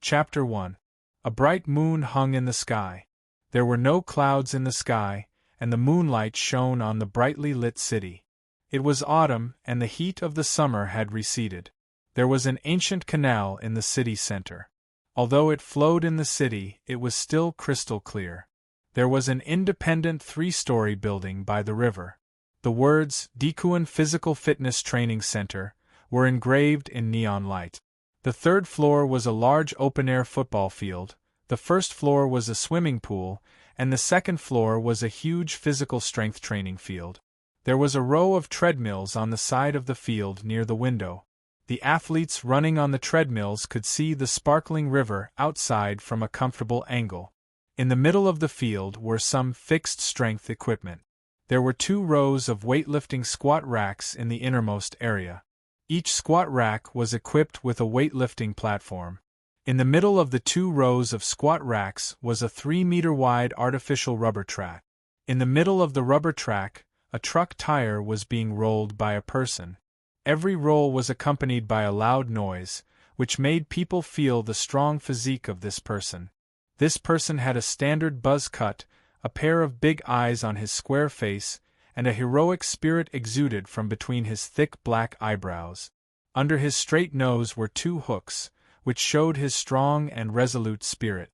Chapter 1. A bright moon hung in the sky. There were no clouds in the sky, and the moonlight shone on the brightly lit city. It was autumn, and the heat of the summer had receded. There was an ancient canal in the city center. Although it flowed in the city, it was still crystal clear. There was an independent 3-story building by the river. The words, Dikuan Physical Fitness Training Center, were engraved in neon light. The third floor was a large open-air football field, the first floor was a swimming pool, and the second floor was a huge physical strength training field. There was a row of treadmills on the side of the field near the window. The athletes running on the treadmills could see the sparkling river outside from a comfortable angle. In the middle of the field were some fixed strength equipment. There were 2 rows of weightlifting squat racks in the innermost area. Each squat rack was equipped with a weightlifting platform. In the middle of the 2 rows of squat racks was a 3-meter-wide artificial rubber track. In the middle of the rubber track, a truck tire was being rolled by a person. Every roll was accompanied by a loud noise, which made people feel the strong physique of this person. This person had a standard buzz cut, a pair of big eyes on his square face, and a heroic spirit exuded from between his thick black eyebrows. Under his straight nose were 2 hooks, which showed his strong and resolute spirit.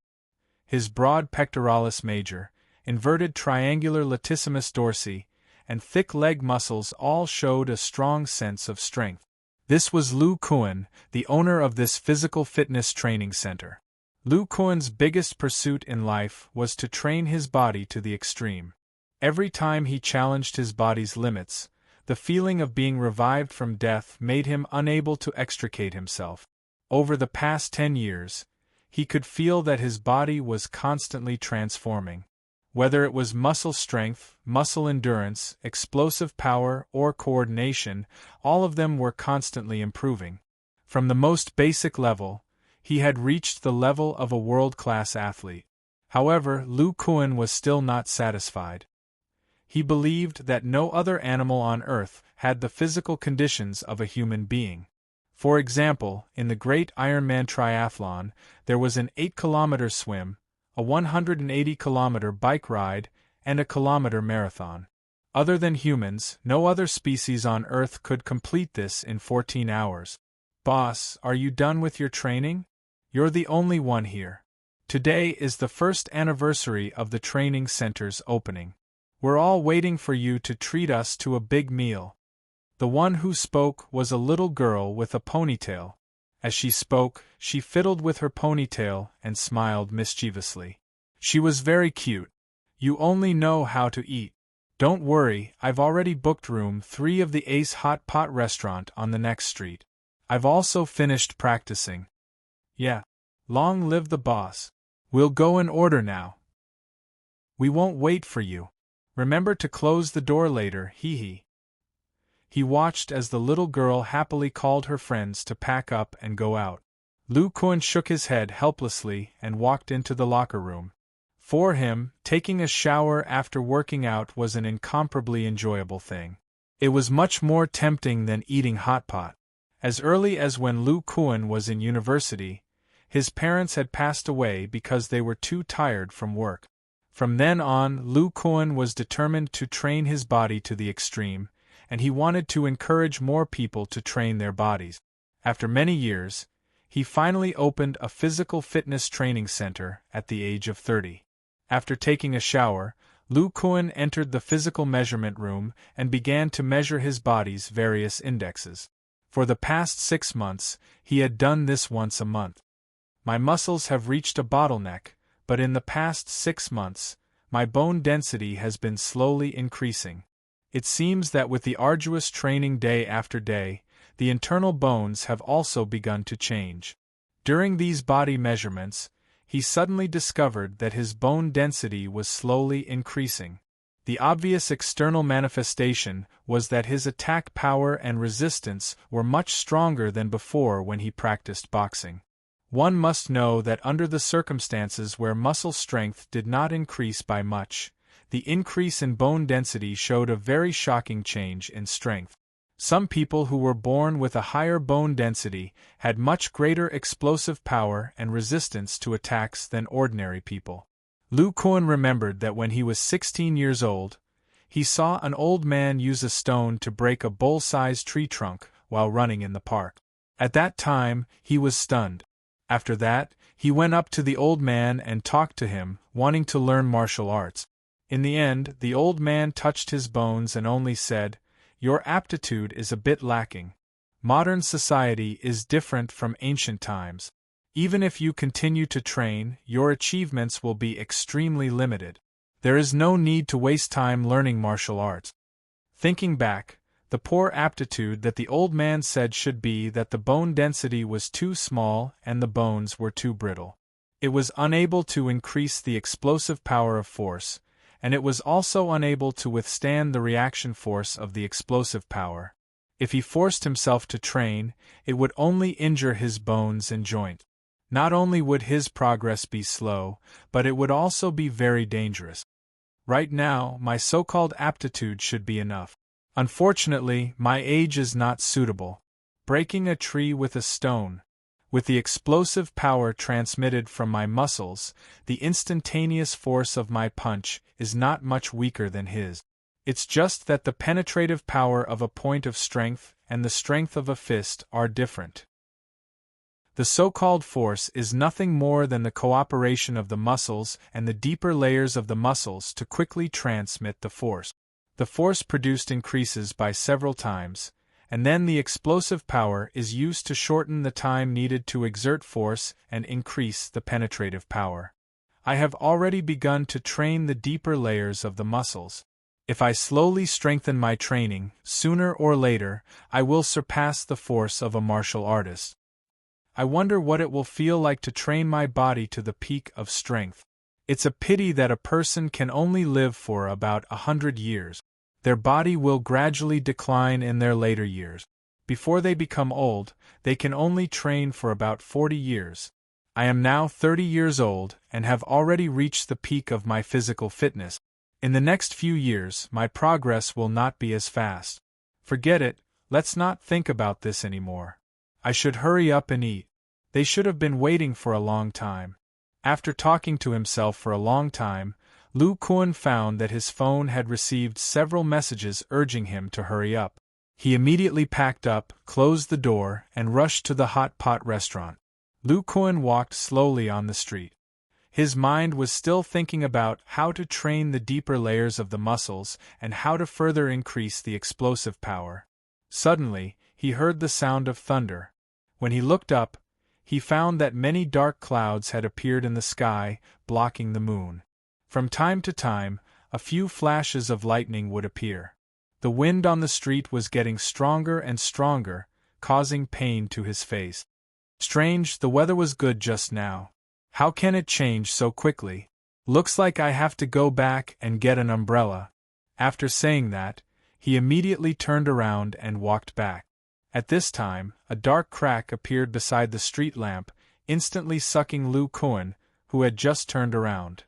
His broad pectoralis major, inverted triangular latissimus dorsi, and thick leg muscles all showed a strong sense of strength. This was Lu Kuan, the owner of this physical fitness training center. Lu Kuan's biggest pursuit in life was to train his body to the extreme. Every time he challenged his body's limits, the feeling of being revived from death made him unable to extricate himself. Over the past 10 years, he could feel that his body was constantly transforming. Whether it was muscle strength, muscle endurance, explosive power, or coordination, all of them were constantly improving. From the most basic level, he had reached the level of a world-class athlete. However, Lu Kuan was still not satisfied. He believed that no other animal on Earth had the physical conditions of a human being. For example, in the Great Ironman Triathlon, there was an 8-kilometer swim, a 180-kilometer bike ride, and a kilometer marathon. Other than humans, no other species on Earth could complete this in 14 hours. Boss, are you done with your training? You're the only one here. Today is the first anniversary of the training center's opening. We're all waiting for you to treat us to a big meal. The one who spoke was a little girl with a ponytail. As she spoke, she fiddled with her ponytail and smiled mischievously. She was very cute. You only know how to eat. Don't worry, I've already booked room 3 of the Ace Hot Pot restaurant on the next street. I've also finished practicing. Yeah. Long live the boss. We'll go and order now. We won't wait for you. Remember to close the door later, hee. He watched as the little girl happily called her friends to pack up and go out. Lu Kuan shook his head helplessly and walked into the locker room. For him, taking a shower after working out was an incomparably enjoyable thing. It was much more tempting than eating hot pot. As early as when Lu Kuan was in university, his parents had passed away because they were too tired from work. From then on, Lu Kuan was determined to train his body to the extreme, and he wanted to encourage more people to train their bodies. After many years, he finally opened a physical fitness training center at the age of 30. After taking a shower, Lu Kuan entered the physical measurement room and began to measure his body's various indexes. For the past 6 months, he had done this once a month. My muscles have reached a bottleneck, but in the past 6 months, my bone density has been slowly increasing. It seems that with the arduous training day after day, the internal bones have also begun to change. During these body measurements, he suddenly discovered that his bone density was slowly increasing. The obvious external manifestation was that his attack power and resistance were much stronger than before when he practiced boxing. One must know that under the circumstances where muscle strength did not increase by much, the increase in bone density showed a very shocking change in strength. Some people who were born with a higher bone density had much greater explosive power and resistance to attacks than ordinary people. Lu Kuan remembered that when he was 16 years old, he saw an old man use a stone to break a bowl-sized tree trunk while running in the park. At that time, he was stunned. After that, he went up to the old man and talked to him, wanting to learn martial arts. In the end, the old man touched his bones and only said, "Your aptitude is a bit lacking. Modern society is different from ancient times. Even if you continue to train, your achievements will be extremely limited. There is no need to waste time learning martial arts." Thinking back, the poor aptitude that the old man said should be that the bone density was too small and the bones were too brittle. It was unable to increase the explosive power of force, and it was also unable to withstand the reaction force of the explosive power. If he forced himself to train, it would only injure his bones and joint. Not only would his progress be slow, but it would also be very dangerous. Right now, my so-called aptitude should be enough. Unfortunately, my age is not suitable. Breaking a tree with a stone. With the explosive power transmitted from my muscles, the instantaneous force of my punch is not much weaker than his. It's just that the penetrative power of a point of strength and the strength of a fist are different. The so-called force is nothing more than the cooperation of the muscles and the deeper layers of the muscles to quickly transmit the force. The force produced increases by several times, and then the explosive power is used to shorten the time needed to exert force and increase the penetrative power. I have already begun to train the deeper layers of the muscles. If I slowly strengthen my training, sooner or later, I will surpass the force of a martial artist. I wonder what it will feel like to train my body to the peak of strength. It's a pity that a person can only live for about 100 years. Their body will gradually decline in their later years. Before they become old, they can only train for about 40 years. I am now 30 years old and have already reached the peak of my physical fitness. In the next few years, my progress will not be as fast. Forget it, let's not think about this anymore. I should hurry up and eat. They should have been waiting for a long time. After talking to himself for a long time, Lu Kuan found that his phone had received several messages urging him to hurry up. He immediately packed up, closed the door, and rushed to the hot pot restaurant. Lu Kuan walked slowly on the street. His mind was still thinking about how to train the deeper layers of the muscles and how to further increase the explosive power. Suddenly, he heard the sound of thunder. When he looked up, he found that many dark clouds had appeared in the sky, blocking the moon. From time to time, a few flashes of lightning would appear. The wind on the street was getting stronger and stronger, causing pain to his face. Strange, the weather was good just now. How can it change so quickly? Looks like I have to go back and get an umbrella. After saying that, he immediately turned around and walked back. At this time, a dark crack appeared beside the street lamp, instantly sucking Lu Kuan, who had just turned around.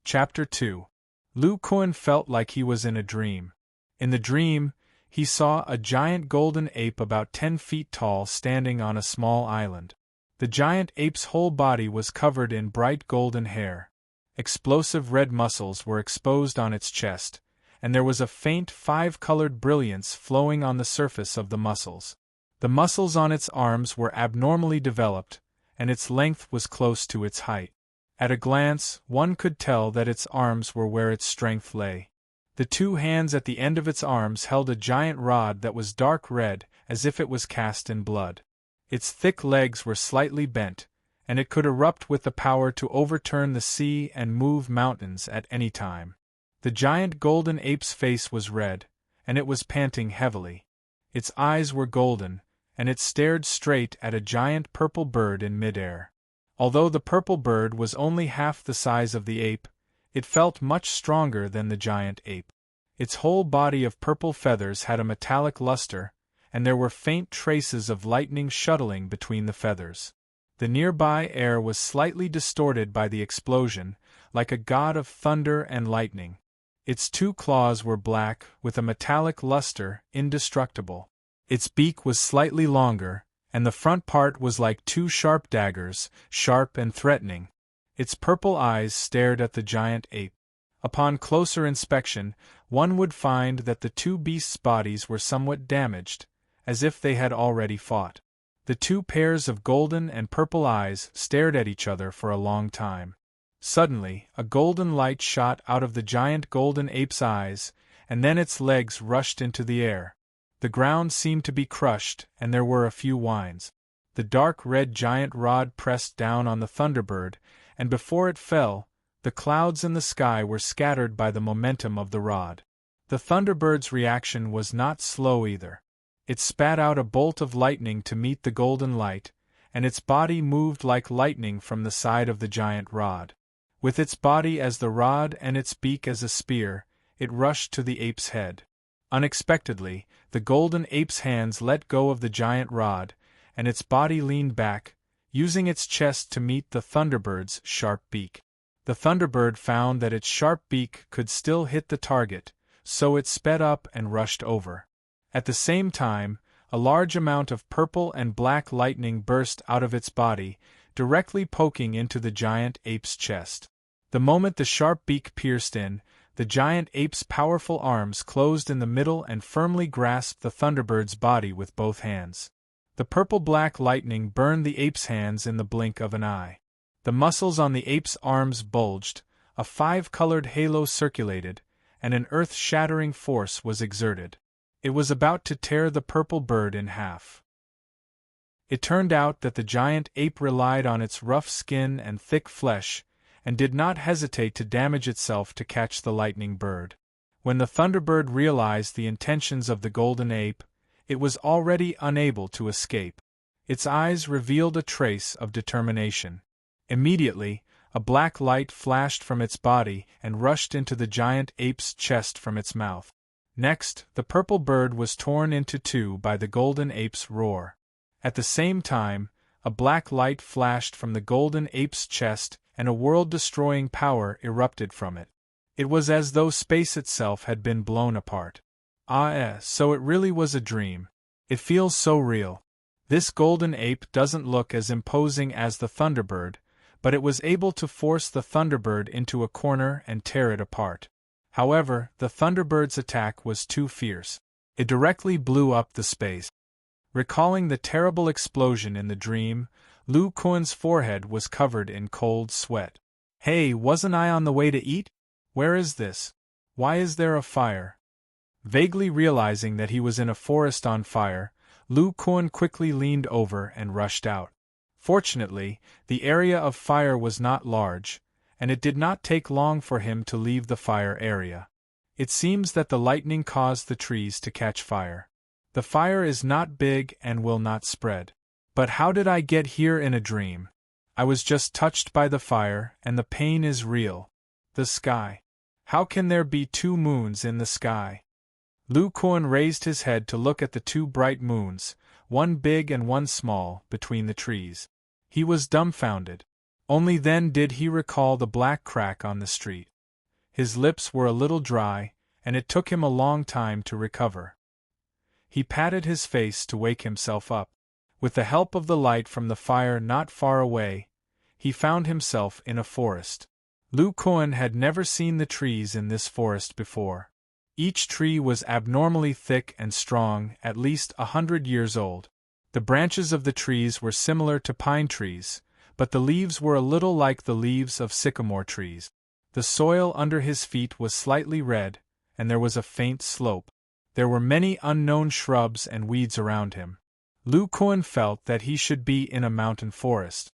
Chapter 2. Lu Kuan felt like he was in a dream. In the dream, he saw a giant golden ape about 10 feet tall standing on a small island. The giant ape's whole body was covered in bright golden hair. Explosive red muscles were exposed on its chest, and there was a faint 5-colored brilliance flowing on the surface of the muscles. The muscles on its arms were abnormally developed, and its length was close to its height. At a glance, one could tell that its arms were where its strength lay. The 2 hands at the end of its arms held a giant rod that was dark red, as if it was cast in blood. Its thick legs were slightly bent, and it could erupt with the power to overturn the sea and move mountains at any time. The giant golden ape's face was red, and it was panting heavily. Its eyes were golden, and it stared straight at a giant purple bird in midair. Although the purple bird was only half the size of the ape, it felt much stronger than the giant ape. Its whole body of purple feathers had a metallic luster, and there were faint traces of lightning shuttling between the feathers. The nearby air was slightly distorted by the explosion, like a god of thunder and lightning. Its 2 claws were black, with a metallic luster, indestructible. Its beak was slightly longer, and the front part was like 2 sharp daggers, sharp and threatening. Its purple eyes stared at the giant ape. Upon closer inspection, one would find that the 2 beasts' bodies were somewhat damaged, as if they had already fought. The 2 pairs of golden and purple eyes stared at each other for a long time. Suddenly, a golden light shot out of the giant golden ape's eyes, and then its legs rushed into the air. The ground seemed to be crushed, and there were a few whines. The dark red giant rod pressed down on the Thunderbird, and before it fell, the clouds in the sky were scattered by the momentum of the rod. The Thunderbird's reaction was not slow either. It spat out a bolt of lightning to meet the golden light, and its body moved like lightning from the side of the giant rod. With its body as the rod and its beak as a spear, it rushed to the ape's head. Unexpectedly, the golden ape's hands let go of the giant rod, and its body leaned back, using its chest to meet the Thunderbird's sharp beak. The Thunderbird found that its sharp beak could still hit the target, so it sped up and rushed over. At the same time, a large amount of purple and black lightning burst out of its body, directly poking into the giant ape's chest. The moment the sharp beak pierced in, the giant ape's powerful arms closed in the middle and firmly grasped the Thunderbird's body with both hands. The purple-black lightning burned the ape's hands in the blink of an eye. The muscles on the ape's arms bulged, a 5-colored halo circulated, and an earth-shattering force was exerted. It was about to tear the purple bird in half. It turned out that the giant ape relied on its rough skin and thick flesh, and did not hesitate to damage itself to catch the lightning bird. When the Thunderbird realized the intentions of the golden ape, it was already unable to escape. Its eyes revealed a trace of determination. Immediately, a black light flashed from its body and rushed into the giant ape's chest from its mouth. Next, the purple bird was torn into 2 by the golden ape's roar. At the same time, a black light flashed from the golden ape's chest, and a world-destroying power erupted from it. It was as though space itself had been blown apart. So it really was a dream. It feels so real. This golden ape doesn't look as imposing as the Thunderbird, but it was able to force the Thunderbird into a corner and tear it apart. However, the Thunderbird's attack was too fierce. It directly blew up the space. Recalling the terrible explosion in the dream, Lu Kuan's forehead was covered in cold sweat. Hey, wasn't I on the way to eat? Where is this? Why is there a fire? Vaguely realizing that he was in a forest on fire, Lu Kuan quickly leaned over and rushed out. Fortunately, the area of fire was not large, and it did not take long for him to leave the fire area. It seems that the lightning caused the trees to catch fire. The fire is not big and will not spread. But how did I get here in a dream? I was just touched by the fire, and the pain is real. The sky. How can there be 2 moons in the sky? Lu Kuan raised his head to look at the 2 bright moons, one big and one small, between the trees. He was dumbfounded. Only then did he recall the black crack on the street. His lips were a little dry, and it took him a long time to recover. He patted his face to wake himself up. With the help of the light from the fire not far away, he found himself in a forest. Lu Kuan had never seen the trees in this forest before. Each tree was abnormally thick and strong, at least 100 years old. The branches of the trees were similar to pine trees, but the leaves were a little like the leaves of sycamore trees. The soil under his feet was slightly red, and there was a faint slope. There were many unknown shrubs and weeds around him. Lu Kuan felt that he should be in a mountain forest.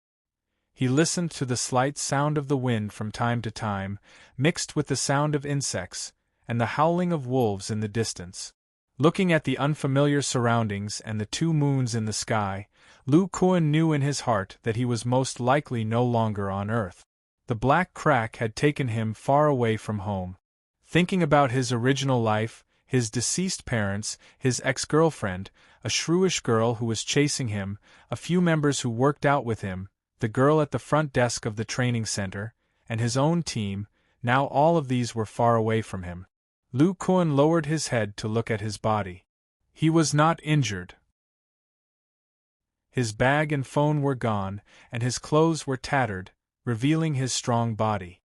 He listened to the slight sound of the wind from time to time, mixed with the sound of insects, and the howling of wolves in the distance. Looking at the unfamiliar surroundings and the 2 moons in the sky, Lu Kuan knew in his heart that he was most likely no longer on Earth. The black crack had taken him far away from home. Thinking about his original life, his deceased parents, his ex-girlfriend, a shrewish girl who was chasing him, a few members who worked out with him, the girl at the front desk of the training center, and his own team, Now all of these were far away from him. Lu Kuan lowered his head to look at his body. He was not injured. His bag and phone were gone, and his clothes were tattered, revealing his strong body.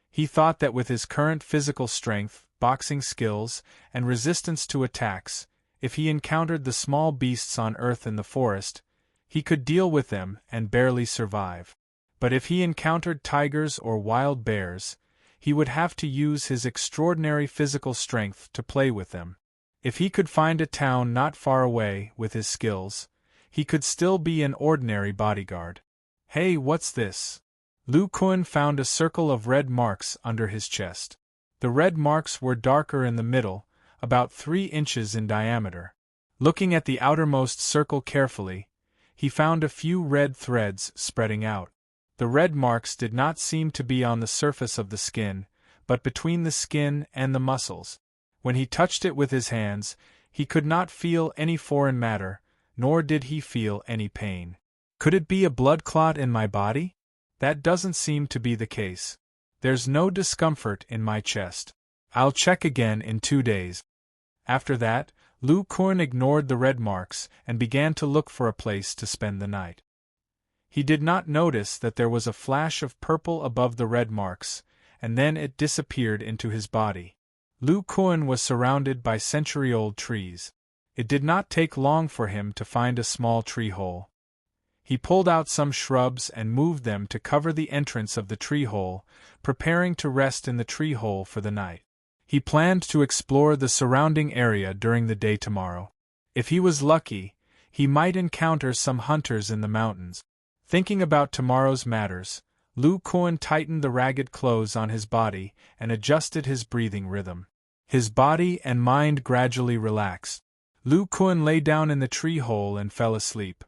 He thought that with his current physical strength, boxing skills, and resistance to attacks, if he encountered the small beasts on Earth in the forest, he could deal with them and barely survive. But if he encountered tigers or wild bears, he would have to use his extraordinary physical strength to play with them. If he could find a town not far away with his skills, he could still be an ordinary bodyguard. Hey, what's this? Lu Kuan found a circle of red marks under his chest. The red marks were darker in the middle, about 3 inches in diameter. Looking at the outermost circle carefully, he found a few red threads spreading out. The red marks did not seem to be on the surface of the skin, but between the skin and the muscles. When he touched it with his hands, he could not feel any foreign matter, nor did he feel any pain. Could it be a blood clot in my body? That doesn't seem to be the case. There's no discomfort in my chest. I'll check again in 2 days. After that, Lu Kuan ignored the red marks and began to look for a place to spend the night. He did not notice that there was a flash of purple above the red marks, and then it disappeared into his body. Lu Kuan was surrounded by century-old trees. It did not take long for him to find a small tree hole. He pulled out some shrubs and moved them to cover the entrance of the tree hole, preparing to rest in the tree hole for the night. He planned to explore the surrounding area during the day tomorrow. If he was lucky, he might encounter some hunters in the mountains. Thinking about tomorrow's matters, Lu Kuan tightened the ragged clothes on his body and adjusted his breathing rhythm. His body and mind gradually relaxed. Lu Kuan lay down in the tree hole and fell asleep.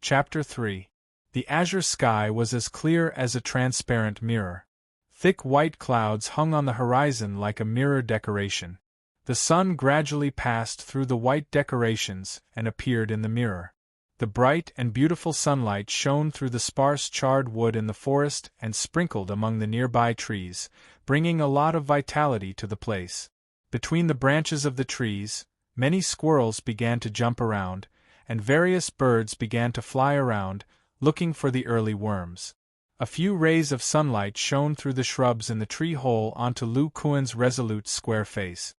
Chapter 3. The azure sky was as clear as a transparent mirror. Thick white clouds hung on the horizon like a mirror decoration. The sun gradually passed through the white decorations and appeared in the mirror. The bright and beautiful sunlight shone through the sparse charred wood in the forest and sprinkled among the nearby trees, bringing a lot of vitality to the place. Between the branches of the trees, many squirrels began to jump around, and various birds began to fly around, looking for the early worms. A few rays of sunlight shone through the shrubs in the tree hole onto Lu Kuan's resolute square face.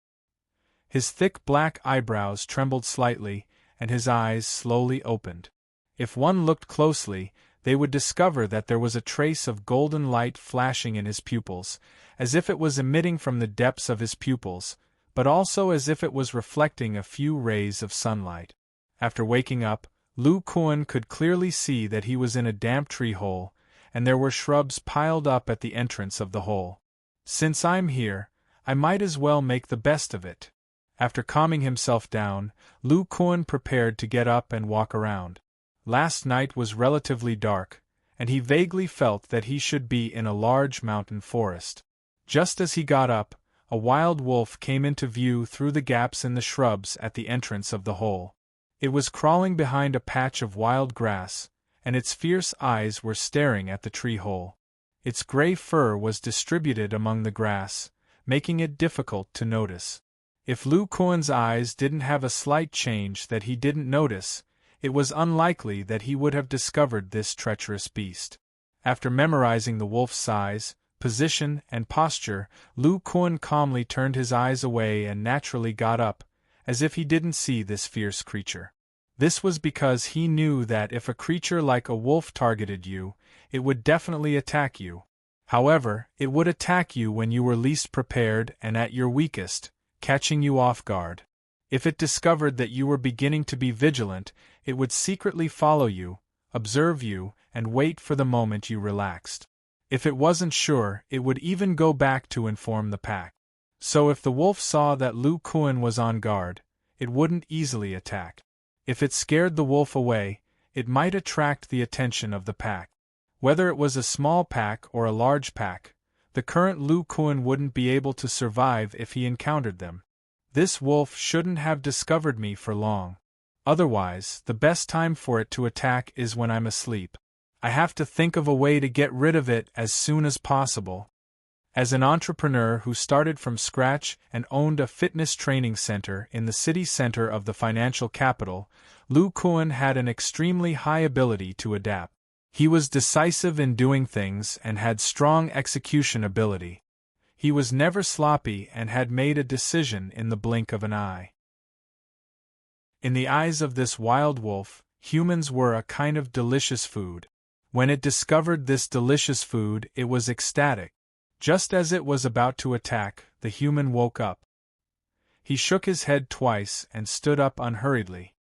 His thick black eyebrows trembled slightly, and his eyes slowly opened. If one looked closely, they would discover that there was a trace of golden light flashing in his pupils, as if it was emitting from the depths of his pupils, but also as if it was reflecting a few rays of sunlight. After waking up, Lu Kuan could clearly see that he was in a damp tree hole, and there were shrubs piled up at the entrance of the hole. Since I'm here, I might as well make the best of it. After calming himself down, Lu Kuan prepared to get up and walk around. Last night was relatively dark, and he vaguely felt that he should be in a large mountain forest. Just as he got up, a wild wolf came into view through the gaps in the shrubs at the entrance of the hole. It was crawling behind a patch of wild grass, and its fierce eyes were staring at the tree hole. Its gray fur was distributed among the grass, making it difficult to notice. If Lu Kuan's eyes didn't have a slight change that he didn't notice, it was unlikely that he would have discovered this treacherous beast. After memorizing the wolf's size, position, and posture, Lu Kuan calmly turned his eyes away and naturally got up, as if he didn't see this fierce creature. This was because he knew that if a creature like a wolf targeted you, it would definitely attack you. However, it would attack you when you were least prepared and at your weakest, catching you off guard. If it discovered that you were beginning to be vigilant, it would secretly follow you, observe you, and wait for the moment you relaxed. If it wasn't sure, it would even go back to inform the pack. So if the wolf saw that Lu Kuan was on guard, it wouldn't easily attack. If it scared the wolf away, it might attract the attention of the pack. Whether it was a small pack or a large pack, the current Lu Kuan wouldn't be able to survive if he encountered them. This wolf shouldn't have discovered me for long. Otherwise, the best time for it to attack is when I'm asleep. I have to think of a way to get rid of it as soon as possible. As an entrepreneur who started from scratch and owned a fitness training center in the city center of the financial capital, Lu Kuan had an extremely high ability to adapt. He was decisive in doing things and had strong execution ability. He was never sloppy and had made a decision in the blink of an eye. In the eyes of this wild wolf, humans were a kind of delicious food. When it discovered this delicious food, it was ecstatic. Just as it was about to attack, the human woke up. He shook his head twice and stood up unhurriedly,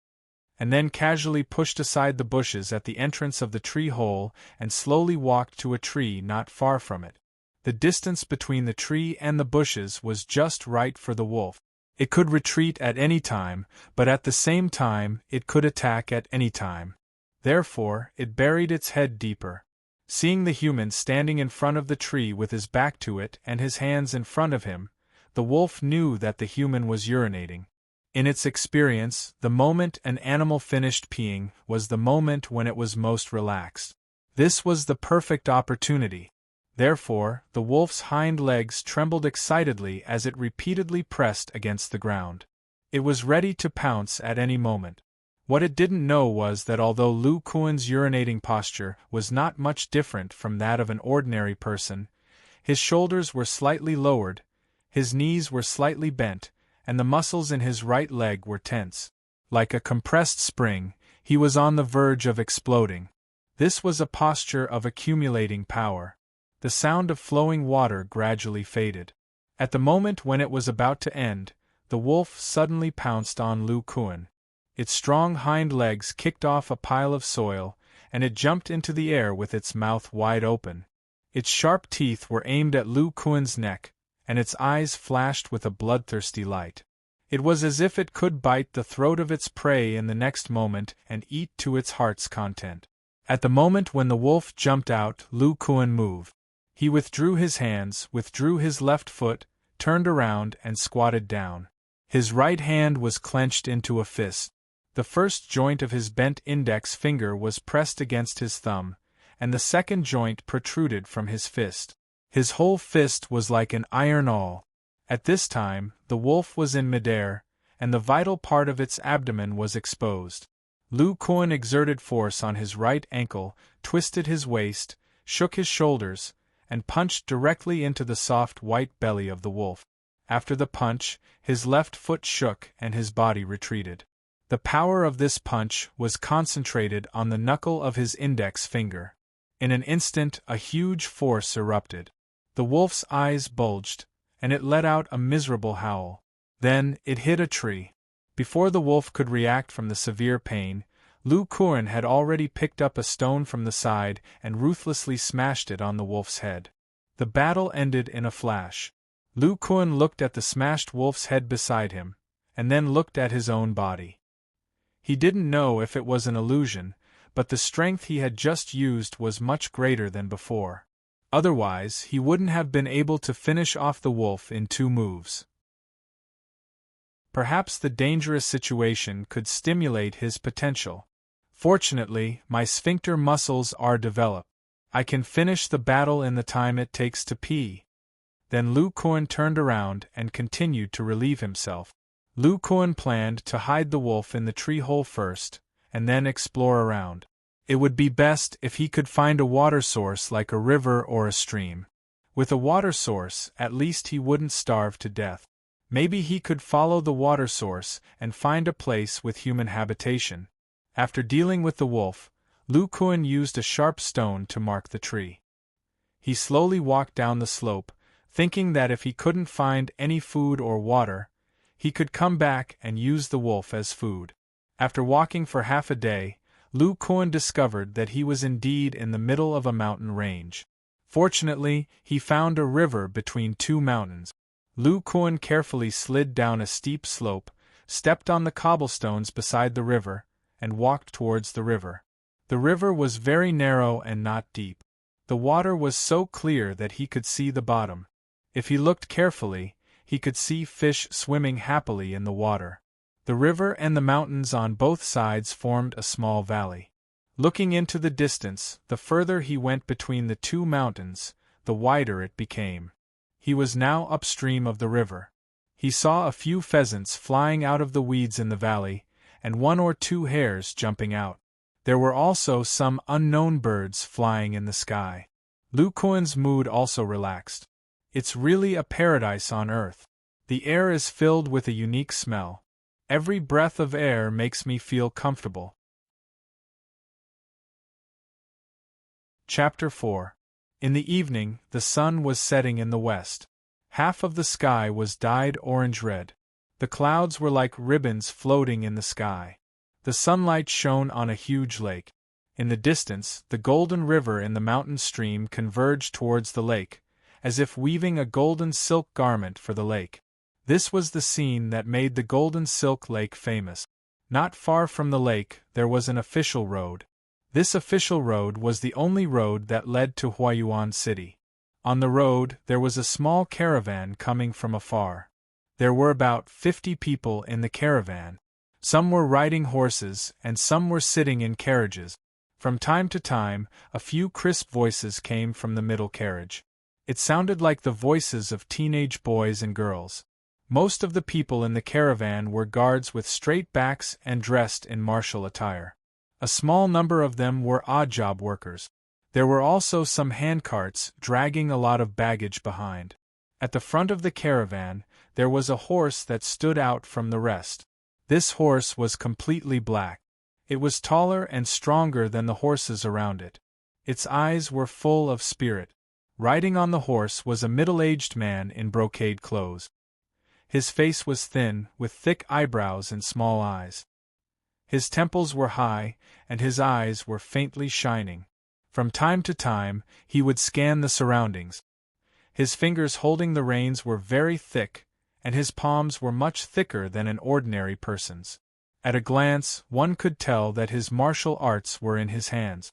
and then casually pushed aside the bushes at the entrance of the tree hole and slowly walked to a tree not far from it. The distance between the tree and the bushes was just right for the wolf. It could retreat at any time, but at the same time it could attack at any time. Therefore, it buried its head deeper. Seeing the human standing in front of the tree with his back to it and his hands in front of him, the wolf knew that the human was urinating. In its experience, the moment an animal finished peeing was the moment when it was most relaxed. This was the perfect opportunity. Therefore, the wolf's hind legs trembled excitedly as it repeatedly pressed against the ground. It was ready to pounce at any moment. What it didn't know was that although Lu Kuan's urinating posture was not much different from that of an ordinary person, his shoulders were slightly lowered, his knees were slightly bent, and the muscles in his right leg were tense. Like a compressed spring, he was on the verge of exploding. This was a posture of accumulating power. The sound of flowing water gradually faded. At the moment when it was about to end, the wolf suddenly pounced on Lu Kuan. Its strong hind legs kicked off a pile of soil, and it jumped into the air with its mouth wide open. Its sharp teeth were aimed at Lu Kuan's neck, and its eyes flashed with a bloodthirsty light. It was as if it could bite the throat of its prey in the next moment and eat to its heart's content. At the moment when the wolf jumped out, Lu Kuan moved. He withdrew his hands, withdrew his left foot, turned around and squatted down. His right hand was clenched into a fist. The first joint of his bent index finger was pressed against his thumb, and the second joint protruded from his fist. His whole fist was like an iron awl. At this time, the wolf was in midair, and the vital part of its abdomen was exposed. Lu Kuan exerted force on his right ankle, twisted his waist, shook his shoulders, and punched directly into the soft white belly of the wolf. After the punch, his left foot shook and his body retreated. The power of this punch was concentrated on the knuckle of his index finger. In an instant, a huge force erupted. The wolf's eyes bulged, and it let out a miserable howl. Then, it hit a tree. Before the wolf could react from the severe pain, Lu Kuan had already picked up a stone from the side and ruthlessly smashed it on the wolf's head. The battle ended in a flash. Lu Kuan looked at the smashed wolf's head beside him, and then looked at his own body. He didn't know if it was an illusion, but the strength he had just used was much greater than before. Otherwise, he wouldn't have been able to finish off the wolf in 2 moves. Perhaps the dangerous situation could stimulate his potential. Fortunately, my sphincter muscles are developed. I can finish the battle in the time it takes to pee. Then Lu Kuan turned around and continued to relieve himself. Lu Kuan planned to hide the wolf in the tree hole first, and then explore around. It would be best if he could find a water source like a river or a stream. With a water source, at least he wouldn't starve to death. Maybe he could follow the water source and find a place with human habitation. After dealing with the wolf, Lu Kuan used a sharp stone to mark the tree. He slowly walked down the slope, thinking that if he couldn't find any food or water, he could come back and use the wolf as food. After walking for half a day, Lu Kuan discovered that he was indeed in the middle of a mountain range. Fortunately, he found a river between 2 mountains. Lu Kuan carefully slid down a steep slope, stepped on the cobblestones beside the river, and walked towards the river. The river was very narrow and not deep. The water was so clear that he could see the bottom. If he looked carefully, he could see fish swimming happily in the water. The river and the mountains on both sides formed a small valley. Looking into the distance, the further he went between the two mountains, the wider it became. He was now upstream of the river. He saw a few pheasants flying out of the weeds in the valley, and 1 or 2 hares jumping out. There were also some unknown birds flying in the sky. Lu Kuan's mood also relaxed. It's really a paradise on earth. The air is filled with a unique smell. Every breath of air makes me feel comfortable. Chapter 4. In the evening, the sun was setting in the west. Half of the sky was dyed orange-red. The clouds were like ribbons floating in the sky. The sunlight shone on a huge lake. In the distance, the golden river and the mountain stream converged towards the lake, as if weaving a golden silk garment for the lake. This was the scene that made the golden silk lake famous. Not far from the lake, there was an official road. This official road was the only road that led to Huayuan City. On the road, there was a small caravan coming from afar. There were about 50 people in the caravan. Some were riding horses, and some were sitting in carriages. From time to time, a few crisp voices came from the middle carriage. It sounded like the voices of teenage boys and girls. Most of the people in the caravan were guards with straight backs and dressed in martial attire. A small number of them were odd-job workers. There were also some handcarts dragging a lot of baggage behind. At the front of the caravan, there was a horse that stood out from the rest. This horse was completely black. It was taller and stronger than the horses around it. Its eyes were full of spirit. Riding on the horse was a middle-aged man in brocade clothes. His face was thin, with thick eyebrows and small eyes. His temples were high, and his eyes were faintly shining. From time to time, he would scan the surroundings. His fingers holding the reins were very thick, and his palms were much thicker than an ordinary person's. At a glance, one could tell that his martial arts were in his hands.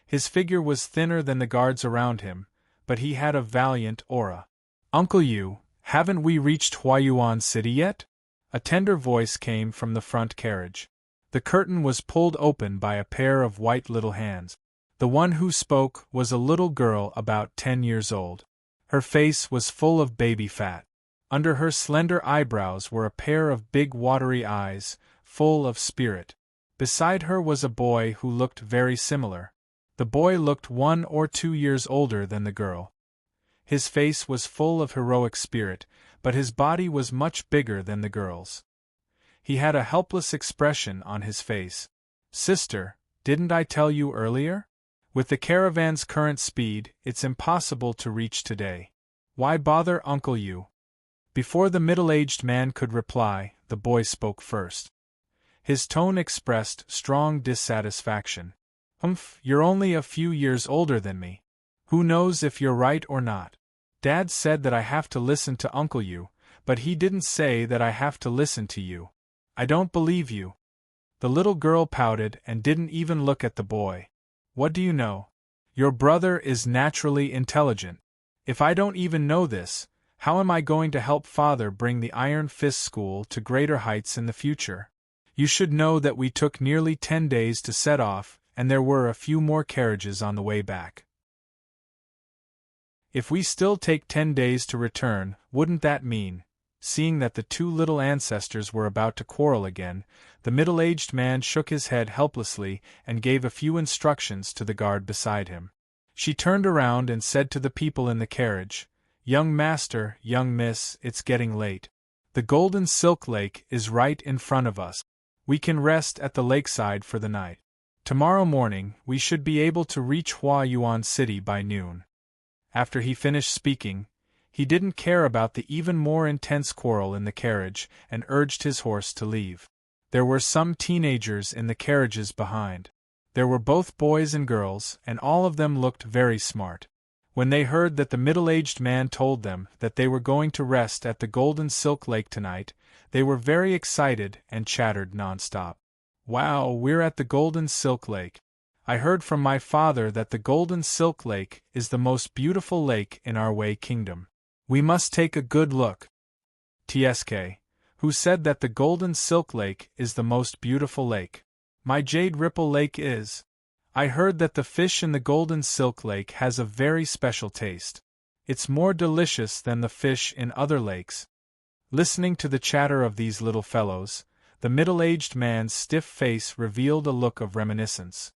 His figure was thinner than the guards around him, but he had a valiant aura. "Uncle Yu, haven't we reached Huayuan City yet?" A tender voice came from the front carriage. The curtain was pulled open by a pair of white little hands. The one who spoke was a little girl about 10 years old. Her face was full of baby fat. Under her slender eyebrows were a pair of big watery eyes, full of spirit. Beside her was a boy who looked very similar. The boy looked 1 or 2 years older than the girl. His face was full of heroic spirit, but his body was much bigger than the girl's. He had a helpless expression on his face. "Sister, didn't I tell you earlier? With the caravan's current speed, it's impossible to reach today. Why bother Uncle Yu?" Before the middle-aged man could reply, the boy spoke first. His tone expressed strong dissatisfaction. You're only a few years older than me. Who knows if you're right or not? Dad said that I have to listen to Uncle Yu, but he didn't say that I have to listen to you. I don't believe you." The little girl pouted and didn't even look at the boy. "What do you know? Your brother is naturally intelligent. If I don't even know this, how am I going to help Father bring the Iron Fist School to greater heights in the future? You should know that we took nearly 10 days to set off, and there were a few more carriages on the way back. If we still take 10 days to return, wouldn't that mean?" Seeing that the two little ancestors were about to quarrel again, the middle-aged man shook his head helplessly and gave a few instructions to the guard beside him. She turned around and said to the people in the carriage, "Young master, young miss, it's getting late. The Golden Silk Lake is right in front of us. We can rest at the lakeside for the night. Tomorrow morning, we should be able to reach Huayuan City by noon." After he finished speaking, he didn't care about the even more intense quarrel in the carriage and urged his horse to leave. There were some teenagers in the carriages behind. There were both boys and girls, and all of them looked very smart. When they heard that the middle-aged man told them that they were going to rest at the Golden Silk Lake tonight, they were very excited and chattered non-stop. "Wow, we're at the Golden Silk Lake. I heard from my father that the Golden Silk Lake is the most beautiful lake in our Wei Kingdom. We must take a good look." "TSK, who said that the Golden Silk Lake is the most beautiful lake? My Jade Ripple Lake is." I heard that the fish in the Golden Silk Lake has a very special taste. It's more delicious than the fish in other lakes. Listening to the chatter of these little fellows, the middle-aged man's stiff face revealed a look of reminiscence.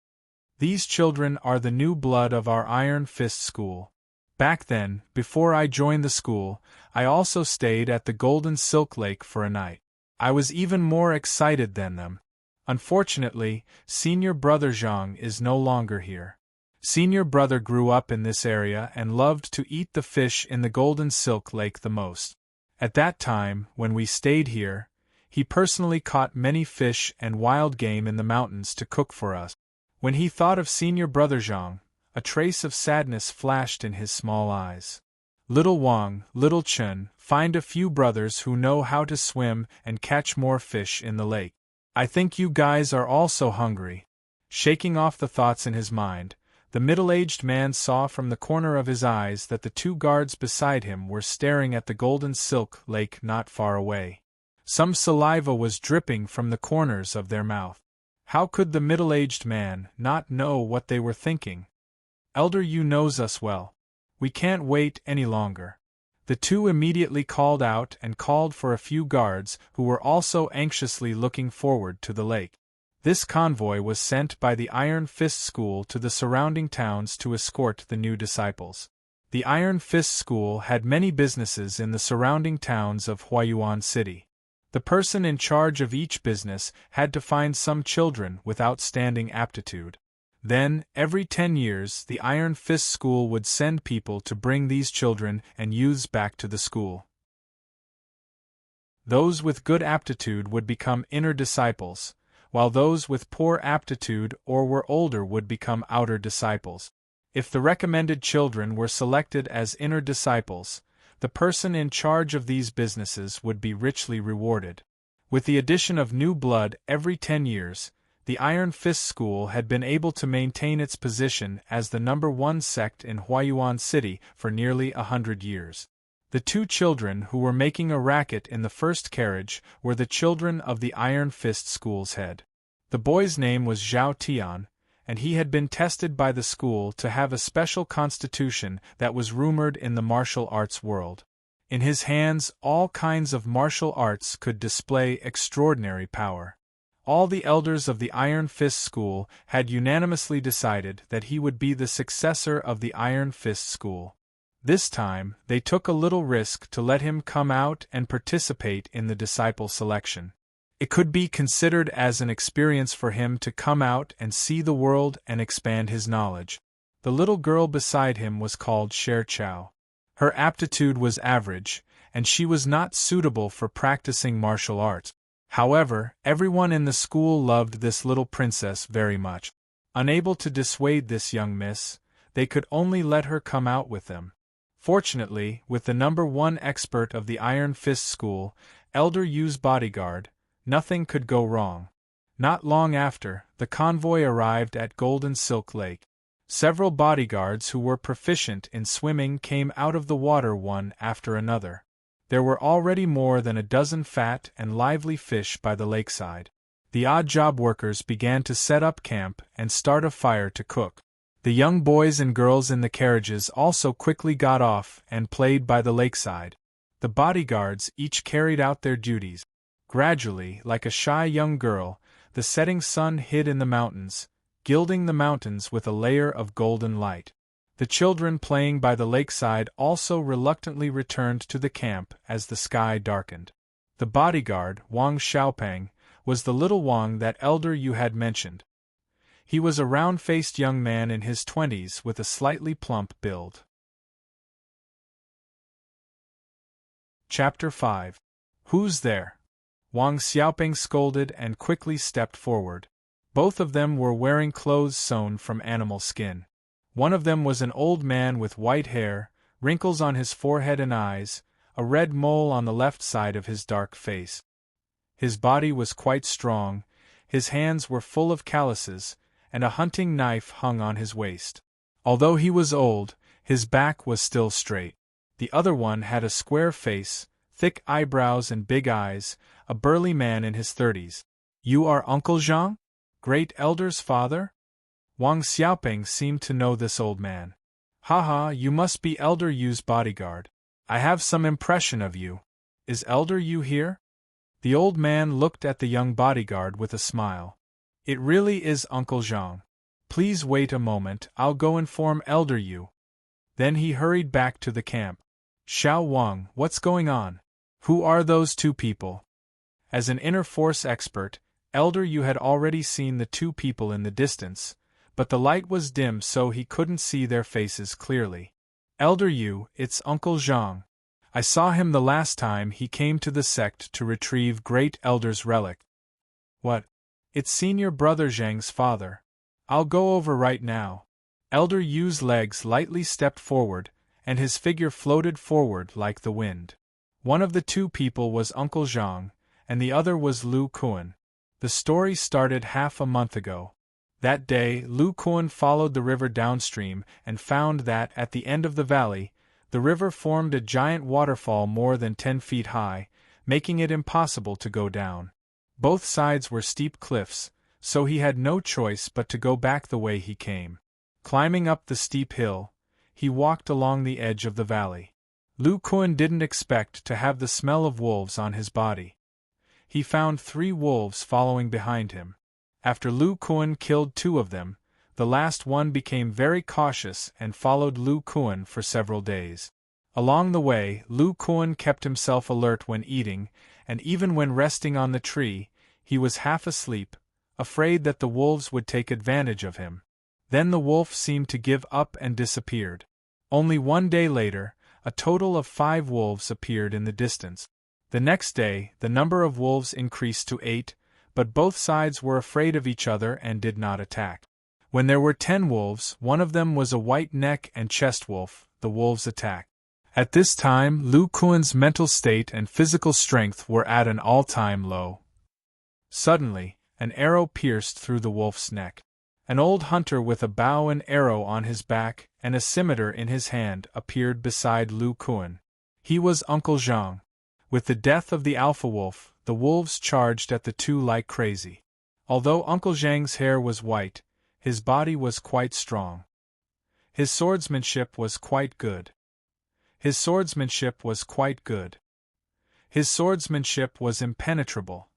These children are the new blood of our Iron Fist School. Back then, before I joined the school, I also stayed at the Golden Silk Lake for a night. I was even more excited than them. Unfortunately, Senior Brother Zhang is no longer here. Senior Brother grew up in this area and loved to eat the fish in the Golden Silk Lake the most. At that time, when we stayed here, he personally caught many fish and wild game in the mountains to cook for us. When he thought of Senior Brother Zhang, a trace of sadness flashed in his small eyes. Little Wang, Little Chen, find a few brothers who know how to swim and catch more fish in the lake. I think you guys are also hungry. Shaking off the thoughts in his mind, the middle-aged man saw from the corner of his eyes that the two guards beside him were staring at the Golden Silk Lake not far away. Some saliva was dripping from the corners of their mouth. How could the middle-aged man not know what they were thinking? Elder, you knows us well. We can't wait any longer. The two immediately called out and called for a few guards who were also anxiously looking forward to the lake. This convoy was sent by the Iron Fist School to the surrounding towns to escort the new disciples. The Iron Fist School had many businesses in the surrounding towns of Huayuan City. The person in charge of each business had to find some children with outstanding aptitude. Then, every 10 years, the Iron Fist School would send people to bring these children and youths back to the school. Those with good aptitude would become inner disciples, while those with poor aptitude or were older would become outer disciples. If the recommended children were selected as inner disciples, the person in charge of these businesses would be richly rewarded. With the addition of new blood every 10 years, the Iron Fist School had been able to maintain its position as the #1 sect in Huayuan City for nearly 100 years. The two children who were making a racket in the first carriage were the children of the Iron Fist School's head. The boy's name was Zhao Tian, and he had been tested by the school to have a special constitution that was rumored in the martial arts world. In his hands, all kinds of martial arts could display extraordinary power. All the elders of the Iron Fist School had unanimously decided that he would be the successor of the Iron Fist School. This time, they took a little risk to let him come out and participate in the disciple selection. It could be considered as an experience for him to come out and see the world and expand his knowledge. The little girl beside him was called Sher Chow. Her aptitude was average, and she was not suitable for practicing martial arts. However, everyone in the school loved this little princess very much. Unable to dissuade this young miss, they could only let her come out with them. Fortunately, with the #1 expert of the Iron Fist School, Elder Yu's bodyguard, nothing could go wrong. Not long after, the convoy arrived at Golden Silk Lake. Several bodyguards who were proficient in swimming came out of the water one after another. There were already more than a dozen fat and lively fish by the lakeside. The odd job workers began to set up camp and start a fire to cook. The young boys and girls in the carriages also quickly got off and played by the lakeside. The bodyguards each carried out their duties. Gradually, like a shy young girl, the setting sun hid in the mountains, gilding the mountains with a layer of golden light. The children playing by the lakeside also reluctantly returned to the camp as the sky darkened. The bodyguard, Wang Xiaopeng, was the little Wang that Elder Yu had mentioned. He was a round-faced young man in his 20s with a slightly plump build. Chapter 5. Who's there? Wang Xiaopeng scolded and quickly stepped forward. Both of them were wearing clothes sewn from animal skin. One of them was an old man with white hair, wrinkles on his forehead and eyes, a red mole on the left side of his dark face. His body was quite strong, his hands were full of calluses, and a hunting knife hung on his waist. Although he was old, his back was still straight. The other one had a square face, thick eyebrows and big eyes, a burly man in his 30s. "You are Uncle Zhang? Great Elder's father?" Wang Xiaoping seemed to know this old man. Haha, you must be Elder Yu's bodyguard. I have some impression of you. Is Elder Yu here? The old man looked at the young bodyguard with a smile. It really is Uncle Zhang. Please wait a moment, I'll go inform Elder Yu. Then he hurried back to the camp. Xiao Wang, what's going on? Who are those two people? As an inner force expert, Elder Yu had already seen the two people in the distance, but the light was dim so he couldn't see their faces clearly. Elder Yu, it's Uncle Zhang. I saw him the last time he came to the sect to retrieve Great Elder's relic. What? It's Senior Brother Zhang's father. I'll go over right now. Elder Yu's legs lightly stepped forward, and his figure floated forward like the wind. One of the two people was Uncle Zhang, and the other was Lu Kuan. The story started half a month ago. That day, Lu Kuan followed the river downstream and found that, at the end of the valley, the river formed a giant waterfall more than 10 feet high, making it impossible to go down. Both sides were steep cliffs, so he had no choice but to go back the way he came. Climbing up the steep hill, he walked along the edge of the valley. Lu Kuan didn't expect to have the smell of wolves on his body. He found 3 wolves following behind him. After Lu Kuan killed 2 of them, the last one became very cautious and followed Lu Kuan for several days. Along the way, Lu Kuan kept himself alert when eating, and even when resting on the tree, he was half asleep, afraid that the wolves would take advantage of him. Then the wolf seemed to give up and disappeared. Only 1 day later, a total of 5 wolves appeared in the distance. The next day, the number of wolves increased to 8, but both sides were afraid of each other and did not attack. When there were 10 wolves, one of them was a white neck and chest wolf, the wolves attacked. At this time, Lu Kuan's mental state and physical strength were at an all-time low. Suddenly, an arrow pierced through the wolf's neck. An old hunter with a bow and arrow on his back and a scimitar in his hand appeared beside Lu Kuan. He was Uncle Zhang. With the death of the alpha wolf, the wolves charged at the two like crazy. Although Uncle Zhang's hair was white, his body was quite strong. His swordsmanship was quite good. His swordsmanship was quite good. His swordsmanship was impenetrable.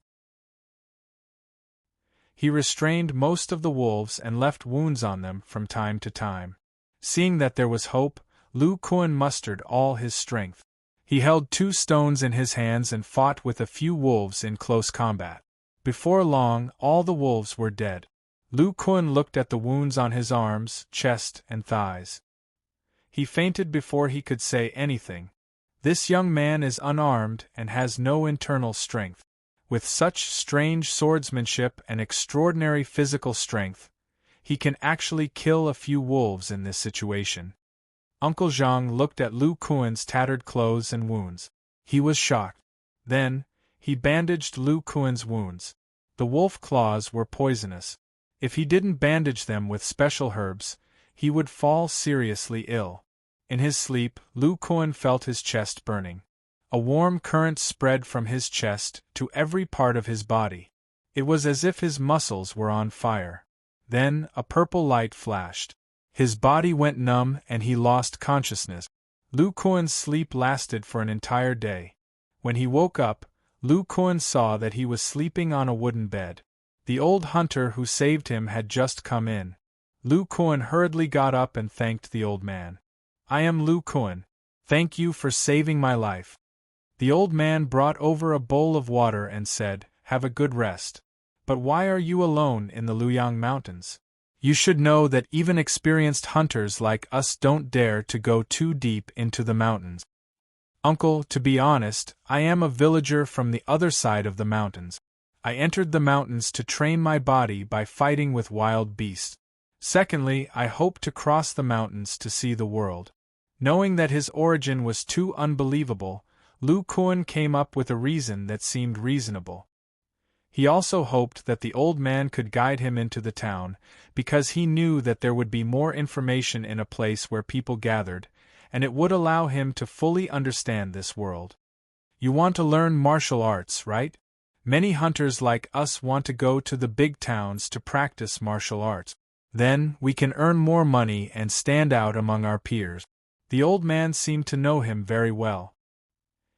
He restrained most of the wolves and left wounds on them from time to time. Seeing that there was hope, Lu Kuan mustered all his strength. He held 2 stones in his hands and fought with a few wolves in close combat. Before long, all the wolves were dead. Lu Kuan looked at the wounds on his arms, chest, and thighs. He fainted before he could say anything. This young man is unarmed and has no internal strength. With such strange swordsmanship and extraordinary physical strength, he can actually kill a few wolves in this situation. Uncle Zhang looked at Lu Kuan's tattered clothes and wounds. He was shocked. Then, he bandaged Lu Kuan's wounds. The wolf claws were poisonous. If he didn't bandage them with special herbs, he would fall seriously ill. In his sleep, Lu Kuan felt his chest burning. A warm current spread from his chest to every part of his body. It was as if his muscles were on fire. Then, a purple light flashed. His body went numb and he lost consciousness. Lu Kuan's sleep lasted for an entire day. When he woke up, Lu Kuan saw that he was sleeping on a wooden bed. The old hunter who saved him had just come in. Lu Kuan hurriedly got up and thanked the old man. I am Lu Kuan. Thank you for saving my life. The old man brought over a bowl of water and said, Have a good rest. But why are you alone in the Luyang Mountains? You should know that even experienced hunters like us don't dare to go too deep into the mountains. Uncle, to be honest, I am a villager from the other side of the mountains. I entered the mountains to train my body by fighting with wild beasts. Secondly, I hope to cross the mountains to see the world. Knowing that his origin was too unbelievable, Lu Kuan came up with a reason that seemed reasonable. He also hoped that the old man could guide him into the town, because he knew that there would be more information in a place where people gathered, and it would allow him to fully understand this world. You want to learn martial arts, right? Many hunters like us want to go to the big towns to practice martial arts. Then, we can earn more money and stand out among our peers. The old man seemed to know him very well.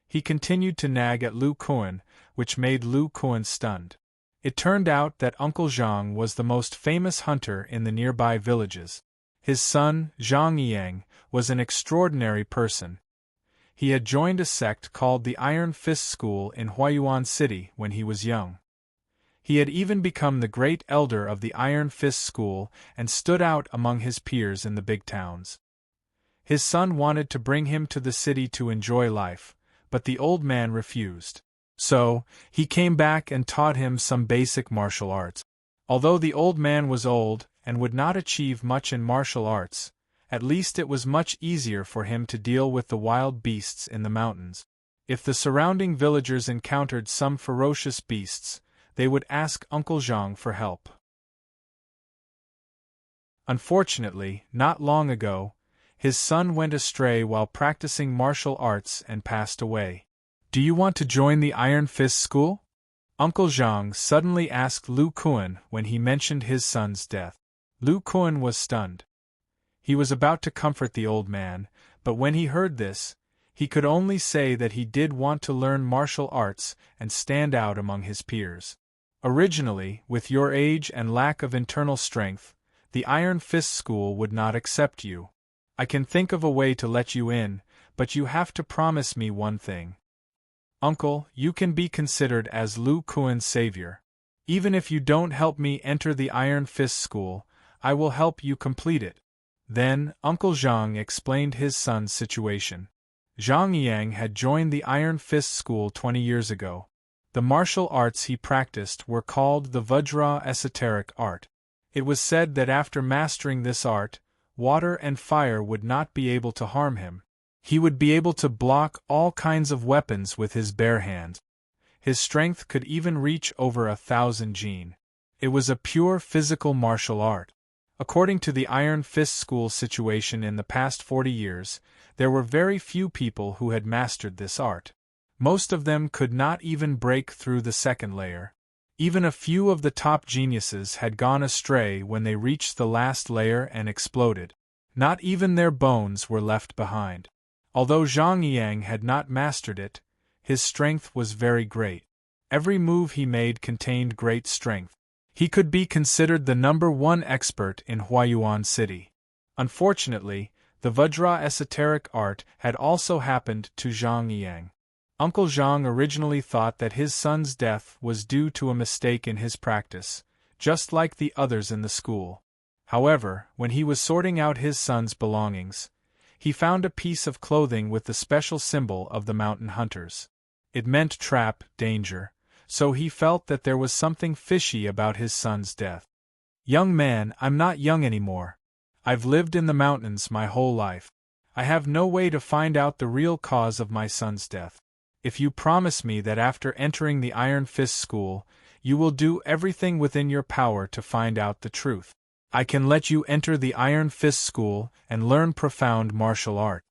He continued to nag at Lu Kuan, which made Lu Kuan stunned. It turned out that Uncle Zhang was the most famous hunter in the nearby villages. His son, Zhang Yang, was an extraordinary person. He had joined a sect called the Iron Fist School in Huayuan City when he was young. He had even become the great elder of the Iron Fist School and stood out among his peers in the big towns. His son wanted to bring him to the city to enjoy life, but the old man refused. So, he came back and taught him some basic martial arts. Although the old man was old and would not achieve much in martial arts, at least it was much easier for him to deal with the wild beasts in the mountains. If the surrounding villagers encountered some ferocious beasts, they would ask Uncle Zhang for help. Unfortunately, not long ago, his son went astray while practicing martial arts and passed away. "Do you want to join the Iron Fist School?" Uncle Zhang suddenly asked Lu Kuan when he mentioned his son's death. Lu Kuan was stunned. He was about to comfort the old man, but when he heard this, he could only say that he did want to learn martial arts and stand out among his peers. Originally, with your age and lack of internal strength, the Iron Fist School would not accept you. I can think of a way to let you in, but you have to promise me one thing. Uncle, you can be considered as Lu Kuan's savior. Even if you don't help me enter the Iron Fist School, I will help you complete it. Then, Uncle Zhang explained his son's situation. Zhang Yang had joined the Iron Fist School 20 years ago. The martial arts he practiced were called the Vajra esoteric art. It was said that after mastering this art, water and fire would not be able to harm him. He would be able to block all kinds of weapons with his bare hands. His strength could even reach over 1,000 jin. It was a pure physical martial art. According to the Iron Fist School situation in the past 40 years, there were very few people who had mastered this art. Most of them could not even break through the second layer. Even a few of the top geniuses had gone astray when they reached the last layer and exploded. Not even their bones were left behind. Although Zhang Yang had not mastered it, his strength was very great. Every move he made contained great strength. He could be considered the #1 expert in Huayuan City. Unfortunately, the Vajra esoteric art had also happened to Zhang Yang. Uncle Zhang originally thought that his son's death was due to a mistake in his practice, just like the others in the school. However, when he was sorting out his son's belongings, he found a piece of clothing with the special symbol of the mountain hunters. It meant trap, danger, so he felt that there was something fishy about his son's death. "Young man, I'm not young anymore. I've lived in the mountains my whole life. I have no way to find out the real cause of my son's death. If you promise me that after entering the Iron Fist School, you will do everything within your power to find out the truth, I can let you enter the Iron Fist School and learn profound martial art."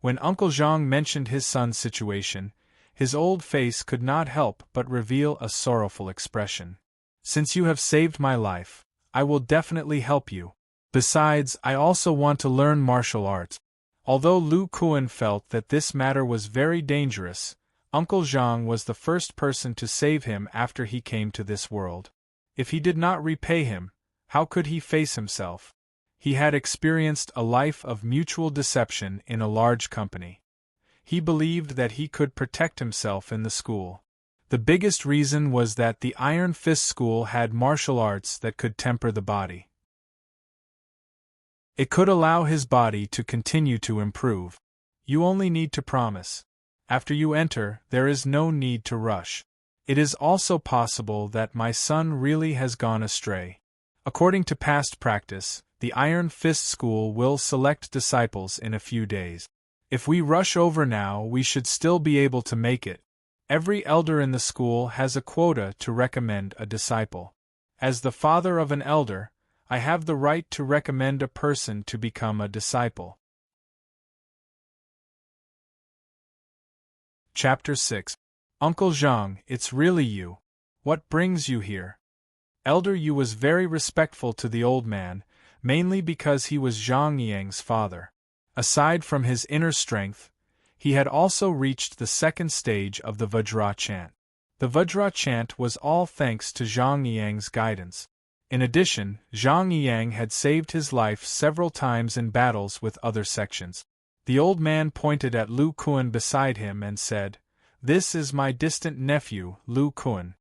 When Uncle Zhang mentioned his son's situation, his old face could not help but reveal a sorrowful expression. "Since you have saved my life, I will definitely help you. Besides, I also want to learn martial arts." Although Lu Kuan felt that this matter was very dangerous, Uncle Zhang was the first person to save him after he came to this world. If he did not repay him, how could he face himself? He had experienced a life of mutual deception in a large company. He believed that he could protect himself in the school. The biggest reason was that the Iron Fist School had martial arts that could temper the body. It could allow his body to continue to improve. You only need to promise. After you enter, there is no need to rush. It is also possible that my son really has gone astray. According to past practice, the Iron Fist School will select disciples in a few days. If we rush over now, we should still be able to make it. Every elder in the school has a quota to recommend a disciple. As the father of an elder, I have the right to recommend a person to become a disciple. Chapter 6. Uncle Zhang, it's really you. What brings you here? Elder Yu was very respectful to the old man, mainly because he was Zhang Yang's father. Aside from his inner strength, he had also reached the second stage of the Vajra chant. The Vajra chant was all thanks to Zhang Yang's guidance. In addition, Zhang Yang had saved his life several times in battles with other sections. The old man pointed at Lu Kuan beside him and said, "This is my distant nephew, Lu Kuan.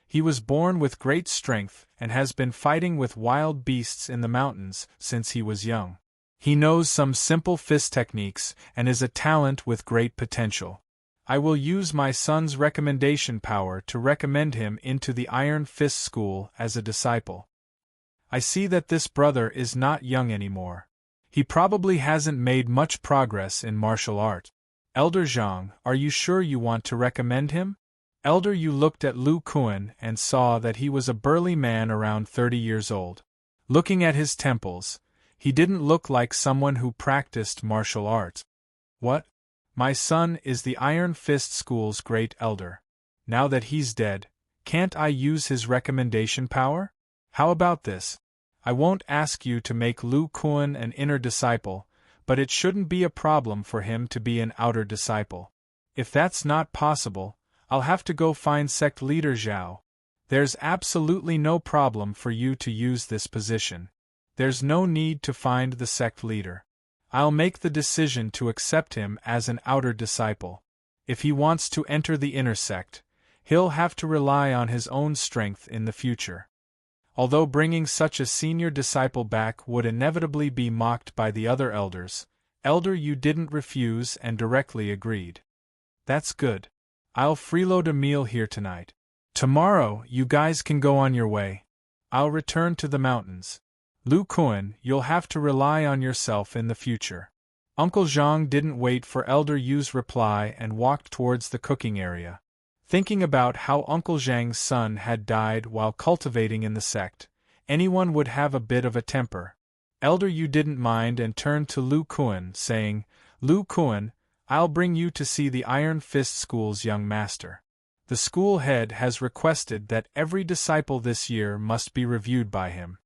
He was born with great strength and has been fighting with wild beasts in the mountains since he was young. He knows some simple fist techniques and is a talent with great potential. I will use my son's recommendation power to recommend him into the Iron Fist School as a disciple. I see that this brother is not young anymore. He probably hasn't made much progress in martial art. Elder Zhang, are you sure you want to recommend him?" Elder Yu looked at Lu Kuan and saw that he was a burly man around 30 years old. Looking at his temples, he didn't look like someone who practiced martial arts. "What? My son is the Iron Fist School's great elder. Now that he's dead, can't I use his recommendation power? How about this? I won't ask you to make Lu Kuan an inner disciple, but it shouldn't be a problem for him to be an outer disciple. If that's not possible, I'll have to go find sect leader Zhao. There's absolutely no problem for you to use this position. There's no need to find the sect leader. I'll make the decision to accept him as an outer disciple. If he wants to enter the inner sect, he'll have to rely on his own strength in the future." Although bringing such a senior disciple back would inevitably be mocked by the other elders, Elder Yu didn't refuse and directly agreed. "That's good. I'll freeload a meal here tonight. Tomorrow, you guys can go on your way. I'll return to the mountains. Lu Kuan, you'll have to rely on yourself in the future." Uncle Zhang didn't wait for Elder Yu's reply and walked towards the cooking area. Thinking about how Uncle Zhang's son had died while cultivating in the sect, anyone would have a bit of a temper. Elder Yu didn't mind and turned to Lu Kuan, saying, "Lu Kuan, I'll bring you to see the Iron Fist School's young master. The school head has requested that every disciple this year must be reviewed by him."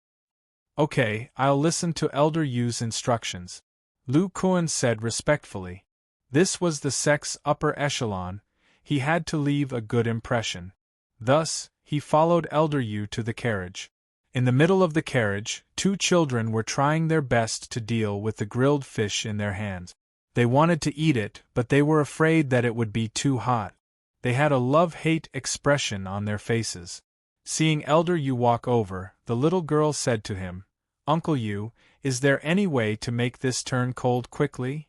"Okay, I'll listen to Elder Yu's instructions," Lu Kuan said respectfully. This was the sect's upper echelon. He had to leave a good impression. Thus, he followed Elder Yu to the carriage. In the middle of the carriage, two children were trying their best to deal with the grilled fish in their hands. They wanted to eat it, but they were afraid that it would be too hot. They had a love-hate expression on their faces. Seeing Elder Yu walk over, the little girl said to him, "Uncle Yu, is there any way to make this turn cold quickly?"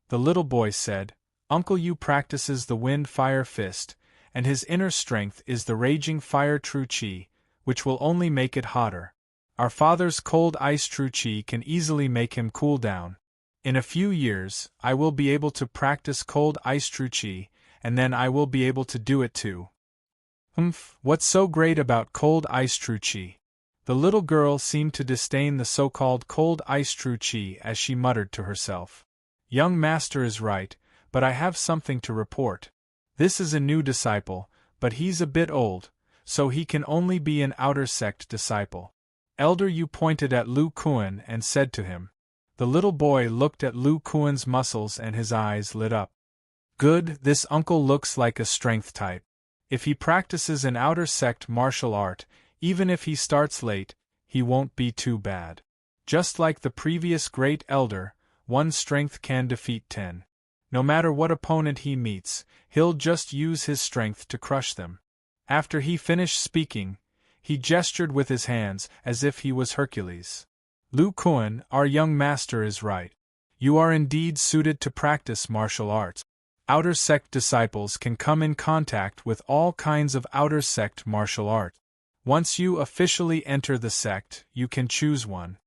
The little boy said, "Uncle Yu practices the wind-fire fist, and his inner strength is the raging fire true chi, which will only make it hotter. Our father's cold ice true chi can easily make him cool down. In a few years, I will be able to practice cold ice true chi, and then I will be able to do it too." What's so great about cold ice true chi?" The little girl seemed to disdain the so-called cold ice true chi as she muttered to herself. "Young master is right, but I have something to report. This is a new disciple, but he's a bit old, so he can only be an outer sect disciple." Elder Yu pointed at Lu Kuan and said to him. The little boy looked at Lu Kuan's muscles and his eyes lit up. "Good, this uncle looks like a strength type. If he practices an outer sect martial art, even if he starts late, he won't be too bad. Just like the previous great elder, one strength can defeat 10. No matter what opponent he meets, he'll just use his strength to crush them." After he finished speaking, he gestured with his hands as if he was Hercules. "Lu Kuan, our young master is right. You are indeed suited to practice martial arts. Outer sect disciples can come in contact with all kinds of outer sect martial art. Once you officially enter the sect, you can choose one."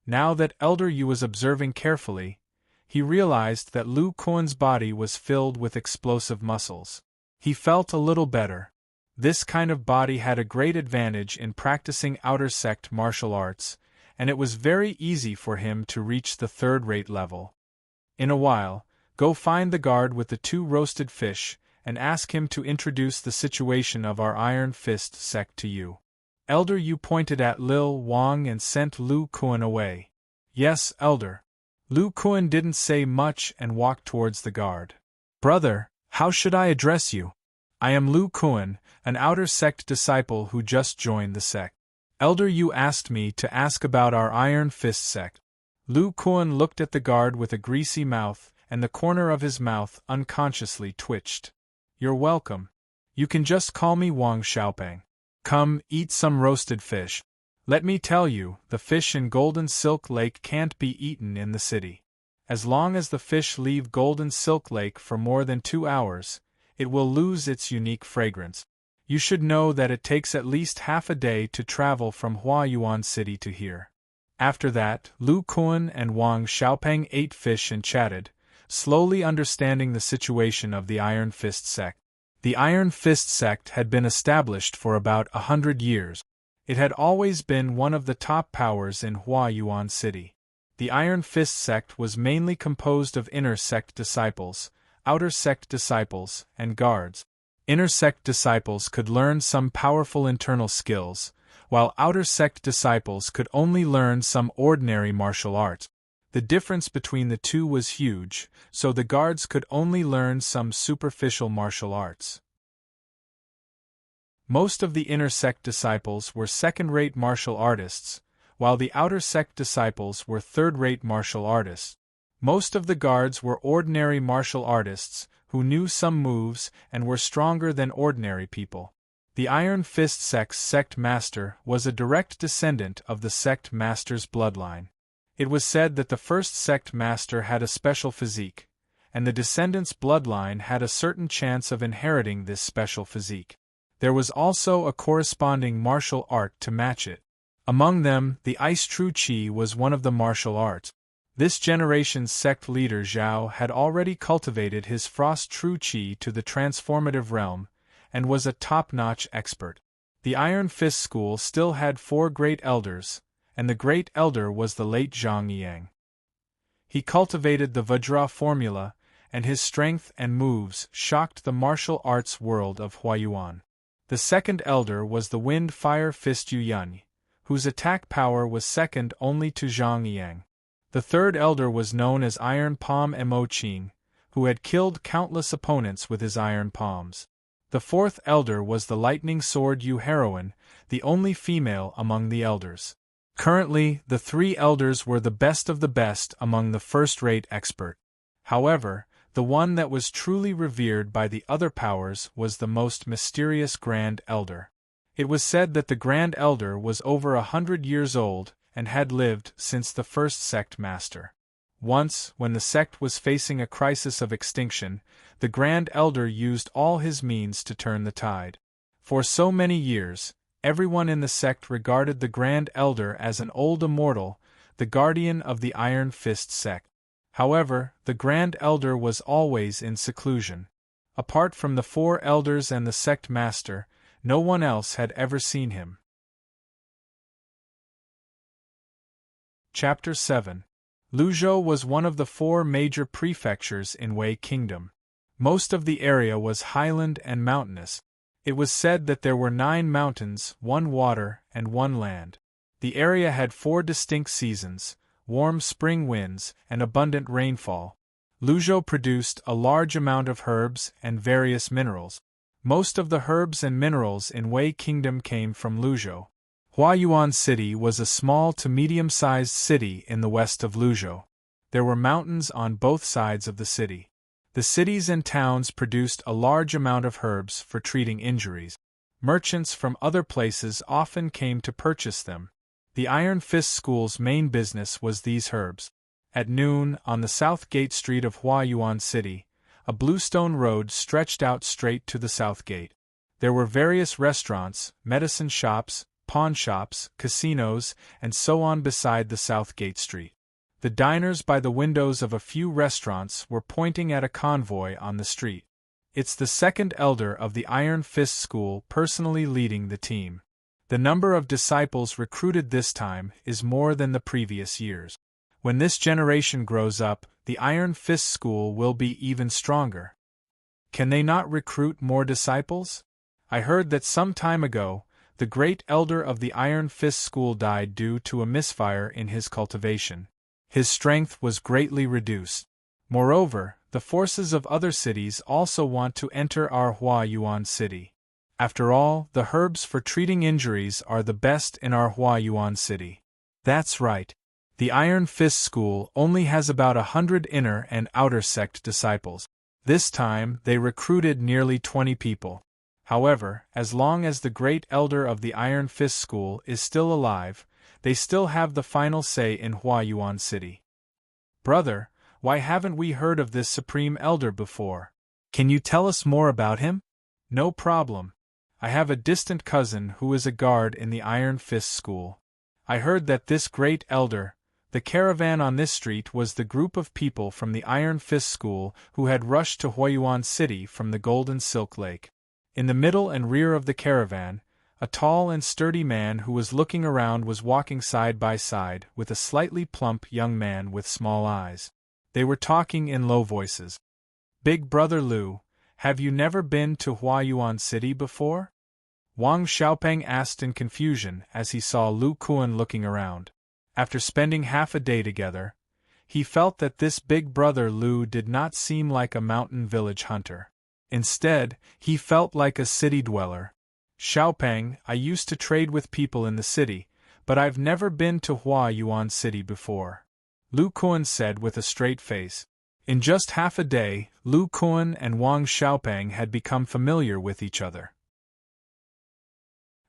Now that Elder Yu was observing carefully, he realized that Lu Kuan's body was filled with explosive muscles. He felt a little better. This kind of body had a great advantage in practicing outer sect martial arts, and it was very easy for him to reach the third-rate level. "In a while, go find the guard with the 2 roasted fish, and ask him to introduce the situation of our Iron Fist sect to you." Elder, you pointed at Lil Wang and sent Lu Kuan away. Yes, Elder. Lu Kuan didn't say much and walked towards the guard. Brother, how should I address you? I am Lu Kuan, an outer sect disciple who just joined the sect. Elder, you asked me to ask about our Iron Fist sect. Lu Kuan looked at the guard with a greasy mouth, and the corner of his mouth unconsciously twitched. You're welcome. You can just call me Wang Xiaopeng. Come, eat some roasted fish. Let me tell you, the fish in Golden Silk Lake can't be eaten in the city. As long as the fish leave Golden Silk Lake for more than 2 hours, it will lose its unique fragrance. You should know that it takes at least half a day to travel from Huayuan City to here. After that, Lu Kuan and Wang Xiaopeng ate fish and chatted, slowly understanding the situation of the Iron Fist sect. The Iron Fist sect had been established for about 100 years. It had always been one of the top powers in Huayuan City. The Iron Fist sect was mainly composed of inner sect disciples, outer sect disciples, and guards. Inner sect disciples could learn some powerful internal skills, while outer sect disciples could only learn some ordinary martial arts. The difference between the two was huge, so the guards could only learn some superficial martial arts. Most of the inner sect disciples were second-rate martial artists, while the outer sect disciples were third-rate martial artists. Most of the guards were ordinary martial artists who knew some moves and were stronger than ordinary people. The Iron Fist sect's sect master was a direct descendant of the sect master's bloodline. It was said that the first sect master had a special physique, and the descendant's bloodline had a certain chance of inheriting this special physique. There was also a corresponding martial art to match it. Among them, the Ice True Qi was one of the martial arts. This generation's sect leader Zhao had already cultivated his Frost True Qi to the transformative realm, and was a top-notch expert. The Iron Fist school still had 4 great elders, and the great elder was the late Zhang Yang. He cultivated the Vajra formula, and his strength and moves shocked the martial arts world of Huayuan. The second elder was the Wind Fire Fist Yu Yun, whose attack power was second only to Zhang Yang. The third elder was known as Iron Palm Mo Qing, who had killed countless opponents with his iron palms. The fourth elder was the Lightning Sword Yu Heroine, the only female among the elders. Currently, the 3 elders were the best of the best among the first-rate expert. However, the one that was truly revered by the other powers was the most mysterious Grand Elder. It was said that the Grand Elder was over 100 years old and had lived since the first sect master. Once, when the sect was facing a crisis of extinction, the Grand Elder used all his means to turn the tide. For so many years, everyone in the sect regarded the Grand Elder as an old immortal, the guardian of the Iron Fist sect. However, the Grand Elder was always in seclusion. Apart from the 4 elders and the sect master, no one else had ever seen him. Chapter 7. Luzhou was one of the 4 major prefectures in Wei Kingdom. Most of the area was highland and mountainous. It was said that there were 9 mountains, 1 water, and 1 land. The area had 4 distinct seasons, warm spring winds, and abundant rainfall. Luzhou produced a large amount of herbs and various minerals. Most of the herbs and minerals in Wei Kingdom came from Luzhou. Huayuan City was a small to medium-sized city in the west of Luzhou. There were mountains on both sides of the city. The cities and towns produced a large amount of herbs for treating injuries. Merchants from other places often came to purchase them. The Iron Fist School's main business was these herbs. At noon, on the south gate street of Huayuan City, a bluestone road stretched out straight to the south gate. There were various restaurants, medicine shops, pawn shops, casinos, and so on beside the south gate street. The diners by the windows of a few restaurants were pointing at a convoy on the street. It's the second elder of the Iron Fist School personally leading the team. The number of disciples recruited this time is more than the previous years. When this generation grows up, the Iron Fist School will be even stronger. Can they not recruit more disciples? I heard that some time ago, the great elder of the Iron Fist School died due to a misfire in his cultivation. His strength was greatly reduced. Moreover, the forces of other cities also want to enter our Huayuan city. After all, the herbs for treating injuries are the best in our Huayuan city. That's right. The Iron Fist School only has about 100 inner and outer sect disciples. This time, they recruited nearly 20 people. However, as long as the great elder of the Iron Fist School is still alive, they still have the final say in Huayuan City. Brother, why haven't we heard of this supreme elder before? Can you tell us more about him? No problem. I have a distant cousin who is a guard in the Iron Fist School. I heard that this great elder, the caravan on this street, was the group of people from the Iron Fist School who had rushed to Huayuan City from the Golden Silk Lake. In the middle and rear of the caravan, a tall and sturdy man who was looking around was walking side by side with a slightly plump young man with small eyes. They were talking in low voices. Big Brother Lu, have you never been to Huayuan City before? Wang Xiaopeng asked in confusion as he saw Lu Kuan looking around. After spending half a day together, he felt that this Big Brother Lu did not seem like a mountain village hunter. Instead, he felt like a city dweller. Xiaopeng, I used to trade with people in the city, but I've never been to Huayuan City before, Lu Kuan said with a straight face. In just half a day, Lu Kuan and Wang Xiaopeng had become familiar with each other.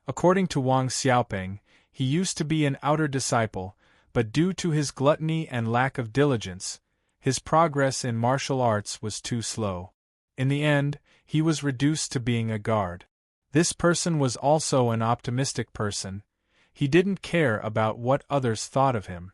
According to Wang Xiaopeng, he used to be an outer disciple, but due to his gluttony and lack of diligence, his progress in martial arts was too slow. In the end, he was reduced to being a guard. This person was also an optimistic person. He didn't care about what others thought of him.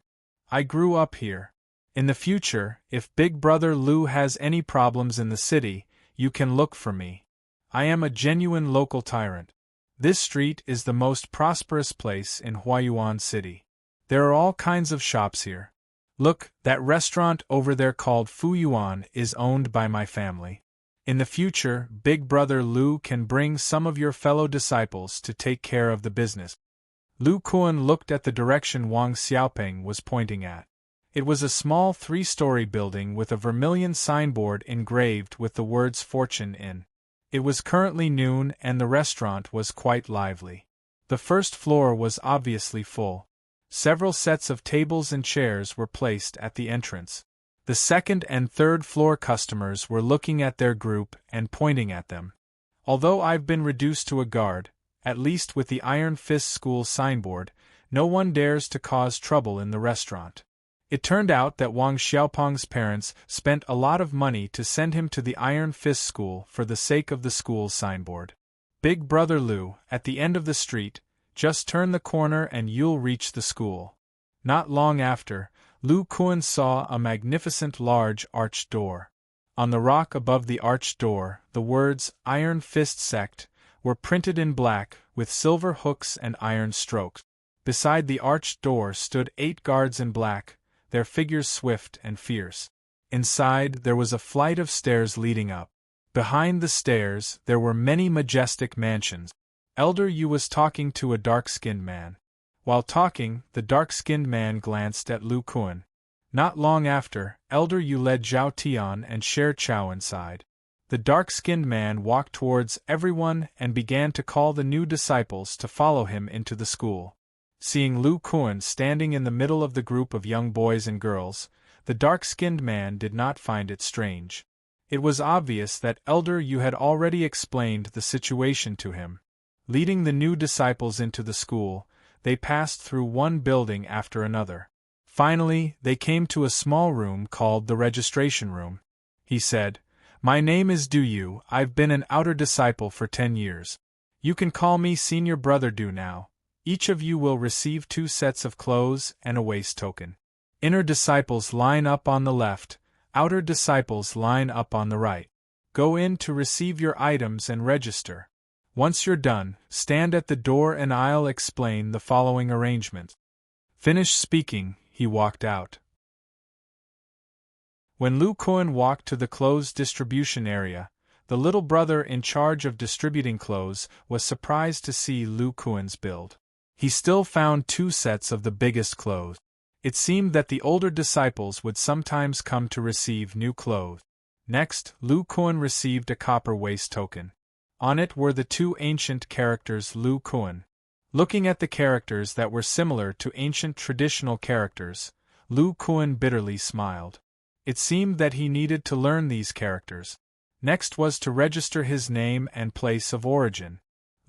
I grew up here. In the future, if Big Brother Lu has any problems in the city, you can look for me. I am a genuine local tyrant. This street is the most prosperous place in Huayuan City. There are all kinds of shops here. Look, that restaurant over there called Fu Yuan is owned by my family. In the future, Big Brother Lu can bring some of your fellow disciples to take care of the business. Lu Kuan looked at the direction Wang Xiaopeng was pointing at. It was a small 3-story building with a vermilion signboard engraved with the words Fortune in. It was currently noon and the restaurant was quite lively. The first floor was obviously full. Several sets of tables and chairs were placed at the entrance. The second and third floor customers were looking at their group and pointing at them. Although I've been reduced to a guard, at least with the Iron Fist School signboard, no one dares to cause trouble in the restaurant. It turned out that Wang Xiaopeng's parents spent a lot of money to send him to the Iron Fist School for the sake of the school's signboard. Big Brother Lu, at the end of the street, just turn the corner and you'll reach the school. Not long after, Lu Kuan saw a magnificent large arched door. On the rock above the arched door, the words Iron Fist Sect were printed in black with silver hooks and iron strokes. Beside the arched door stood 8 guards in black, their figures swift and fierce. Inside there was a flight of stairs leading up. Behind the stairs there were many majestic mansions. Elder Yu was talking to a dark-skinned man. While talking, the dark-skinned man glanced at Lu Kuan. Not long after, Elder Yu led Zhao Tian and Sher Chao inside. The dark-skinned man walked towards everyone and began to call the new disciples to follow him into the school. Seeing Lu Kuan standing in the middle of the group of young boys and girls, the dark-skinned man did not find it strange. It was obvious that Elder Yu had already explained the situation to him. Leading the new disciples into the school, they passed through one building after another. Finally, they came to a small room called the registration room. He said, "My name is Du Yu. I've been an outer disciple for 10 years. You can call me Senior Brother Du now. Each of you will receive 2 sets of clothes and a waist token. Inner disciples line up on the left, outer disciples line up on the right. Go in to receive your items and register. Once you're done, stand at the door and I'll explain the following arrangement." Finished speaking, he walked out. When Lu Kuan walked to the clothes distribution area, The little brother in charge of distributing clothes was surprised to see Lu Kuan's build. He still found 2 sets of the biggest clothes. It seemed that the older disciples would sometimes come to receive new clothes. Next, Lu Kuan received a copper waist token. On it were the 2 ancient characters Lu Kuan. Looking at the characters that were similar to ancient traditional characters, Lu Kuan bitterly smiled. It seemed that he needed to learn these characters. Next was to register his name and place of origin.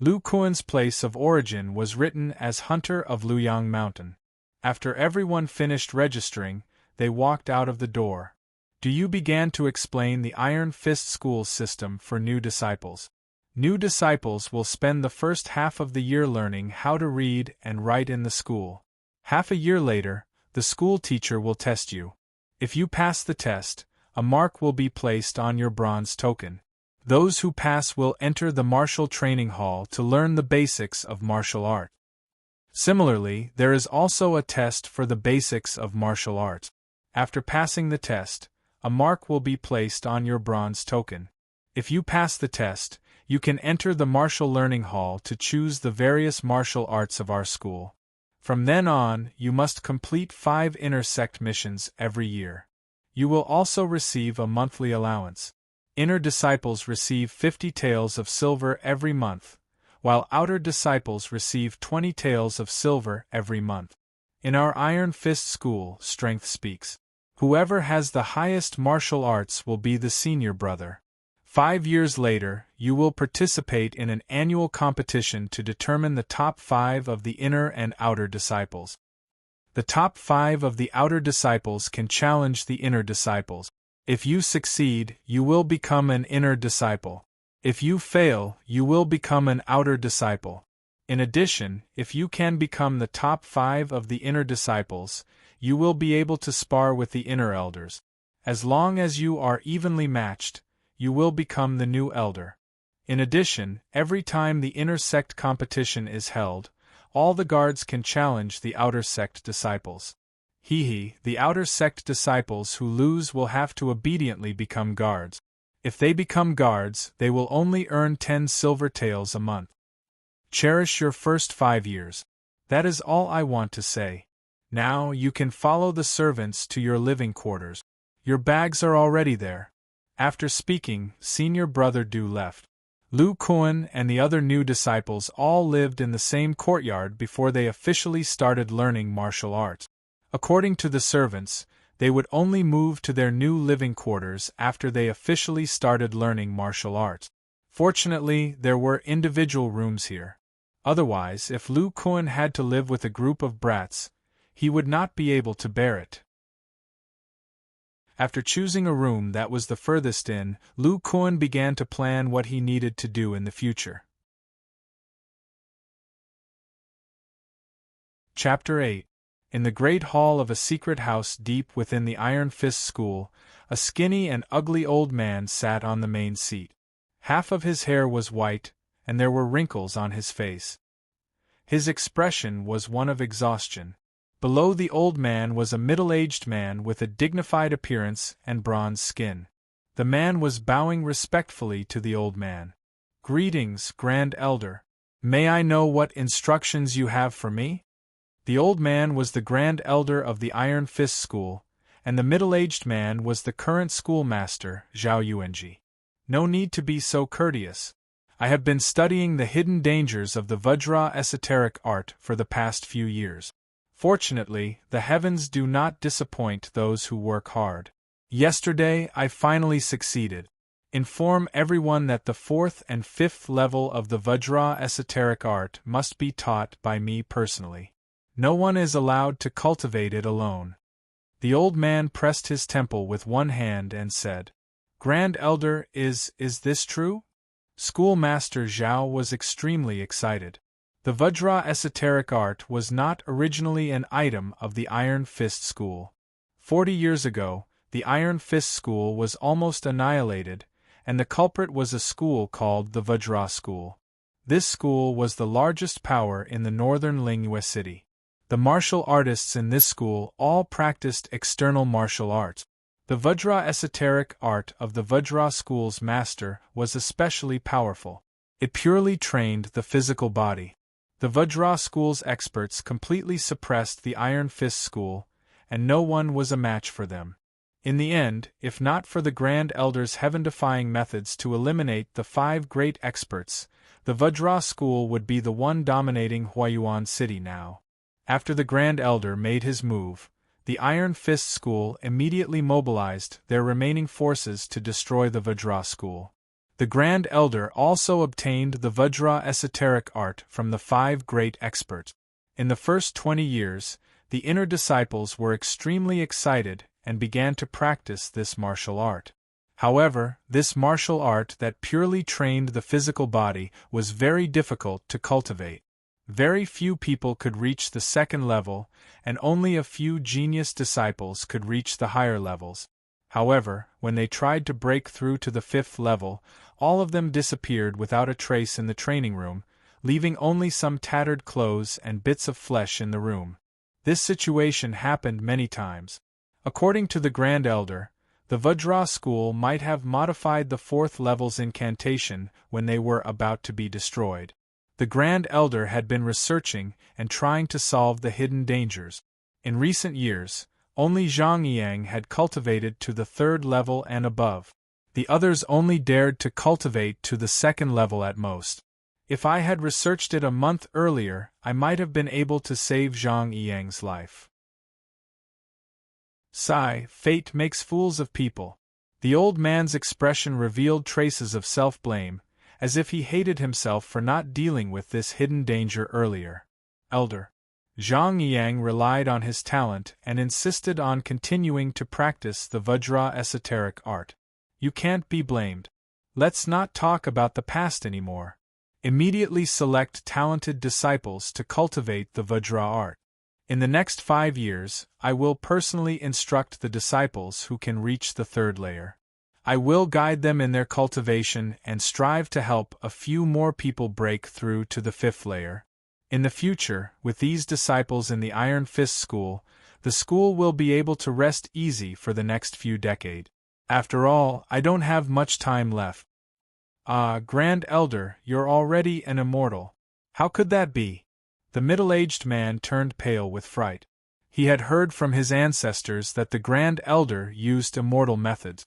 Lu Kuan's place of origin was written as Hunter of Luyang Mountain. After everyone finished registering, they walked out of the door. Du began to explain the Iron Fist School system for new disciples. New disciples will spend the first half of the year learning how to read and write in the school. Half a year later, the school teacher will test you. If you pass the test, a mark will be placed on your bronze token. Those who pass will enter the martial training hall to learn the basics of martial art. Similarly, there is also a test for the basics of martial arts. After passing the test, a mark will be placed on your bronze token. If you pass the test, you can enter the martial learning hall to choose the various martial arts of our school. From then on, you must complete 5 inner sect missions every year. You will also receive a monthly allowance. Inner disciples receive 50 taels of silver every month, while outer disciples receive 20 taels of silver every month. In our Iron Fist School, strength speaks. Whoever has the highest martial arts will be the senior brother. 5 years later, you will participate in an annual competition to determine the top 5 of the inner and outer disciples. The top 5 of the outer disciples can challenge the inner disciples. If you succeed, you will become an inner disciple. If you fail, you will become an outer disciple. In addition, if you can become the top 5 of the inner disciples, you will be able to spar with the inner elders. As long as you are evenly matched, you will become the new elder. In addition, every time the inner sect competition is held, all the guards can challenge the outer sect disciples. The outer sect disciples who lose will have to obediently become guards. If they become guards, they will only earn 10 silver taels a month. Cherish your first 5 years. That is all I want to say. Now you can follow the servants to your living quarters. Your bags are already there. After speaking, senior brother Du left. Lu Kuan and the other new disciples all lived in the same courtyard before they officially started learning martial arts. According to the servants, they would only move to their new living quarters after they officially started learning martial arts. Fortunately, there were individual rooms here. Otherwise, if Lu Kuan had to live with a group of brats, he would not be able to bear it. After choosing a room that was the furthest in, Lu Kuan began to plan what he needed to do in the future. Chapter 8. In the great hall of a secret house deep within the Iron Fist School, a skinny and ugly old man sat on the main seat. Half of his hair was white, and there were wrinkles on his face. His expression was one of exhaustion. Below the old man was a middle-aged man with a dignified appearance and bronze skin. The man was bowing respectfully to the old man. "Greetings, Grand Elder. May I know what instructions you have for me?" The old man was the Grand Elder of the Iron Fist School, and the middle-aged man was the current schoolmaster, Zhao Yuanji. "No need to be so courteous. I have been studying the hidden dangers of the Vajra esoteric art for the past few years. Fortunately, the heavens do not disappoint those who work hard. Yesterday, I finally succeeded. Inform everyone that the 4th and 5th level of the Vajra esoteric art must be taught by me personally. No one is allowed to cultivate it alone." The old man pressed his temple with one hand and said, "Grand Elder, is this true?" Schoolmaster Zhao was extremely excited. The Vajra esoteric art was not originally an item of the Iron Fist School. 40 years ago, the Iron Fist School was almost annihilated, and the culprit was a school called the Vajra School. This school was the largest power in the northern Lingyue city. The martial artists in this school all practiced external martial arts. The Vajra esoteric art of the Vajra school's master was especially powerful. It purely trained the physical body. The Vajra school's experts completely suppressed the Iron Fist school, and no one was a match for them. In the end, if not for the Grand Elder's heaven-defying methods to eliminate the 5 great experts, the Vajra school would be the one dominating Huayuan City now. After the Grand Elder made his move, the Iron Fist school immediately mobilized their remaining forces to destroy the Vajra school. The Grand Elder also obtained the Vajra esoteric art from the 5 great experts. In the first 20 years, the inner disciples were extremely excited and began to practice this martial art. However, this martial art that purely trained the physical body was very difficult to cultivate. Very few people could reach the 2nd level, and only a few genius disciples could reach the higher levels. However, when they tried to break through to the 5th level, all of them disappeared without a trace in the training room, leaving only some tattered clothes and bits of flesh in the room. This situation happened many times. According to the Grand Elder, the Vajra school might have modified the 4th level's incantation when they were about to be destroyed. The Grand Elder had been researching and trying to solve the hidden dangers. In recent years, only Zhang Yang had cultivated to the 3rd level and above. The others only dared to cultivate to the 2nd level at most. If I had researched it a month earlier, I might have been able to save Zhang Yang's life. Sigh, fate makes fools of people. The old man's expression revealed traces of self-blame, as if he hated himself for not dealing with this hidden danger earlier. Elder. Zhang Yang relied on his talent and insisted on continuing to practice the Vajra esoteric art. You can't be blamed. Let's not talk about the past anymore. Immediately select talented disciples to cultivate the Vajra art. In the next 5 years, I will personally instruct the disciples who can reach the 3rd layer. I will guide them in their cultivation and strive to help a few more people break through to the 5th layer. In the future, with these disciples in the Iron Fist school, the school will be able to rest easy for the next few decades. After all, I don't have much time left. Ah, Grand Elder, you're already an immortal. How could that be? The middle-aged man turned pale with fright. He had heard from his ancestors that the Grand Elder used immortal methods.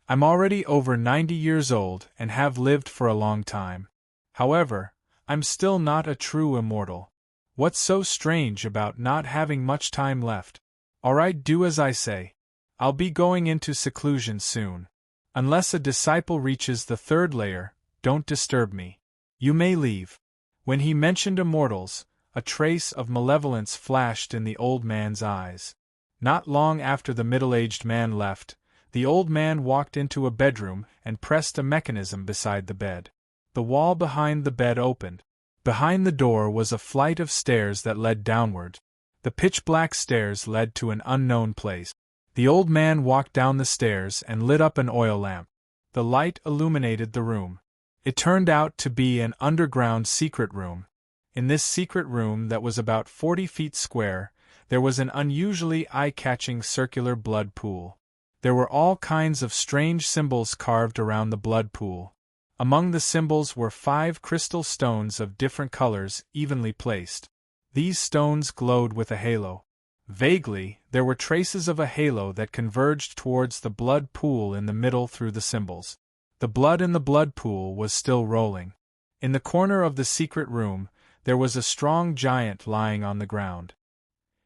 I'm already over 90 years old and have lived for a long time. However, I'm still not a true immortal. What's so strange about not having much time left? Alright, do as I say. I'll be going into seclusion soon. Unless a disciple reaches the 3rd layer, don't disturb me. You may leave. When he mentioned immortals, a trace of malevolence flashed in the old man's eyes. Not long after the middle-aged man left, the old man walked into a bedroom and pressed a mechanism beside the bed. The wall behind the bed opened. Behind the door was a flight of stairs that led downward. The pitch-black stairs led to an unknown place. The old man walked down the stairs and lit up an oil lamp. The light illuminated the room. It turned out to be an underground secret room. In this secret room that was about 40 feet square, there was an unusually eye-catching circular blood pool. There were all kinds of strange symbols carved around the blood pool. Among the symbols were 5 crystal stones of different colors evenly placed. These stones glowed with a halo. Vaguely, there were traces of a halo that converged towards the blood pool in the middle through the symbols. The blood in the blood pool was still rolling. In the corner of the secret room, there was a strong giant lying on the ground.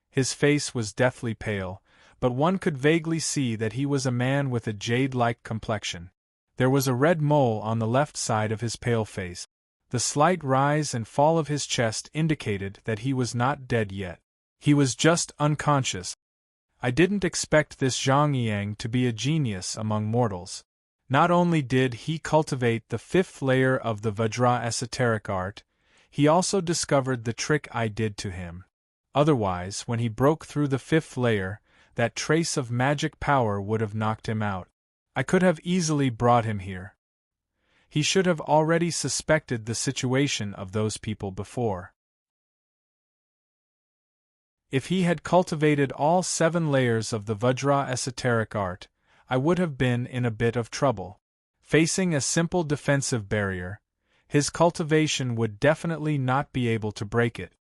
His face was deathly pale, but one could vaguely see that he was a man with a jade-like complexion. There was a red mole on the left side of his pale face. The slight rise and fall of his chest indicated that he was not dead yet. He was just unconscious. I didn't expect this Zhang Yang to be a genius among mortals. Not only did he cultivate the 5th layer of the Vajra esoteric art, he also discovered the trick I did to him. Otherwise, when he broke through the 5th layer, that trace of magic power would have knocked him out. I could have easily brought him here. He should have already suspected the situation of those people before. If he had cultivated all 7 layers of the Vajra esoteric art, I would have been in a bit of trouble. Facing a simple defensive barrier, his cultivation would definitely not be able to break it.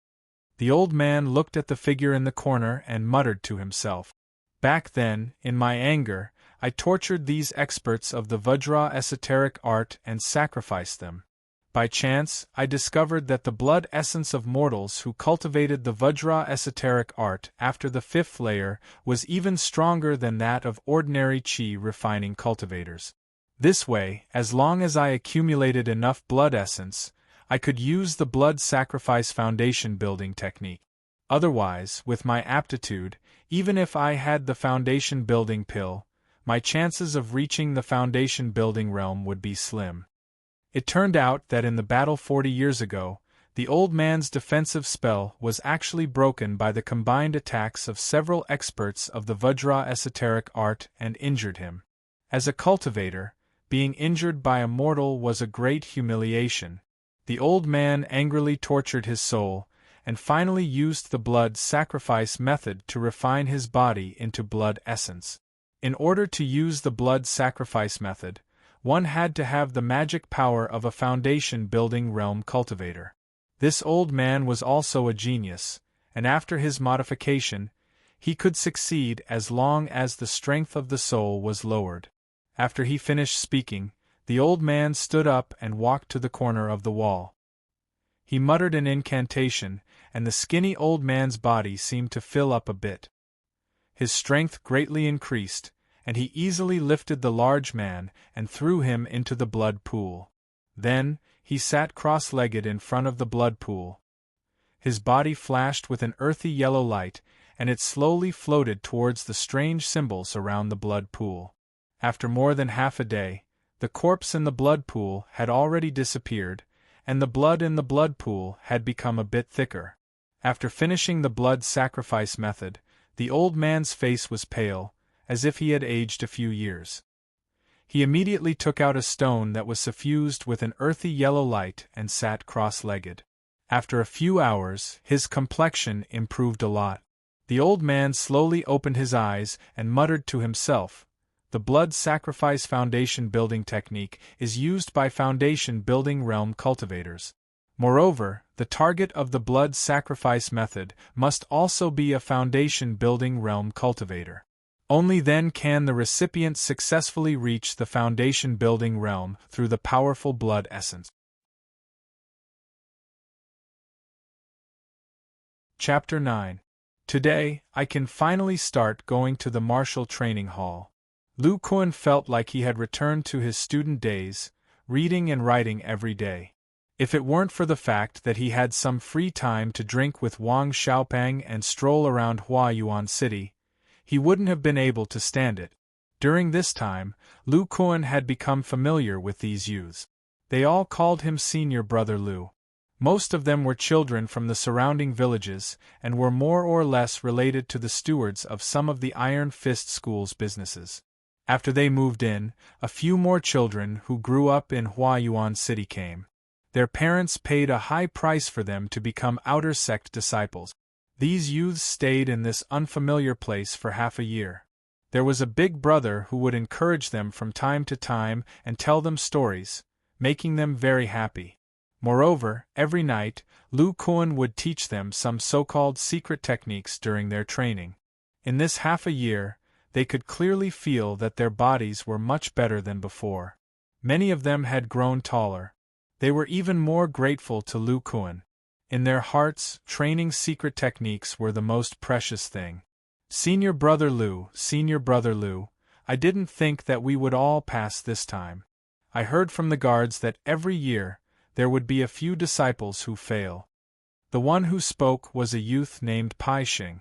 The old man looked at the figure in the corner and muttered to himself. Back then, in my anger, I tortured these experts of the Vajra esoteric art and sacrificed them. By chance, I discovered that the blood essence of mortals who cultivated the Vajra esoteric art after the 5th layer was even stronger than that of ordinary chi refining cultivators. This way, as long as I accumulated enough blood essence, I could use the blood sacrifice foundation building technique. Otherwise, with my aptitude, even if I had the foundation building pill, my chances of reaching the foundation building realm would be slim. It turned out that in the battle 40 years ago, the old man's defensive spell was actually broken by the combined attacks of several experts of the Vajra esoteric art and injured him. As a cultivator, being injured by a mortal was a great humiliation. The old man angrily tortured his soul, and finally used the blood sacrifice method to refine his body into blood essence. In order to use the blood sacrifice method, one had to have the magic power of a foundation-building realm cultivator. This old man was also a genius, and after his modification, he could succeed as long as the strength of the soul was lowered. After he finished speaking, the old man stood up and walked to the corner of the wall. He muttered an incantation, and the skinny old man's body seemed to fill up a bit. His strength greatly increased, and he easily lifted the large man and threw him into the blood pool. Then, he sat cross-legged in front of the blood pool. His body flashed with an earthy yellow light, and it slowly floated towards the strange symbols around the blood pool. After more than half a day, the corpse in the blood pool had already disappeared, and the blood in the blood pool had become a bit thicker. After finishing the blood sacrifice method, the old man's face was pale, as if he had aged a few years. He immediately took out a stone that was suffused with an earthy yellow light and sat cross-legged. After a few hours, his complexion improved a lot. The old man slowly opened his eyes and muttered to himself, "The blood sacrifice foundation building technique is used by foundation building realm cultivators. Moreover, the target of the blood sacrifice method must also be a foundation building realm cultivator. Only then can the recipient successfully reach the foundation building realm through the powerful blood essence." Chapter 9. Today, I can finally start going to the martial training hall. Lu Kuan felt like he had returned to his student days, reading and writing every day. If it weren't for the fact that he had some free time to drink with Wang Xiaopang and stroll around Huayuan City, he wouldn't have been able to stand it. During this time, Lu Kuan had become familiar with these youths. They all called him Senior Brother Lu. Most of them were children from the surrounding villages and were more or less related to the stewards of some of the Iron Fist School's businesses. After they moved in, a few more children who grew up in Huayuan City came. Their parents paid a high price for them to become outer sect disciples. These youths stayed in this unfamiliar place for half a year. There was a big brother who would encourage them from time to time and tell them stories, making them very happy. Moreover, every night, Lu Kuan would teach them some so-called secret techniques during their training. In this half a year, they could clearly feel that their bodies were much better than before. Many of them had grown taller. They were even more grateful to Lu Kuan. In their hearts, training secret techniques were the most precious thing. Senior Brother Lu, I didn't think that we would all pass this time. I heard from the guards that every year, there would be a few disciples who fail. The one who spoke was a youth named Pai Xing.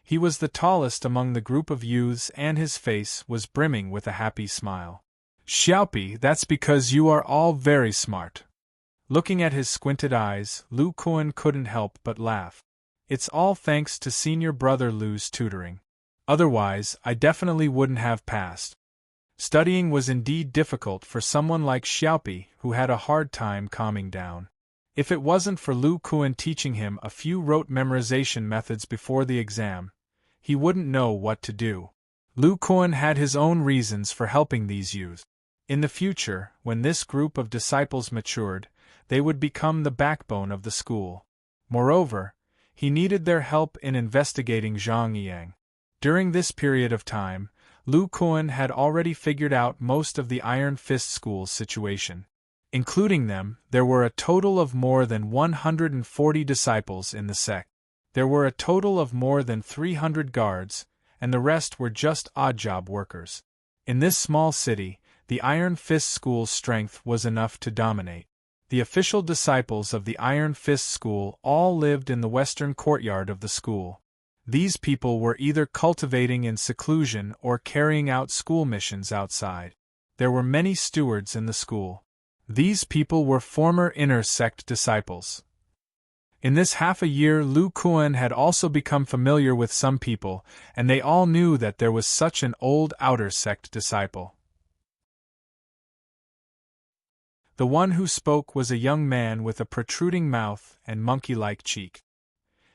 He was the tallest among the group of youths and his face was brimming with a happy smile. "Xiaopi, that's because you are all very smart." Looking at his squinted eyes, Lu Kuan couldn't help but laugh. "It's all thanks to Senior Brother Lu's tutoring. Otherwise, I definitely wouldn't have passed." Studying was indeed difficult for someone like Xiaopi who had a hard time calming down. If it wasn't for Lu Kuan teaching him a few rote memorization methods before the exam, he wouldn't know what to do. Lu Kuan had his own reasons for helping these youths. In the future, when this group of disciples matured, they would become the backbone of the school. Moreover, he needed their help in investigating Zhang Yang. During this period of time, Lu Kuan had already figured out most of the Iron Fist School's situation. Including them, there were a total of more than 140 disciples in the sect. There were a total of more than 300 guards, and the rest were just odd-job workers. In this small city, the Iron Fist School's strength was enough to dominate. The official disciples of the Iron Fist School all lived in the western courtyard of the school. These people were either cultivating in seclusion or carrying out school missions outside. There were many stewards in the school. These people were former inner sect disciples. In this half a year, Lu Kuan had also become familiar with some people, and they all knew that there was such an old outer sect disciple. The one who spoke was a young man with a protruding mouth and monkey-like cheek.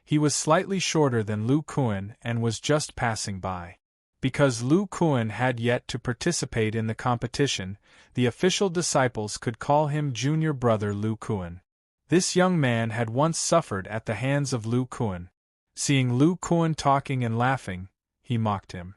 He was slightly shorter than Lu Kuan and was just passing by. Because Lu Kuan had yet to participate in the competition, the official disciples could call him Junior Brother Lu Kuan. This young man had once suffered at the hands of Lu Kuan. Seeing Lu Kuan talking and laughing, he mocked him.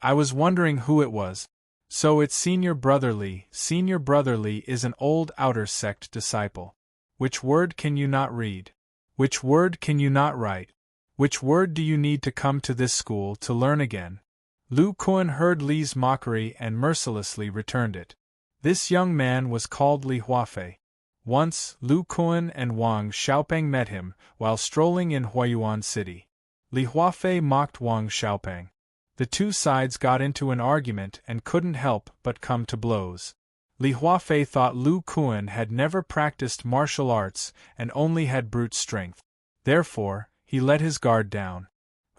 "I was wondering who it was. So it's Senior Brother Li. Senior Brother Li is an old outer sect disciple. Which word can you not read? Which word can you not write? Which word do you need to come to this school to learn again?" Lu Kuan heard Li's mockery and mercilessly returned it. This young man was called Li Huafei. Once, Lu Kuan and Wang Xiaopeng met him while strolling in Huayuan City. Li Huafei mocked Wang Xiaopeng. The two sides got into an argument and couldn't help but come to blows. Li Huafei thought Lu Kuan had never practiced martial arts and only had brute strength. Therefore, he let his guard down.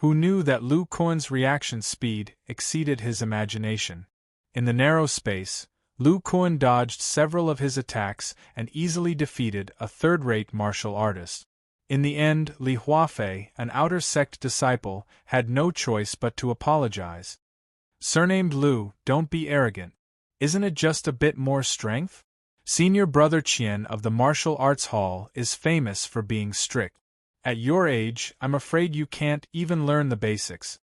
Who knew that Lu Kuan's reaction speed exceeded his imagination? In the narrow space, Lu Kuan dodged several of his attacks and easily defeated a third-rate martial artist. In the end, Li Huafei, an outer sect disciple, had no choice but to apologize. "Surnamed Lu, don't be arrogant. Isn't it just a bit more strength? Senior Brother Qian of the Martial Arts Hall is famous for being strict. At your age, I'm afraid you can't even learn the basics."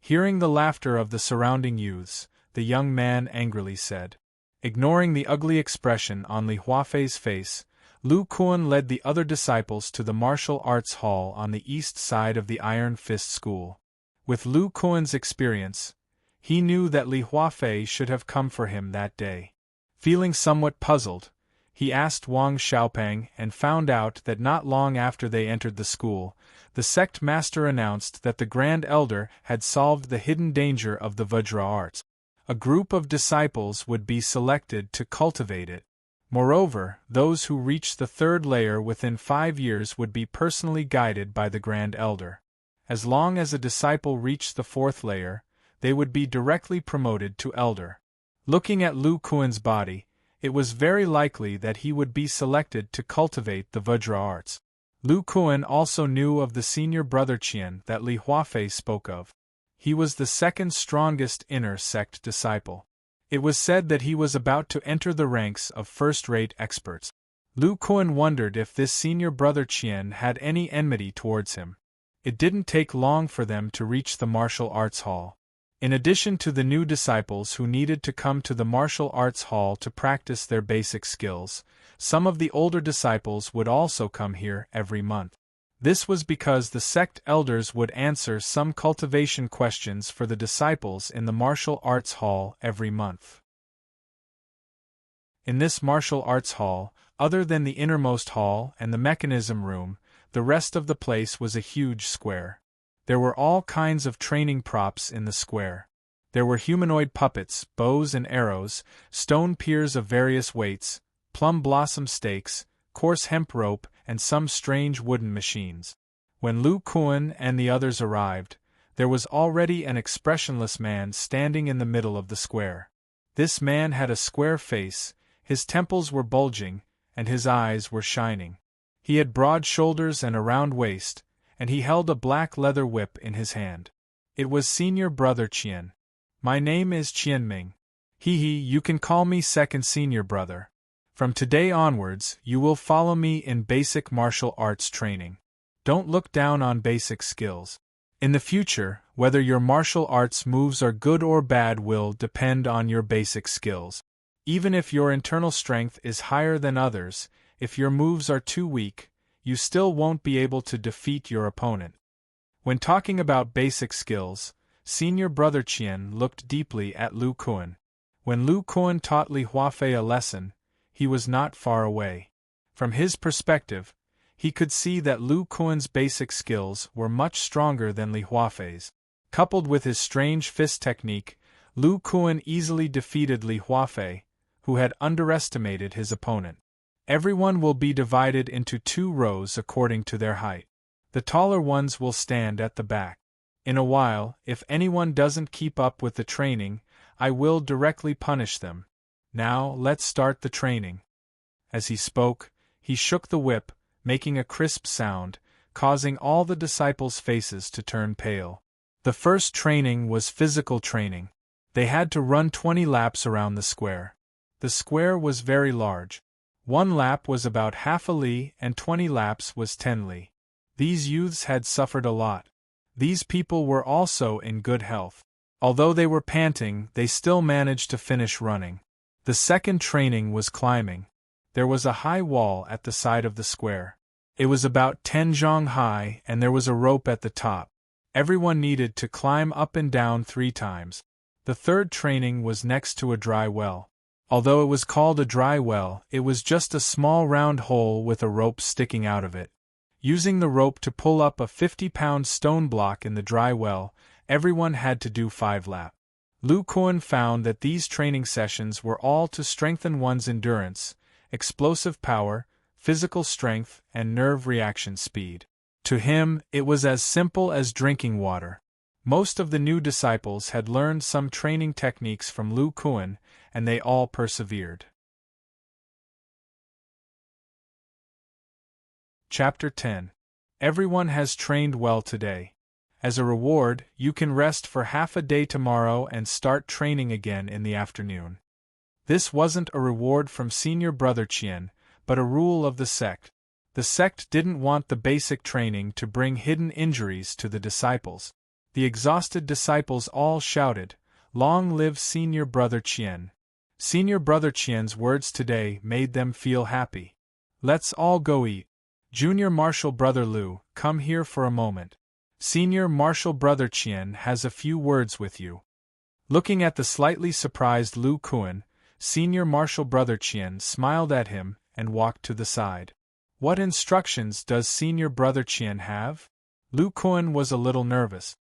Hearing the laughter of the surrounding youths, the young man angrily said. Ignoring the ugly expression on Li Huafei's face, Lu Kuan led the other disciples to the Martial Arts Hall on the east side of the Iron Fist School. With Lu Kuan's experience, he knew that Li Huafei should have come for him that day. Feeling somewhat puzzled, he asked Wang Xiaopeng and found out that not long after they entered the school, the sect master announced that the Grand Elder had solved the hidden danger of the Vajra arts. A group of disciples would be selected to cultivate it. Moreover, those who reached the third layer within 5 years would be personally guided by the Grand Elder. As long as a disciple reached the fourth layer, they would be directly promoted to Elder. Looking at Lu Kuan's body, it was very likely that he would be selected to cultivate the Vajra arts. Lu Kuan also knew of the Senior Brother Qian that Li Huafei spoke of. He was the second strongest inner sect disciple. It was said that he was about to enter the ranks of first-rate experts. Lu Kuan wondered if this Senior Brother Qian had any enmity towards him. It didn't take long for them to reach the martial arts hall. In addition to the new disciples who needed to come to the martial arts hall to practice their basic skills, some of the older disciples would also come here every month. This was because the sect elders would answer some cultivation questions for the disciples in the martial arts hall every month. In this martial arts hall, other than the innermost hall and the mechanism room, the rest of the place was a huge square. There were all kinds of training props in the square. There were humanoid puppets, bows and arrows, stone piers of various weights, plum blossom stakes, coarse hemp rope, and some strange wooden machines. When Lu Kuan and the others arrived, there was already an expressionless man standing in the middle of the square. This man had a square face, his temples were bulging, and his eyes were shining. He had broad shoulders and a round waist, and he held a black leather whip in his hand. It was Senior Brother Qian. My name is Qianming. You can call me second senior brother. From today onwards, you will follow me in basic martial arts training. Don't look down on basic skills. In the future, whether your martial arts moves are good or bad will depend on your basic skills. Even if your internal strength is higher than others, if your moves are too weak, you still won't be able to defeat your opponent. When talking about basic skills, senior brother Qian looked deeply at Lu Kuan. When Lu Kuan taught Li Huafei a lesson, he was not far away. From his perspective, he could see that Lu Kuan's basic skills were much stronger than Li Huafei's. Coupled with his strange fist technique, Lu Kuan easily defeated Li Huafei, who had underestimated his opponent. Everyone will be divided into 2 rows according to their height. The taller ones will stand at the back. In a while, if anyone doesn't keep up with the training, I will directly punish them. Now, let's start the training. As he spoke, he shook the whip, making a crisp sound, causing all the disciples' faces to turn pale. The first training was physical training. They had to run 20 laps around the square. The square was very large. 1 lap was about half a li and 20 laps was 10 li. These youths had suffered a lot. These people were also in good health. Although they were panting, they still managed to finish running. The second training was climbing. There was a high wall at the side of the square. It was about 10 zhong high and there was a rope at the top. Everyone needed to climb up and down 3 times. The third training was next to a dry well. Although it was called a dry well, it was just a small round hole with a rope sticking out of it. Using the rope to pull up a 50-pound stone block in the dry well, everyone had to do 5 laps. Lu Kuan found that these training sessions were all to strengthen one's endurance, explosive power, physical strength, and nerve reaction speed. To him, it was as simple as drinking water. Most of the new disciples had learned some training techniques from Lu Kuan, and they all persevered. Chapter 10. Everyone has trained well today. As a reward, you can rest for half a day tomorrow and start training again in the afternoon. This wasn't a reward from senior brother Qian, but a rule of the sect. The sect didn't want the basic training to bring hidden injuries to the disciples. The exhausted disciples all shouted, "Long live senior brother Qian!" Senior brother Qian's words today made them feel happy. "Let's all go eat. Junior martial brother Lu, come here for a moment. Senior martial brother Qian has a few words with you." Looking at the slightly surprised Lu Kuan, senior martial brother Qian smiled at him and walked to the side. "What instructions does senior brother Qian have?" Lu Kuan was a little nervous.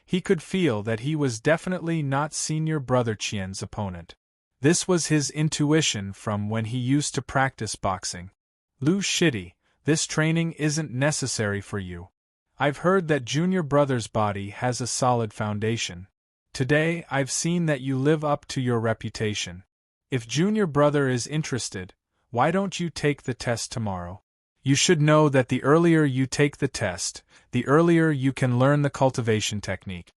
He could feel that he was definitely not senior brother Qian's opponent. This was his intuition from when he used to practice boxing. "Lu Shitty, this training isn't necessary for you. I've heard that junior brother's body has a solid foundation. Today I've seen that you live up to your reputation. If junior brother is interested, why don't you take the test tomorrow? You should know that the earlier you take the test, the earlier you can learn the cultivation technique."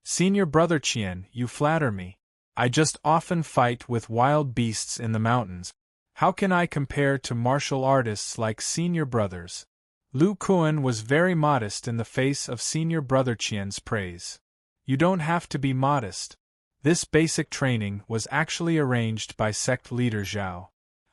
"Senior brother Qian, you flatter me. I just often fight with wild beasts in the mountains. How can I compare to martial artists like senior brothers?" Lu Kuan was very modest in the face of senior brother Qian's praise. "You don't have to be modest. This basic training was actually arranged by sect leader Zhao.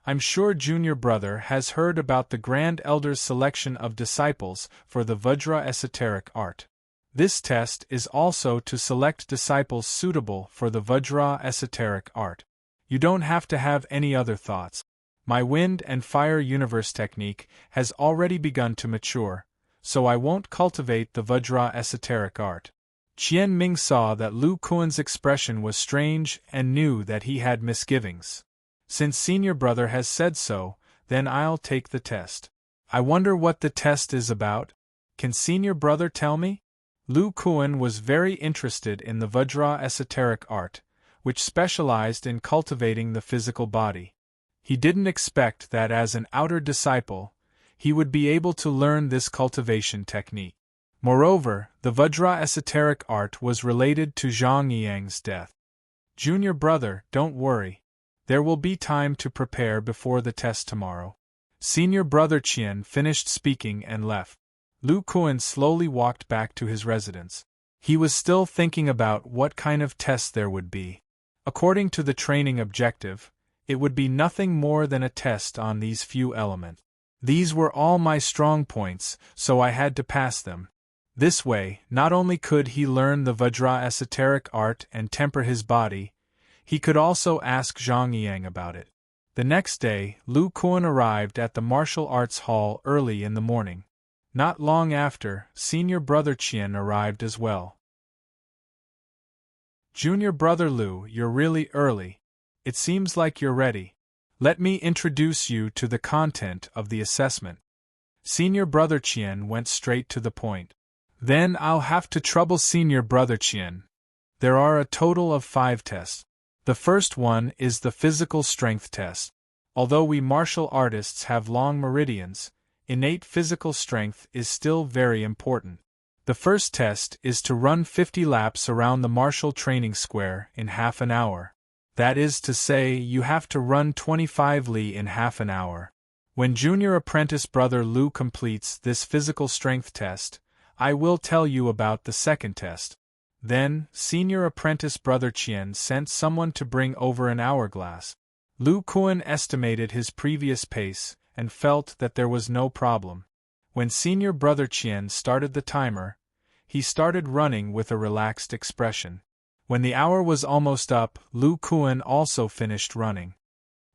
I'm sure junior brother has heard about the Grand Elder's selection of disciples for the Vajra esoteric art. This test is also to select disciples suitable for the Vajra esoteric art. You don't have to have any other thoughts. My wind and fire universe technique has already begun to mature, so I won't cultivate the Vajra esoteric art." Qian Ming saw that Lu Kuan's expression was strange and knew that he had misgivings. "Since senior brother has said so, then I'll take the test. I wonder what the test is about? Can senior brother tell me?" Lu Kuan was very interested in the Vajra esoteric art, which specialized in cultivating the physical body. He didn't expect that as an outer disciple, he would be able to learn this cultivation technique. Moreover, the Vajra esoteric art was related to Zhang Yang's death. Junior brother, don't worry. There will be time to prepare before the test tomorrow. Senior brother Qian finished speaking and left. Lu Kuan slowly walked back to his residence. He was still thinking about what kind of test there would be. According to the training objective, it would be nothing more than a test on these few elements. These were all my strong points, so I had to pass them. This way, not only could he learn the Vajra esoteric art and temper his body, he could also ask Zhang Yang about it. The next day, Lu Kuan arrived at the martial arts hall early in the morning. Not long after, senior brother Qian arrived as well. Junior brother Lu, you're really early. It seems like you're ready. Let me introduce you to the content of the assessment. Senior brother Qian went straight to the point. Then I'll have to trouble senior brother Qian. There are a total of 5 tests. The first one is the physical strength test. Although we martial artists have long meridians, innate physical strength is still very important. The first test is to run 50 laps around the martial training square in half an hour. That is to say, you have to run 25 li in half an hour. When junior apprentice brother Lu completes this physical strength test, I will tell you about the second test. Then, senior apprentice brother Qian sent someone to bring over an hourglass. Lu Kuan estimated his previous pace and felt that there was no problem. When senior brother Qian started the timer, he started running with a relaxed expression. When the hour was almost up, Lu Kuan also finished running.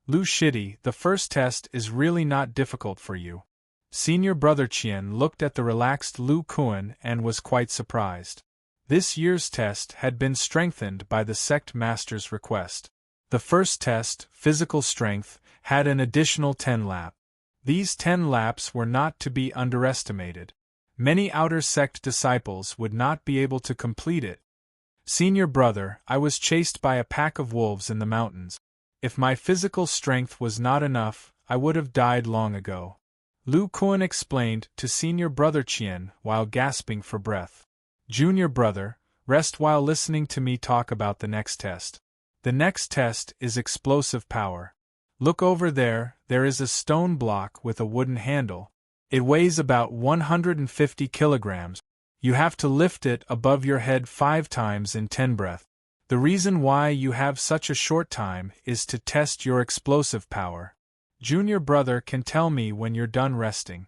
Lu Shidi, the first test is really not difficult for you. Senior brother Qian looked at the relaxed Lu Kuan and was quite surprised. This year's test had been strengthened by the sect master's request. The first test, physical strength, had an additional 10 laps. These 10 laps were not to be underestimated. Many outer sect disciples would not be able to complete it. Senior brother, I was chased by a pack of wolves in the mountains. If my physical strength was not enough, I would have died long ago. Lu Kuan explained to senior brother Qian while gasping for breath. Junior brother, rest while listening to me talk about the next test. The next test is explosive power. Look over there, there is a stone block with a wooden handle. It weighs about 150 kilograms. You have to lift it above your head 5 times in 10 breaths. The reason why you have such a short time is to test your explosive power. Junior brother can tell me when you're done resting.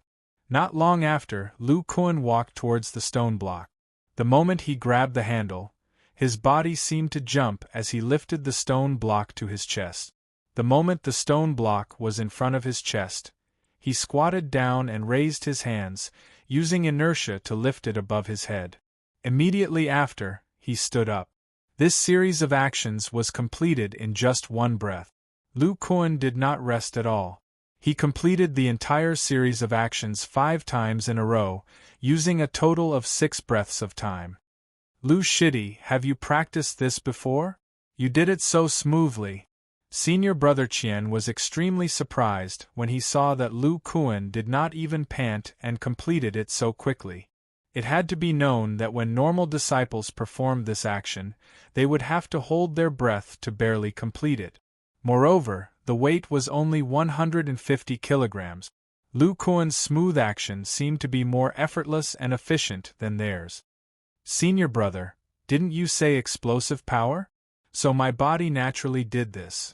Not long after, Lu Kuan walked towards the stone block. The moment he grabbed the handle, his body seemed to jump as he lifted the stone block to his chest. The moment the stone block was in front of his chest, he squatted down and raised his hands, using inertia to lift it above his head. Immediately after, he stood up. This series of actions was completed in just 1 breath. Lu Kuan did not rest at all. He completed the entire series of actions 5 times in a row, using a total of 6 breaths of time. Lu Shidi, have you practiced this before? You did it so smoothly. Senior brother Qian was extremely surprised when he saw that Lu Kuan did not even pant and completed it so quickly. It had to be known that when normal disciples performed this action, they would have to hold their breath to barely complete it. Moreover, the weight was only 150 kilograms. Lu Kuan's smooth action seemed to be more effortless and efficient than theirs. Senior brother, didn't you say explosive power? So my body naturally did this.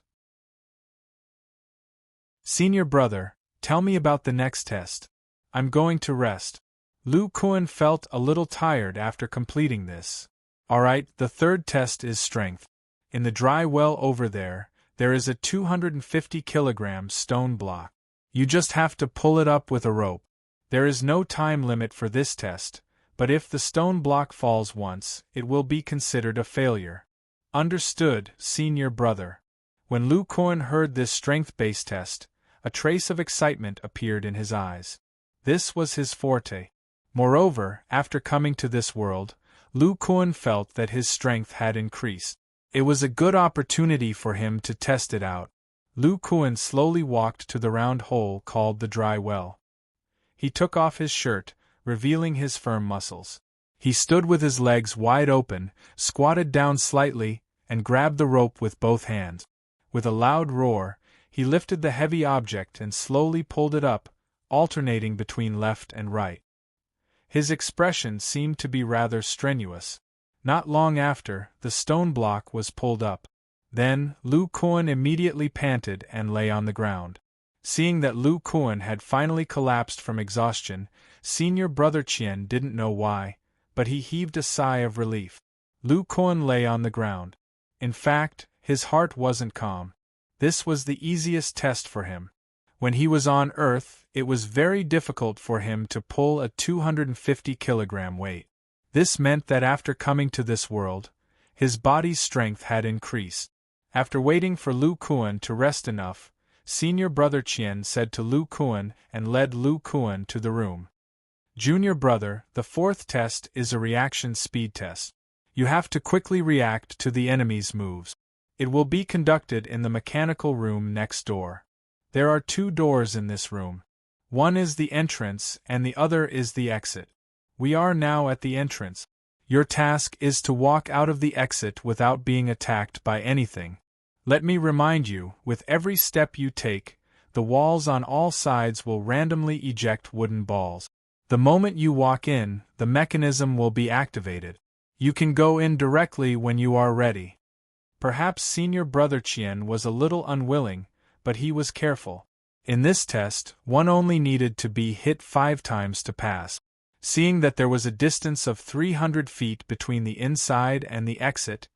Senior brother, tell me about the next test. I'm going to rest. Lu Kuan felt a little tired after completing this. Alright, the third test is strength. In the dry well over there is a 250 kilogram stone block. You just have to pull it up with a rope. There is no time limit for this test, but if the stone block falls once, it will be considered a failure. Understood, senior brother. When Lu Kuan heard this strength-based test, a trace of excitement appeared in his eyes. This was his forte. Moreover, after coming to this world, Lu Kuan felt that his strength had increased. It was a good opportunity for him to test it out. Lu Kuan slowly walked to the round hole called the dry well. He took off his shirt, revealing his firm muscles. He stood with his legs wide open, squatted down slightly, and grabbed the rope with both hands. With a loud roar, he lifted the heavy object and slowly pulled it up, alternating between left and right. His expression seemed to be rather strenuous. Not long after, the stone block was pulled up. Then, Lu Kuan immediately panted and lay on the ground. Seeing that Lu Kuan had finally collapsed from exhaustion, Senior Brother Chien didn't know why, but he heaved a sigh of relief. Lu Kuan lay on the ground. In fact, his heart wasn't calm. This was the easiest test for him. When he was on Earth, it was very difficult for him to pull a 250-kilogram weight. This meant that after coming to this world, his body's strength had increased. After waiting for Lu Kuan to rest enough, Senior Brother Chien said to Lu Kuan and led Lu Kuan to the room. Junior brother, the fourth test is a reaction speed test. You have to quickly react to the enemy's moves. It will be conducted in the mechanical room next door. There are 2 doors in this room. One is the entrance and the other is the exit. We are now at the entrance. Your task is to walk out of the exit without being attacked by anything. Let me remind you, with every step you take, the walls on all sides will randomly eject wooden balls. The moment you walk in, the mechanism will be activated. You can go in directly when you are ready. Perhaps Senior Brother Chien was a little unwilling, but he was careful. In this test, one only needed to be hit 5 times to pass. Seeing that there was a distance of 300 feet between the inside and the exit,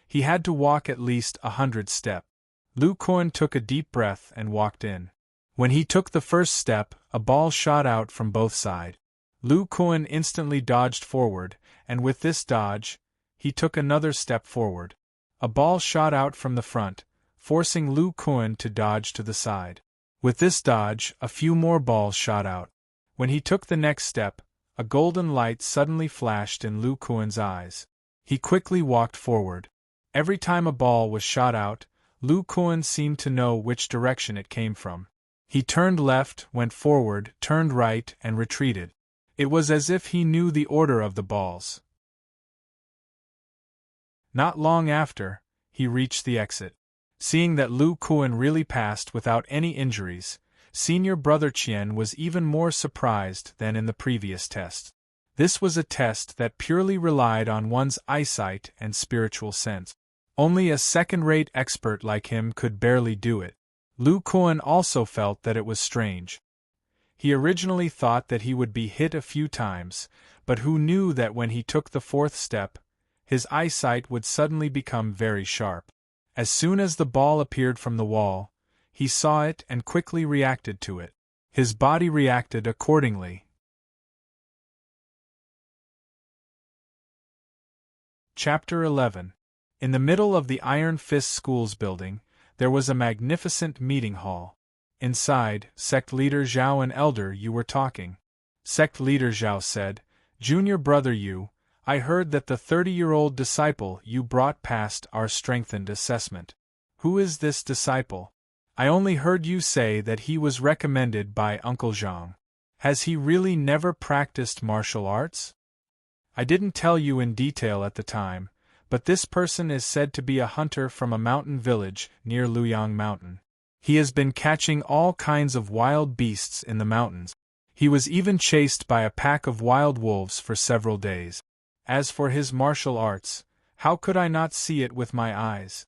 he had to walk at least 100 steps. Lu Kuan took a deep breath and walked in. When he took the first step, a ball shot out from both sides. Lu Kuan instantly dodged forward, and with this dodge, he took another step forward. A ball shot out from the front, forcing Lu Kuan to dodge to the side. With this dodge, a few more balls shot out. When he took the next step, a golden light suddenly flashed in Lu Kuan's eyes. He quickly walked forward. Every time a ball was shot out, Lu Kuan seemed to know which direction it came from. He turned left, went forward, turned right, and retreated. It was as if he knew the order of the balls. Not long after, he reached the exit. Seeing that Lu Kuan really passed without any injuries, Senior Brother Chien was even more surprised than in the previous test. This was a test that purely relied on one's eyesight and spiritual sense. Only a second-rate expert like him could barely do it. Lu Kuan also felt that it was strange. He originally thought that he would be hit a few times, but who knew that when he took the 4th step, his eyesight would suddenly become very sharp. As soon as the ball appeared from the wall, he saw it and quickly reacted to it. His body reacted accordingly. Chapter 11. In the middle of the Iron Fist Schools building, there was a magnificent meeting hall. Inside, Sect Leader Zhao and Elder Yu were talking. Sect Leader Zhao said, "Junior Brother Yu, I heard that the 30-year-old disciple you brought passed our strengthened assessment. Who is this disciple? I only heard you say that he was recommended by Uncle Zhang. Has he really never practiced martial arts? I didn't tell you in detail at the time, but this person is said to be a hunter from a mountain village near Luyang Mountain. He has been catching all kinds of wild beasts in the mountains. He was even chased by a pack of wild wolves for several days. As for his martial arts, how could I not see it with my eyes?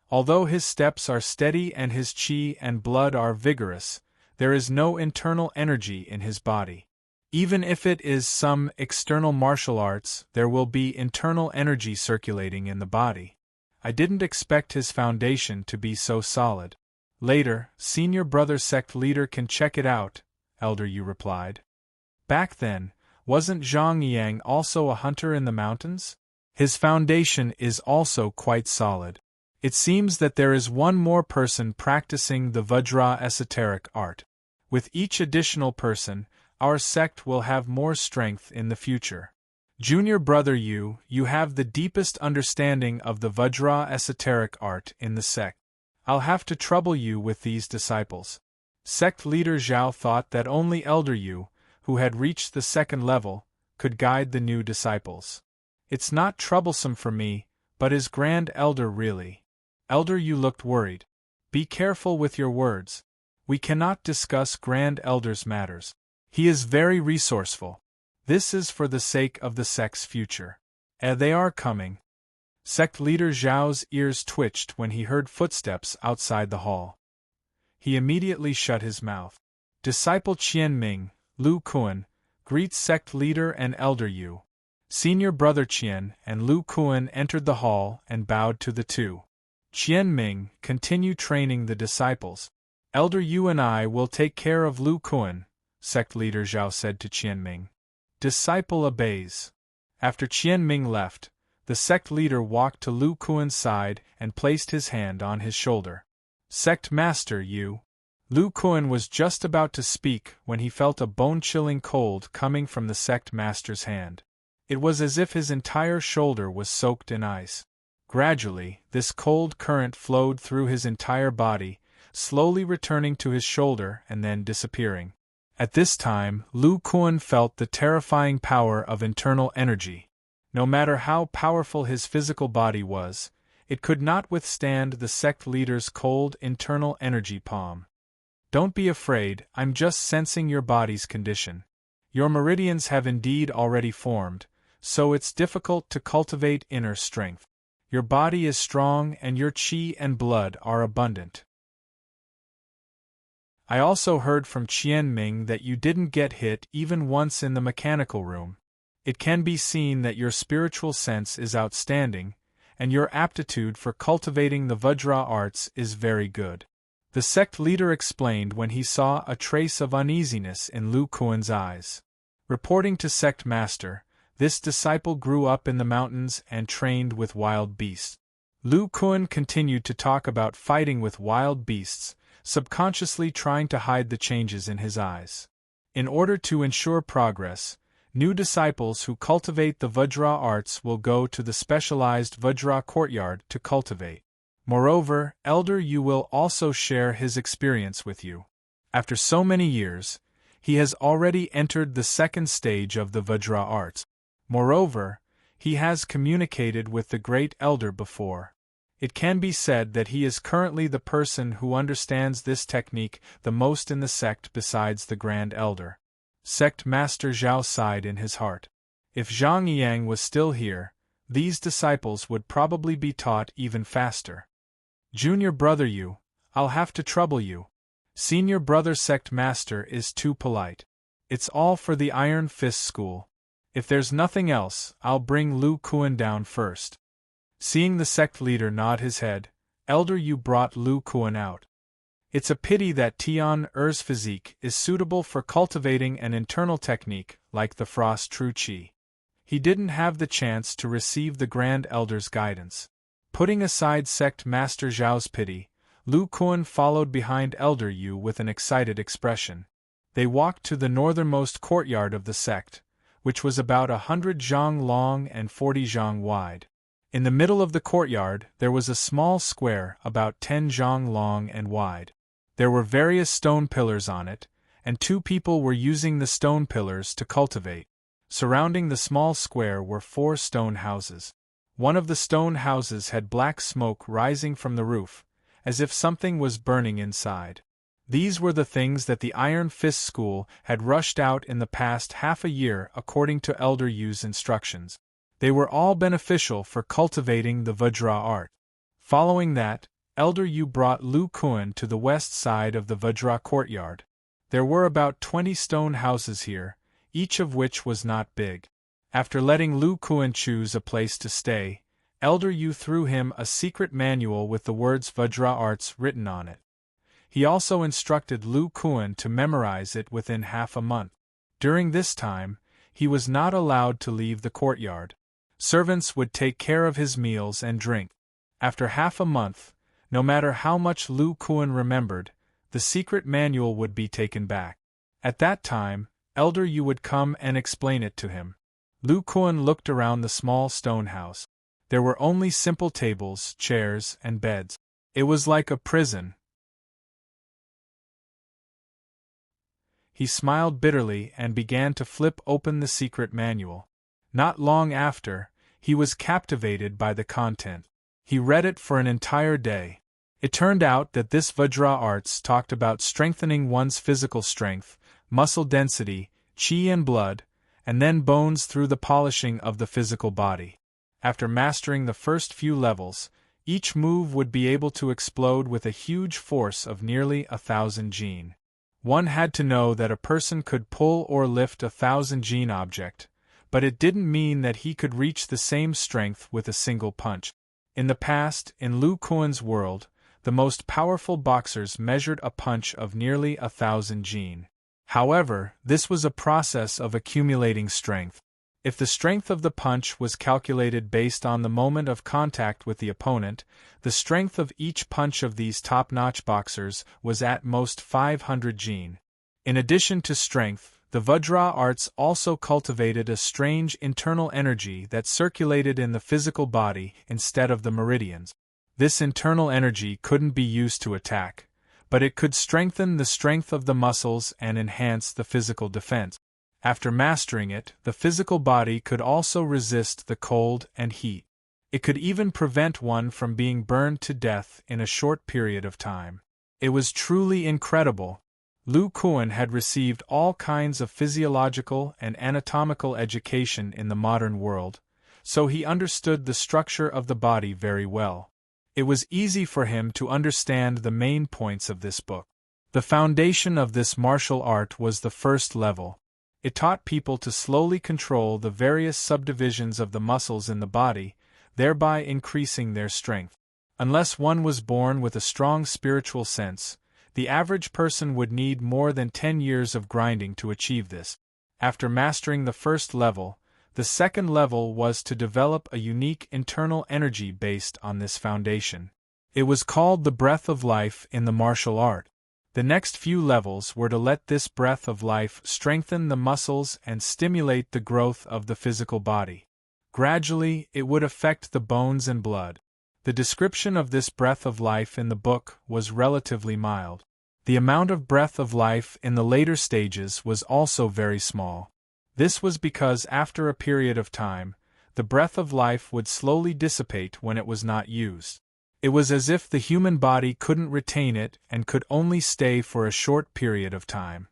Although his steps are steady and his qi and blood are vigorous, there is no internal energy in his body. Even if it is some external martial arts, there will be internal energy circulating in the body. I didn't expect his foundation to be so solid. Later, Senior Brother Sect Leader can check it out," Elder Yu replied. "Back then, wasn't Zhang Yang also a hunter in the mountains? His foundation is also quite solid. It seems that there is one more person practicing the Vajra esoteric art. With each additional person, our sect will have more strength in the future. Junior Brother Yu, you have the deepest understanding of the Vajra esoteric art in the sect. I'll have to trouble you with these disciples." Sect Leader Zhao thought that only Elder Yu, who had reached the second level, could guide the new disciples. It's not troublesome for me, but is Grand Elder really? Elder Yu looked worried. Be careful with your words. We cannot discuss Grand Elder's matters. He is very resourceful. This is for the sake of the sect's future. They are coming. Sect leader Zhao's ears twitched when he heard footsteps outside the hall. He immediately shut his mouth. Disciple Qianming, Lu Kuan, greets sect leader and Elder Yu. Senior brother Qian and Lu Kuan entered the hall and bowed to the two. Qianming, continue training the disciples. Elder Yu and I will take care of Lu Kuan, sect leader Zhao said to Qianming. Disciple obeys. After Qianming left, the sect leader walked to Lu Kuan's side and placed his hand on his shoulder. Sect Master Yu. Lu Kuan was just about to speak when he felt a bone-chilling cold coming from the sect master's hand. It was as if his entire shoulder was soaked in ice. Gradually, this cold current flowed through his entire body, slowly returning to his shoulder and then disappearing. At this time, Lu Kuan felt the terrifying power of internal energy. No matter how powerful his physical body was, it could not withstand the sect leader's cold internal energy palm. Don't be afraid, I'm just sensing your body's condition. Your meridians have indeed already formed, so it's difficult to cultivate inner strength. Your body is strong and your qi and blood are abundant. I also heard from Qianming that you didn't get hit even once in the mechanical room. It can be seen that your spiritual sense is outstanding, and your aptitude for cultivating the Vajra arts is very good. The sect leader explained when he saw a trace of uneasiness in Lu Kuan's eyes. Reporting to sect master, this disciple grew up in the mountains and trained with wild beasts. Lu Kuan continued to talk about fighting with wild beasts, subconsciously trying to hide the changes in his eyes. In order to ensure progress, new disciples who cultivate the Vajra arts will go to the specialized Vajra courtyard to cultivate. Moreover, Elder Yu will also share his experience with you. After so many years, he has already entered the second stage of the Vajra arts. Moreover, he has communicated with the Great Elder before. It can be said that he is currently the person who understands this technique the most in the sect besides the Grand Elder. Sect Master Zhao sighed in his heart. If Zhang Yang was still here, these disciples would probably be taught even faster. Junior brother Yu, I'll have to trouble you. Senior brother Sect Master is too polite. It's all for the Iron Fist School. If there's nothing else, I'll bring Lu Kuan down first. Seeing the sect leader nod his head, Elder Yu brought Lu Kuan out. It's a pity that Tian Er's physique is suitable for cultivating an internal technique like the Frost True Qi. He didn't have the chance to receive the Grand Elder's guidance. Putting aside Sect Master Zhao's pity, Lu Kuan followed behind Elder Yu with an excited expression. They walked to the northernmost courtyard of the sect, which was about 100 zhang long and 40 zhang wide. In the middle of the courtyard there was a small square about 10 zhang long and wide. There were various stone pillars on it, and 2 people were using the stone pillars to cultivate. Surrounding the small square were 4 stone houses. One of the stone houses had black smoke rising from the roof, as if something was burning inside. These were the things that the Iron Fist School had rushed out in the past half a year according to Elder Yu's instructions. They were all beneficial for cultivating the Vajra art. Following that, Elder Yu brought Lu Kuan to the west side of the Vajra courtyard. There were about 20 stone houses here, each of which was not big. After letting Lu Kuan choose a place to stay, Elder Yu threw him a secret manual with the words Vajra Arts written on it. He also instructed Lu Kuan to memorize it within half a month. During this time, he was not allowed to leave the courtyard. Servants would take care of his meals and drink. After half a month, no matter how much Lu Kuan remembered, the secret manual would be taken back. At that time, Elder Yu would come and explain it to him. Lu Kuan looked around the small stone house. There were only simple tables, chairs, and beds. It was like a prison. He smiled bitterly and began to flip open the secret manual. Not long after, he was captivated by the content. He read it for an entire day. It turned out that this Vajra arts talked about strengthening one's physical strength, muscle density, chi and blood, and then bones through the polishing of the physical body. After mastering the first few levels, each move would be able to explode with a huge force of nearly 1,000 jin. One had to know that a person could pull or lift 1,000 jin object, but it didn't mean that he could reach the same strength with a single punch. In the past, in Lu Kuan's world, the most powerful boxers measured a punch of nearly 1,000 jin. However, this was a process of accumulating strength. If the strength of the punch was calculated based on the moment of contact with the opponent, the strength of each punch of these top-notch boxers was at most 500 jin. In addition to strength, the Vajra arts also cultivated a strange internal energy that circulated in the physical body instead of the meridians. This internal energy couldn't be used to attack, but it could strengthen the strength of the muscles and enhance the physical defense. After mastering it, the physical body could also resist the cold and heat. It could even prevent one from being burned to death in a short period of time. It was truly incredible. Lu Kuan had received all kinds of physiological and anatomical education in the modern world, so he understood the structure of the body very well. It was easy for him to understand the main points of this book. The foundation of this martial art was the first level. It taught people to slowly control the various subdivisions of the muscles in the body, thereby increasing their strength. Unless one was born with a strong spiritual sense, the average person would need more than 10 years of grinding to achieve this. After mastering the first level, the second level was to develop a unique internal energy based on this foundation. It was called the breath of life in the martial art. The next few levels were to let this breath of life strengthen the muscles and stimulate the growth of the physical body. Gradually, it would affect the bones and blood. The description of this breath of life in the book was relatively mild. The amount of breath of life in the later stages was also very small. This was because after a period of time, the breath of life would slowly dissipate when it was not used. It was as if the human body couldn't retain it and could only stay for a short period of time.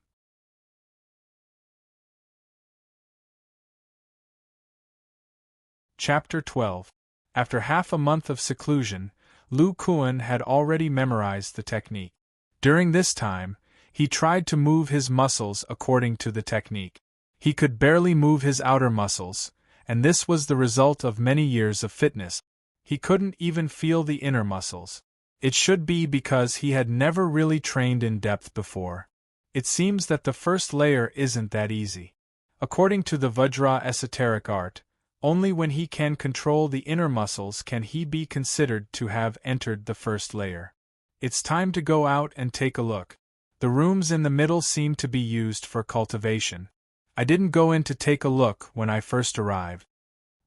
Chapter 12. After half a month of seclusion, Lu Kuan had already memorized the technique. During this time, he tried to move his muscles according to the technique. He could barely move his outer muscles, and this was the result of many years of fitness. He couldn't even feel the inner muscles. It should be because he had never really trained in depth before. It seems that the first layer isn't that easy. According to the Vajra esoteric art, only when he can control the inner muscles can he be considered to have entered the first layer. It's time to go out and take a look. The rooms in the middle seem to be used for cultivation. I didn't go in to take a look when I first arrived.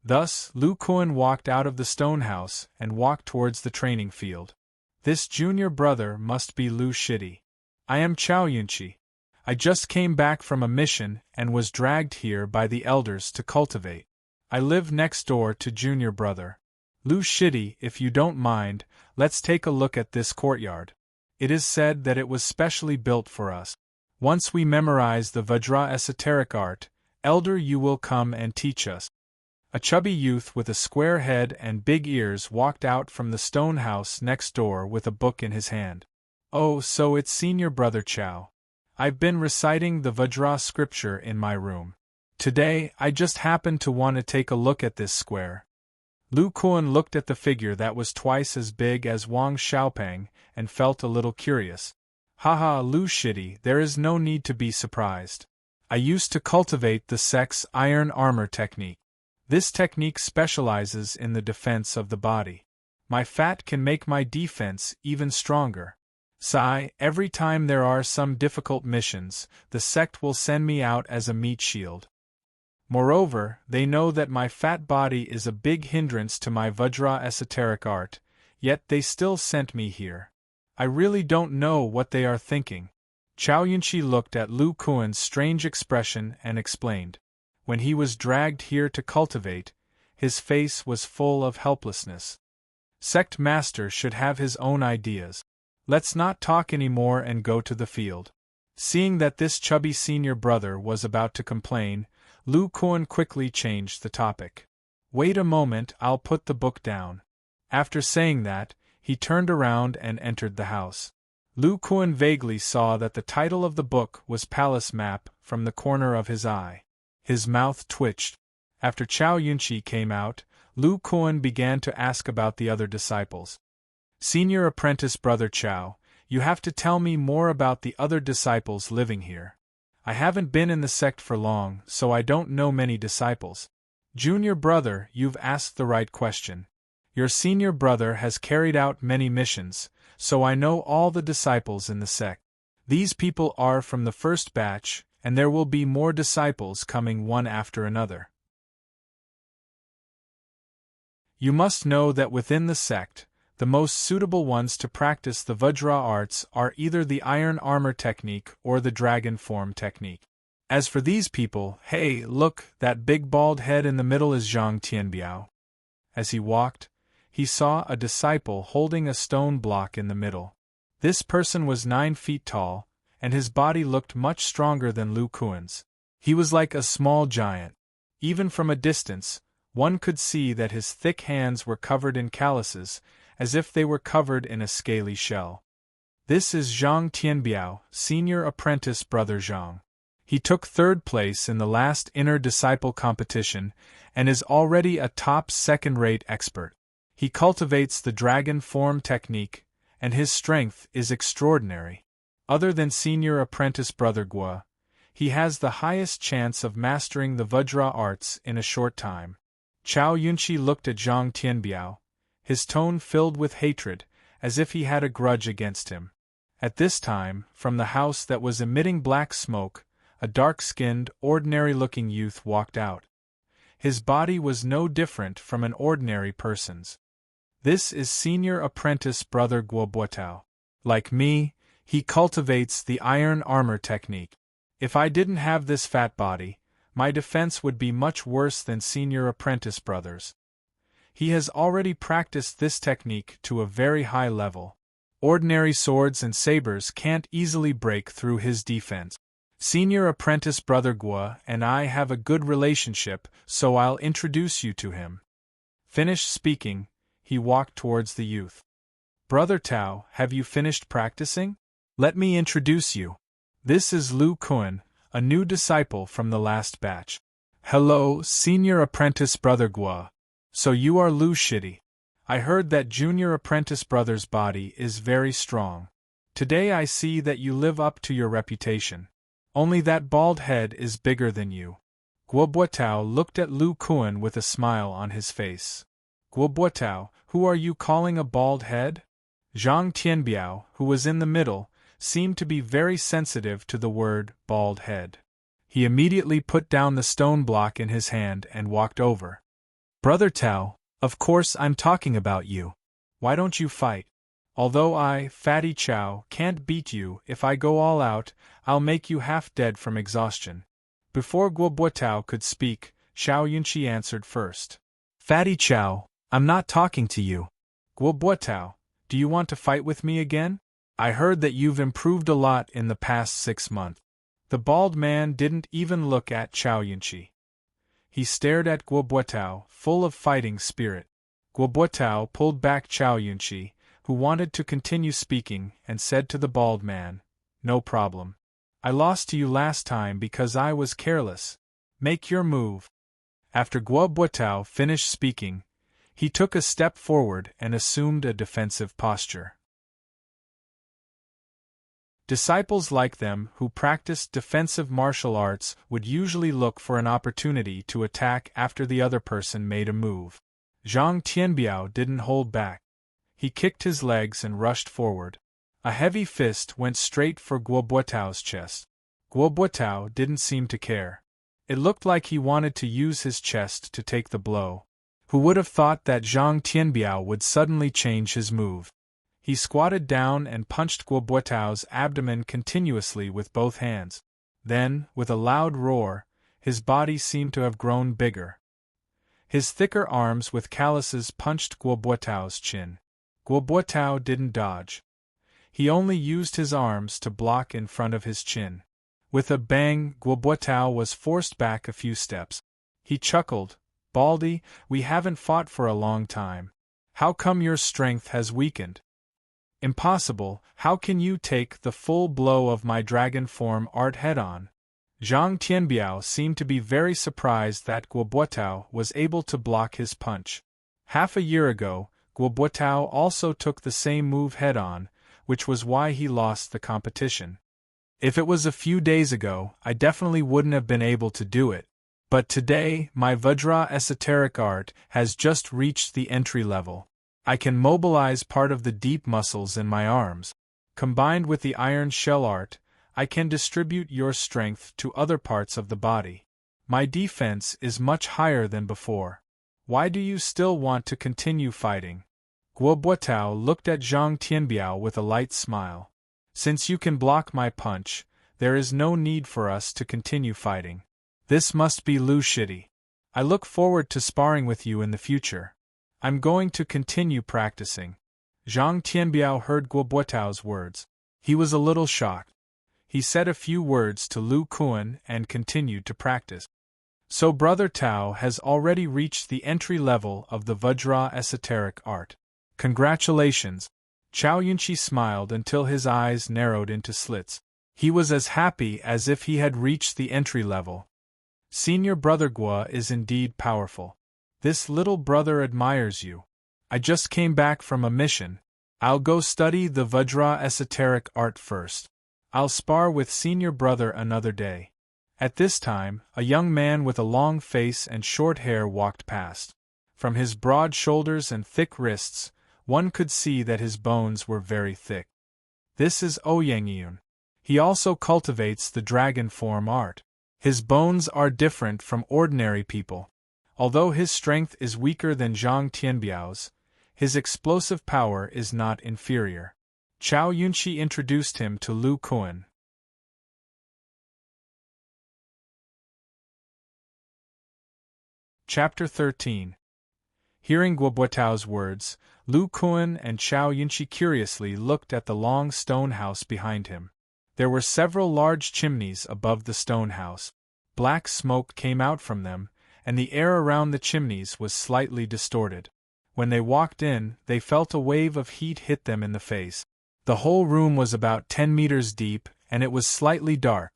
Thus, Lu Kuan walked out of the stone house and walked towards the training field. This junior brother must be Lu Shidi. I am Chao Yunqi. I just came back from a mission and was dragged here by the elders to cultivate. I live next door to junior brother. Lu Shidi, if you don't mind, let's take a look at this courtyard. It is said that it was specially built for us. Once we memorize the Vajra esoteric art, elder, you will come and teach us. A chubby youth with a square head and big ears walked out from the stone house next door with a book in his hand. Oh, so it's senior brother Chao. I've been reciting the Vajra scripture in my room. Today, I just happened to want to take a look at this square. Lu Kuan looked at the figure that was twice as big as Wang Xiaopeng and felt a little curious. Haha, Lu Shidi, there is no need to be surprised. I used to cultivate the sex iron armor technique. This technique specializes in the defense of the body. My fat can make my defense even stronger. Sigh, every time there are some difficult missions, the sect will send me out as a meat shield. Moreover, they know that my fat body is a big hindrance to my Vajra esoteric art, yet they still sent me here. I really don't know what they are thinking. Chao Yunqi looked at Lu Kuan's strange expression and explained. When he was dragged here to cultivate, his face was full of helplessness. Sect master should have his own ideas. Let's not talk anymore and go to the field. Seeing that this chubby senior brother was about to complain, Lu Kuan quickly changed the topic. Wait a moment, I'll put the book down. After saying that, he turned around and entered the house. Lu Kuan vaguely saw that the title of the book was Palace Map from the corner of his eye. His mouth twitched. After Chao Yunqi came out, Lu Kuan began to ask about the other disciples. Senior apprentice brother Chao, you have to tell me more about the other disciples living here. I haven't been in the sect for long, so I don't know many disciples. Junior brother, you've asked the right question. Your senior brother has carried out many missions, so I know all the disciples in the sect. These people are from the first batch, and there will be more disciples coming one after another. You must know that within the sect, the most suitable ones to practice the Vajra arts are either the iron armor technique or the dragon form technique. As for these people, hey, look, that big bald head in the middle is Zhang Tianbiao. As he walked, he saw a disciple holding a stone block in the middle. This person was 9 feet tall, and his body looked much stronger than Lu Kuan's. He was like a small giant. Even from a distance, one could see that his thick hands were covered in calluses, as if they were covered in a scaly shell. This is Zhang Tianbiao, senior apprentice brother Zhang. He took 3rd place in the last inner disciple competition, and is already a top second-rate expert. He cultivates the dragon form technique, and his strength is extraordinary. Other than senior apprentice brother Gua, he has the highest chance of mastering the Vajra arts in a short time. Chao Yunqi looked at Zhang Tianbiao, his tone filled with hatred, as if he had a grudge against him. At this time, from the house that was emitting black smoke, a dark-skinned, ordinary-looking youth walked out. His body was no different from an ordinary person's. This is senior apprentice brother Guobuotao. Like me, he cultivates the iron armor technique. If I didn't have this fat body, my defense would be much worse than senior apprentice brothers. He has already practiced this technique to a very high level. Ordinary swords and sabers can't easily break through his defense. Senior apprentice brother Gua and I have a good relationship, so I'll introduce you to him. Finished speaking, he walked towards the youth. Brother Tao, have you finished practicing? Let me introduce you. This is Lu Kuan, a new disciple from the last batch. Hello, senior apprentice brother Gua. So you are Lu Shitty. I heard that junior apprentice brother's body is very strong. Today I see that you live up to your reputation. Only that bald head is bigger than you. Guobuotao looked at Lu Kuan with a smile on his face. Guobuotao, who are you calling a bald head? Zhang Tianbiao, who was in the middle, seemed to be very sensitive to the word bald head. He immediately put down the stone block in his hand and walked over. Brother Tao, of course I'm talking about you. Why don't you fight? Although I, Fatty Chow, can't beat you, if I go all out, I'll make you half dead from exhaustion. Before Guobuotao could speak, Chao Yunqi answered first. Fatty Chow, I'm not talking to you. Guobuotao, do you want to fight with me again? I heard that you've improved a lot in the past 6 months. The bald man didn't even look at Chao Yunqi. He stared at Guobuotao, full of fighting spirit. Guobuotao pulled back Chao Yunqi, who wanted to continue speaking, and said to the bald man, No problem. I lost to you last time because I was careless. Make your move. After Guobuotao finished speaking, he took a step forward and assumed a defensive posture. Disciples like them who practiced defensive martial arts would usually look for an opportunity to attack after the other person made a move. Zhang Tianbiao didn't hold back. He kicked his legs and rushed forward. A heavy fist went straight for Guobuotao's chest. Guobuotao didn't seem to care. It looked like he wanted to use his chest to take the blow. Who would have thought that Zhang Tianbiao would suddenly change his move? He squatted down and punched Guobuetao's abdomen continuously with both hands. Then, with a loud roar, his body seemed to have grown bigger. His thicker arms with calluses punched Guobuetao's chin. Guobuetao didn't dodge. He only used his arms to block in front of his chin. With a bang, Guobuetao was forced back a few steps. He chuckled, "Baldy, we haven't fought for a long time. How come your strength has weakened?" "Impossible, how can you take the full blow of my dragon form art head-on?" Zhang Tianbiao seemed to be very surprised that Guobuetao was able to block his punch. Half a year ago, Guobuetao also took the same move head-on, which was why he lost the competition. If it was a few days ago, I definitely wouldn't have been able to do it. But today, my Vajra esoteric art has just reached the entry level. I can mobilize part of the deep muscles in my arms. Combined with the iron shell art, I can distribute your strength to other parts of the body. My defense is much higher than before. Why do you still want to continue fighting? Guobuetao looked at Zhang Tianbiao with a light smile. Since you can block my punch, there is no need for us to continue fighting. This must be Lu Shidi. I look forward to sparring with you in the future. I'm going to continue practicing. Zhang Tianbiao heard Guobuetao's words. He was a little shocked. He said a few words to Lu Kuan and continued to practice. So Brother Tao has already reached the entry level of the Vajra esoteric art. Congratulations! Chao Yunqi smiled until his eyes narrowed into slits. He was as happy as if he had reached the entry level. Senior Brother Guo is indeed powerful. This little brother admires you. I just came back from a mission. I'll go study the Vajra esoteric art first. I'll spar with Senior Brother another day. At this time, a young man with a long face and short hair walked past. From his broad shoulders and thick wrists, one could see that his bones were very thick. This is Oyangyun. He also cultivates the dragon form art. His bones are different from ordinary people. Although his strength is weaker than Zhang Tianbiao's, his explosive power is not inferior. Chao Yunqi introduced him to Lu Kuan. Chapter 13. Hearing Guobuetao's words, Lu Kuan and Chao Yunqi curiously looked at the long stone house behind him. There were several large chimneys above the stone house. Black smoke came out from them, and the air around the chimneys was slightly distorted. When they walked in, they felt a wave of heat hit them in the face. The whole room was about 10 meters deep, and it was slightly dark.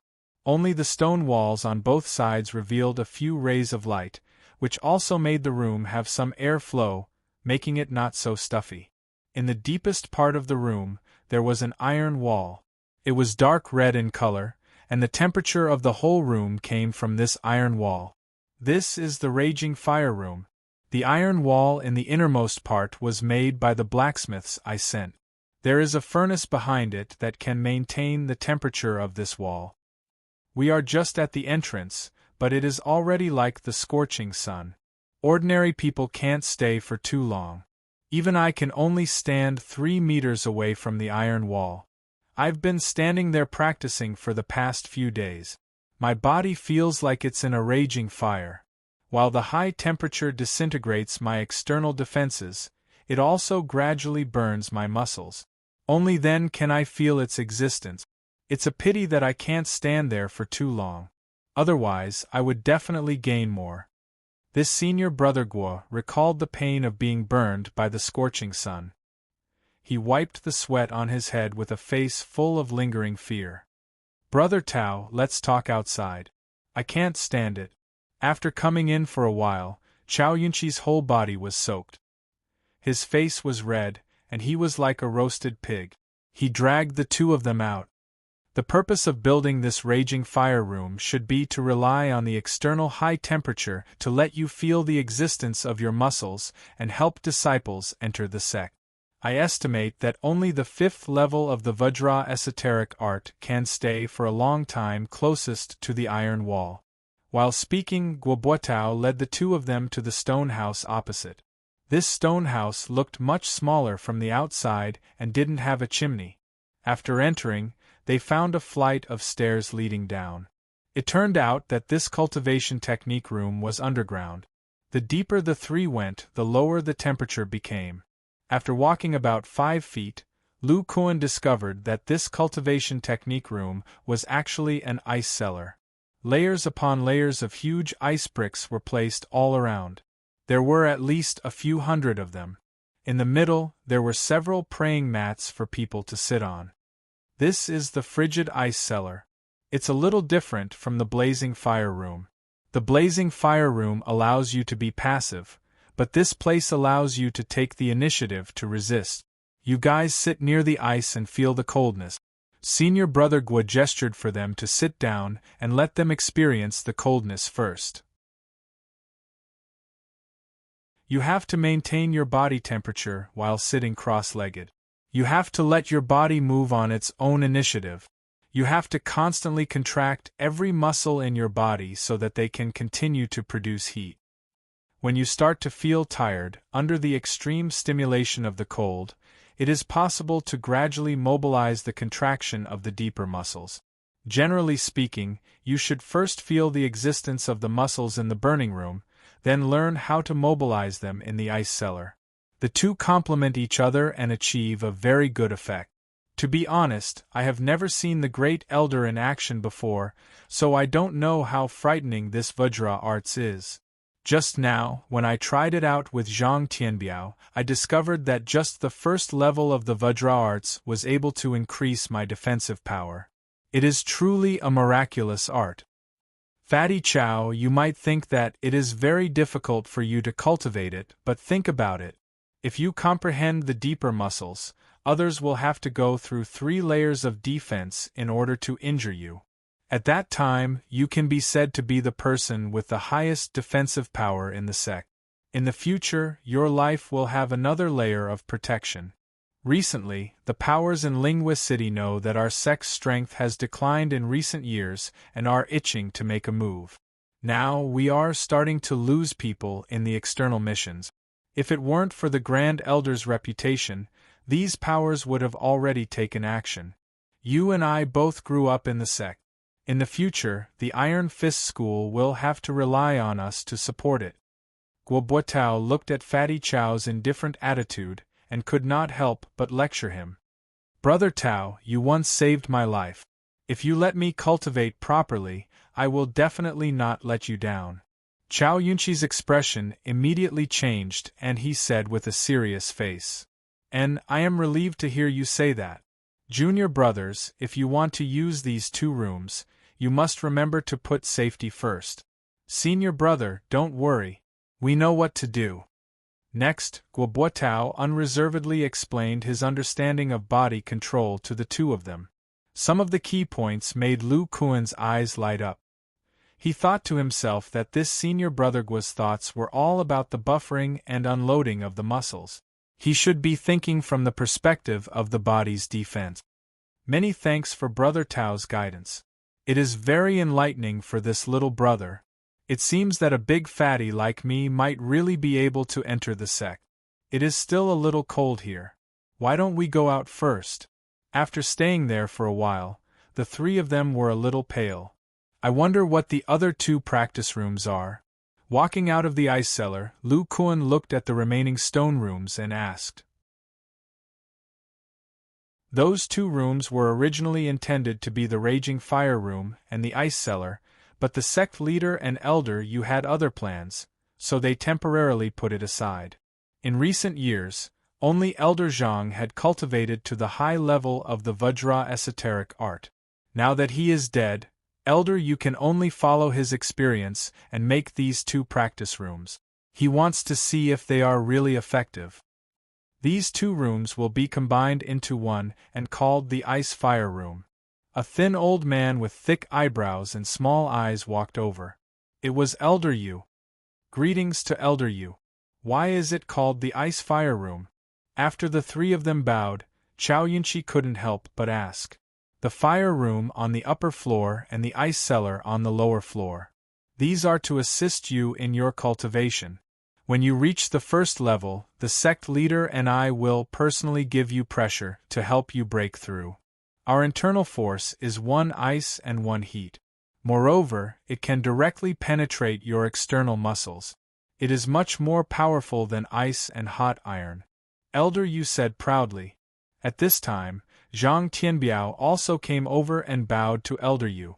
Only the stone walls on both sides revealed a few rays of light, which also made the room have some air flow, making it not so stuffy. In the deepest part of the room, there was an iron wall. It was dark red in color, and the temperature of the whole room came from this iron wall. This is the raging fire room. The iron wall in the innermost part was made by the blacksmiths I sent. There is a furnace behind it that can maintain the temperature of this wall. We are just at the entrance, but it is already like the scorching sun. Ordinary people can't stay for too long. Even I can only stand 3 meters away from the iron wall. I've been standing there practicing for the past few days. My body feels like it's in a raging fire. While the high temperature disintegrates my external defenses, it also gradually burns my muscles. Only then can I feel its existence. It's a pity that I can't stand there for too long. Otherwise, I would definitely gain more. This Senior Brother Guo recalled the pain of being burned by the scorching sun. He wiped the sweat on his head with a face full of lingering fear. Brother Tao, let's talk outside. I can't stand it. After coming in for a while, Chao Yunqi's whole body was soaked. His face was red, and he was like a roasted pig. He dragged the two of them out. The purpose of building this raging fire room should be to rely on the external high temperature to let you feel the existence of your muscles and help disciples enter the sect. I estimate that only the 5th level of the Vajra esoteric art can stay for a long time closest to the iron wall. While speaking, Guobuetao led the two of them to the stone house opposite. This stone house looked much smaller from the outside and didn't have a chimney. After entering, they found a flight of stairs leading down. It turned out that this cultivation technique room was underground. The deeper the three went, the lower the temperature became. After walking about 5 feet, Lu Kuan discovered that this cultivation technique room was actually an ice cellar. Layers upon layers of huge ice bricks were placed all around. There were at least a few hundred of them. In the middle, there were several praying mats for people to sit on. This is the frigid ice cellar. It's a little different from the blazing fire room. The blazing fire room allows you to be passive, but this place allows you to take the initiative to resist. You guys sit near the ice and feel the coldness. Senior Brother Gua gestured for them to sit down and let them experience the coldness first. You have to maintain your body temperature while sitting cross-legged. You have to let your body move on its own initiative. You have to constantly contract every muscle in your body so that they can continue to produce heat. When you start to feel tired, under the extreme stimulation of the cold, it is possible to gradually mobilize the contraction of the deeper muscles. Generally speaking, you should first feel the existence of the muscles in the burning room, then learn how to mobilize them in the ice cellar. The two complement each other and achieve a very good effect. To be honest, I have never seen the Great Elder in action before, so I don't know how frightening this Vajra arts is. Just now, when I tried it out with Zhang Tianbiao, I discovered that just the first level of the Vajra arts was able to increase my defensive power. It is truly a miraculous art. Fatty Chow, you might think that it is very difficult for you to cultivate it, but think about it. If you comprehend the deeper muscles, others will have to go through 3 layers of defense in order to injure you. At that time, you can be said to be the person with the highest defensive power in the sect. In the future, your life will have another layer of protection. Recently, the powers in Lingua City know that our sect's strength has declined in recent years and are itching to make a move. Now we are starting to lose people in the external missions. If it weren't for the Grand Elder's reputation, these powers would have already taken action. You and I both grew up in the sect. In the future, the Iron Fist School will have to rely on us to support it. Guo Buotao looked at Fatty Chow's indifferent attitude and could not help but lecture him. Brother Tao, you once saved my life. If you let me cultivate properly, I will definitely not let you down. Chow Yunqi's expression immediately changed and he said with a serious face, "And I am relieved to hear you say that. Junior brothers, if you want to use these 2 rooms, you must remember to put safety first. Senior brother, don't worry. We know what to do." Next, Guo Buotao unreservedly explained his understanding of body control to the 2 of them. Some of the key points made Lu Kuan's eyes light up. He thought to himself that this senior brother Guo's thoughts were all about the buffering and unloading of the muscles. He should be thinking from the perspective of the body's defense. Many thanks for Brother Tao's guidance. It is very enlightening for this little brother. It seems that a big fatty like me might really be able to enter the sect. It is still a little cold here. Why don't we go out first? After staying there for a while, the 3 of them were a little pale. I wonder what the other 2 practice rooms are. Walking out of the ice cellar, Lu Kuan looked at the remaining stone rooms and asked. Those 2 rooms were originally intended to be the raging fire room and the ice cellar, but the sect leader and elder you had other plans, so they temporarily put it aside. In recent years, only Elder Zhang had cultivated to the high level of the Vajra esoteric art. Now that he is dead, Elder, you can only follow his experience and make these 2 practice rooms. He wants to see if they are really effective. These 2 rooms will be combined into one and called the Ice Fire Room. A thin old man with thick eyebrows and small eyes walked over. It was Elder Yu. Greetings to Elder Yu. Why is it called the Ice Fire Room? After the 3 of them bowed, Chow Yunqi couldn't help but ask. The fire room on the upper floor and the ice cellar on the lower floor. These are to assist you in your cultivation. When you reach the first level, the sect leader and I will personally give you pressure to help you break through. Our internal force is one ice and one heat. Moreover, it can directly penetrate your external muscles. It is much more powerful than ice and hot iron. Elder Yu said proudly. At this time, Zhang Tianbiao also came over and bowed to Elder Yu.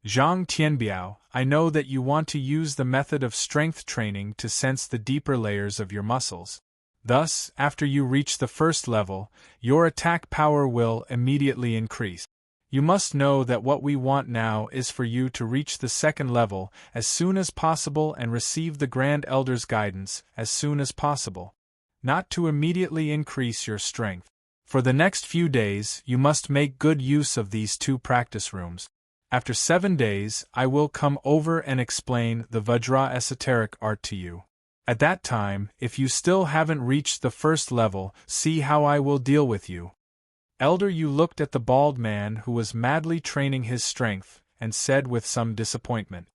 Zhang Tianbiao, I know that you want to use the method of strength training to sense the deeper layers of your muscles. Thus, after you reach the first level, your attack power will immediately increase. You must know that what we want now is for you to reach the second level as soon as possible and receive the Grand Elder's guidance as soon as possible. Not to immediately increase your strength. For the next few days, you must make good use of these 2 practice rooms. After 7 days, I will come over and explain the Vajra esoteric art to you. At that time, if you still haven't reached the first level, see how I will deal with you. Elder Yu looked at the bald man who was madly training his strength, and said with some disappointment.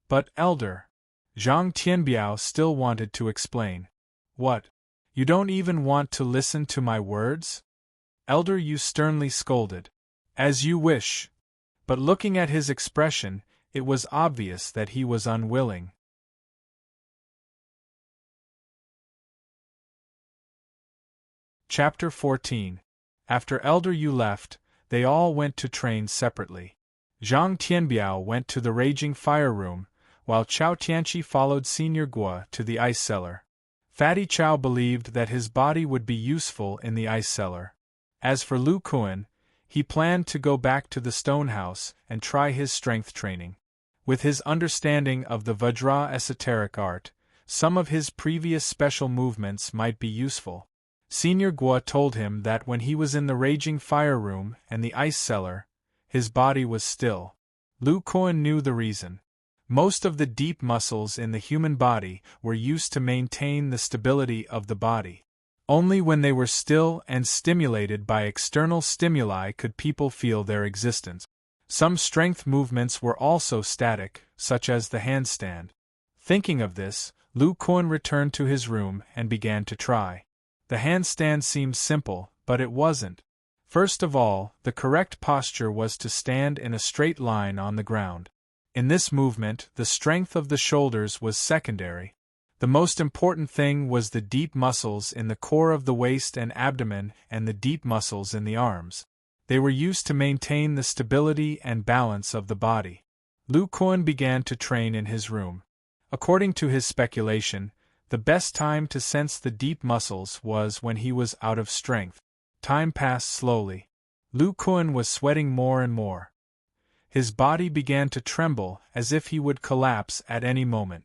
But, Elder, Zhang Tianbiao still wanted to explain. What? You don't even want to listen to my words? Elder Yu sternly scolded. As you wish. But looking at his expression, it was obvious that he was unwilling. Chapter 14. After Elder Yu left, they all went to train separately. Zhang Tianbiao went to the raging fire room, while Chao Tianqi followed Senior Guo to the ice cellar. Fatty Chao believed that his body would be useful in the ice cellar. As for Lu Kuan, he planned to go back to the stone house and try his strength training. With his understanding of the Vajra esoteric art, some of his previous special movements might be useful. Senior Guo told him that when he was in the raging fire room and the ice cellar, his body was still. Lu Kuan knew the reason. Most of the deep muscles in the human body were used to maintain the stability of the body. Only when they were still and stimulated by external stimuli could people feel their existence. Some strength movements were also static, such as the handstand. Thinking of this, Lu Kuan returned to his room and began to try. The handstand seemed simple, but it wasn't. First of all, the correct posture was to stand in a straight line on the ground. In this movement, the strength of the shoulders was secondary. The most important thing was the deep muscles in the core of the waist and abdomen and the deep muscles in the arms. They were used to maintain the stability and balance of the body. Lu Kuan began to train in his room. According to his speculation, the best time to sense the deep muscles was when he was out of strength. Time passed slowly. Lu Kuan was sweating more and more. His body began to tremble as if he would collapse at any moment.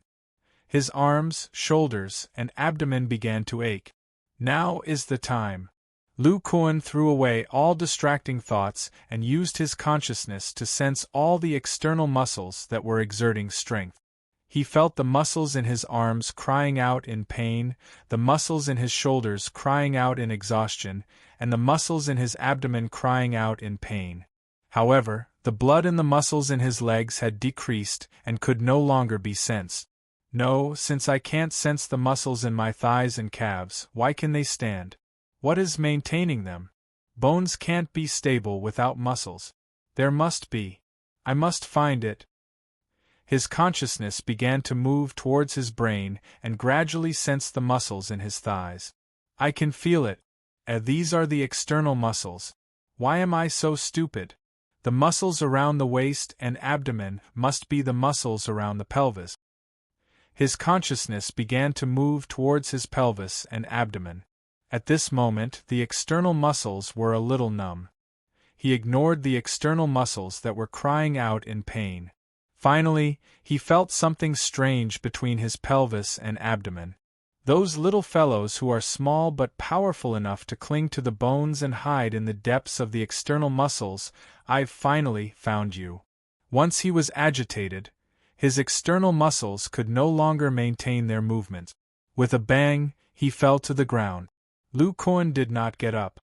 His arms, shoulders, and abdomen began to ache. Now is the time. Lu Kuan threw away all distracting thoughts and used his consciousness to sense all the external muscles that were exerting strength. He felt the muscles in his arms crying out in pain, the muscles in his shoulders crying out in exhaustion, and the muscles in his abdomen crying out in pain. However, the blood in the muscles in his legs had decreased and could no longer be sensed. No, since I can't sense the muscles in my thighs and calves, why can they stand? What is maintaining them? Bones can't be stable without muscles. There must be. I must find it. His consciousness began to move towards his brain and gradually sensed the muscles in his thighs. I can feel it. These are the external muscles. Why am I so stupid? The muscles around the waist and abdomen must be the muscles around the pelvis. His consciousness began to move towards his pelvis and abdomen. At this moment, the external muscles were a little numb. He ignored the external muscles that were crying out in pain. Finally, he felt something strange between his pelvis and abdomen. Those little fellows who are small but powerful enough to cling to the bones and hide in the depths of the external muscles, I've finally found you. Once he was agitated, his external muscles could no longer maintain their movements. With a bang, he fell to the ground. Lu Kuan did not get up.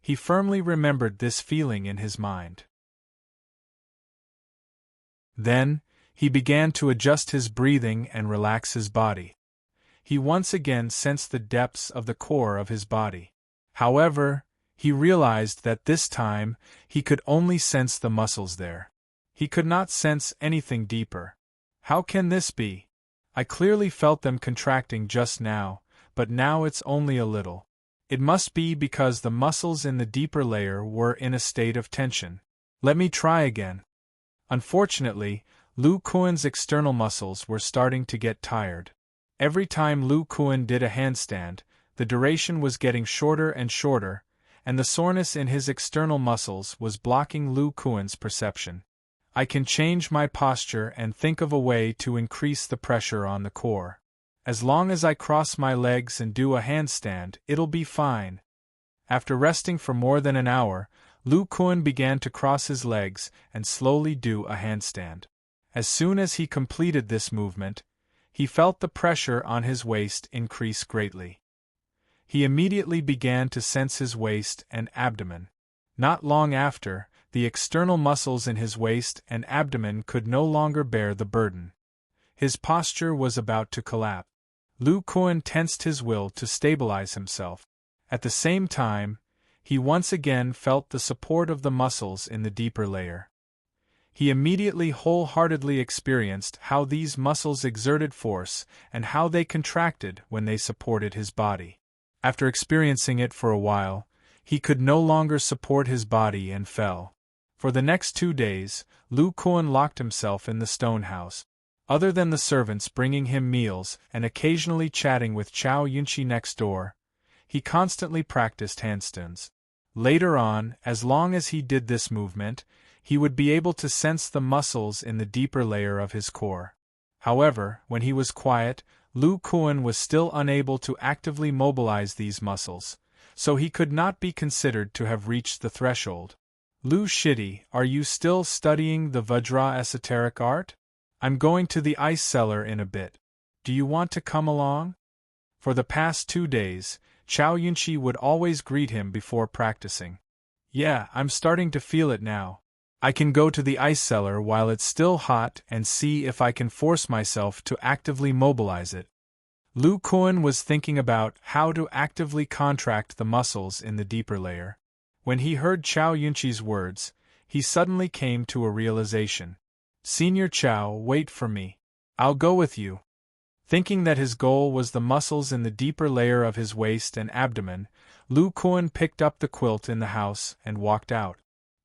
He firmly remembered this feeling in his mind. Then, he began to adjust his breathing and relax his body. he once again sensed the depths of the core of his body. However, he realized that this time, he could only sense the muscles there. He could not sense anything deeper. How can this be? I clearly felt them contracting just now, but now it's only a little. It must be because the muscles in the deeper layer were in a state of tension. Let me try again. Unfortunately, Lu Kuan's external muscles were starting to get tired. Every time Lu Kuan did a handstand, the duration was getting shorter and shorter, and the soreness in his external muscles was blocking Lu Kuan's perception. I can change my posture and think of a way to increase the pressure on the core. As long as I cross my legs and do a handstand, it'll be fine. After resting for more than an hour, Lu Kuan began to cross his legs and slowly do a handstand. As soon as he completed this movement, he felt the pressure on his waist increase greatly. He immediately began to sense his waist and abdomen. Not long after, the external muscles in his waist and abdomen could no longer bear the burden. His posture was about to collapse. Lu Kuan tensed his will to stabilize himself. At the same time, he once again felt the support of the muscles in the deeper layer. He immediately wholeheartedly experienced how these muscles exerted force and how they contracted when they supported his body. After experiencing it for a while, he could no longer support his body and fell. For the next 2 days, Lu Kuan locked himself in the stone house. Other than the servants bringing him meals and occasionally chatting with Chao Yunqi next door, he constantly practiced handstands. Later on, as long as he did this movement, he would be able to sense the muscles in the deeper layer of his core. However, when he was quiet, Lu Kuan was still unable to actively mobilize these muscles, so he could not be considered to have reached the threshold. Lu Shidi, are you still studying the Vajra esoteric art? I'm going to the ice cellar in a bit. Do you want to come along? For the past 2 days, Chao Yunqi would always greet him before practicing. Yeah, I'm starting to feel it now. I can go to the ice cellar while it's still hot and see if I can force myself to actively mobilize it. Lu Kuan was thinking about how to actively contract the muscles in the deeper layer. When he heard Chao Yunqi's words, he suddenly came to a realization. Senior Chao, wait for me. I'll go with you. Thinking that his goal was the muscles in the deeper layer of his waist and abdomen, Lu Kuan picked up the quilt in the house and walked out.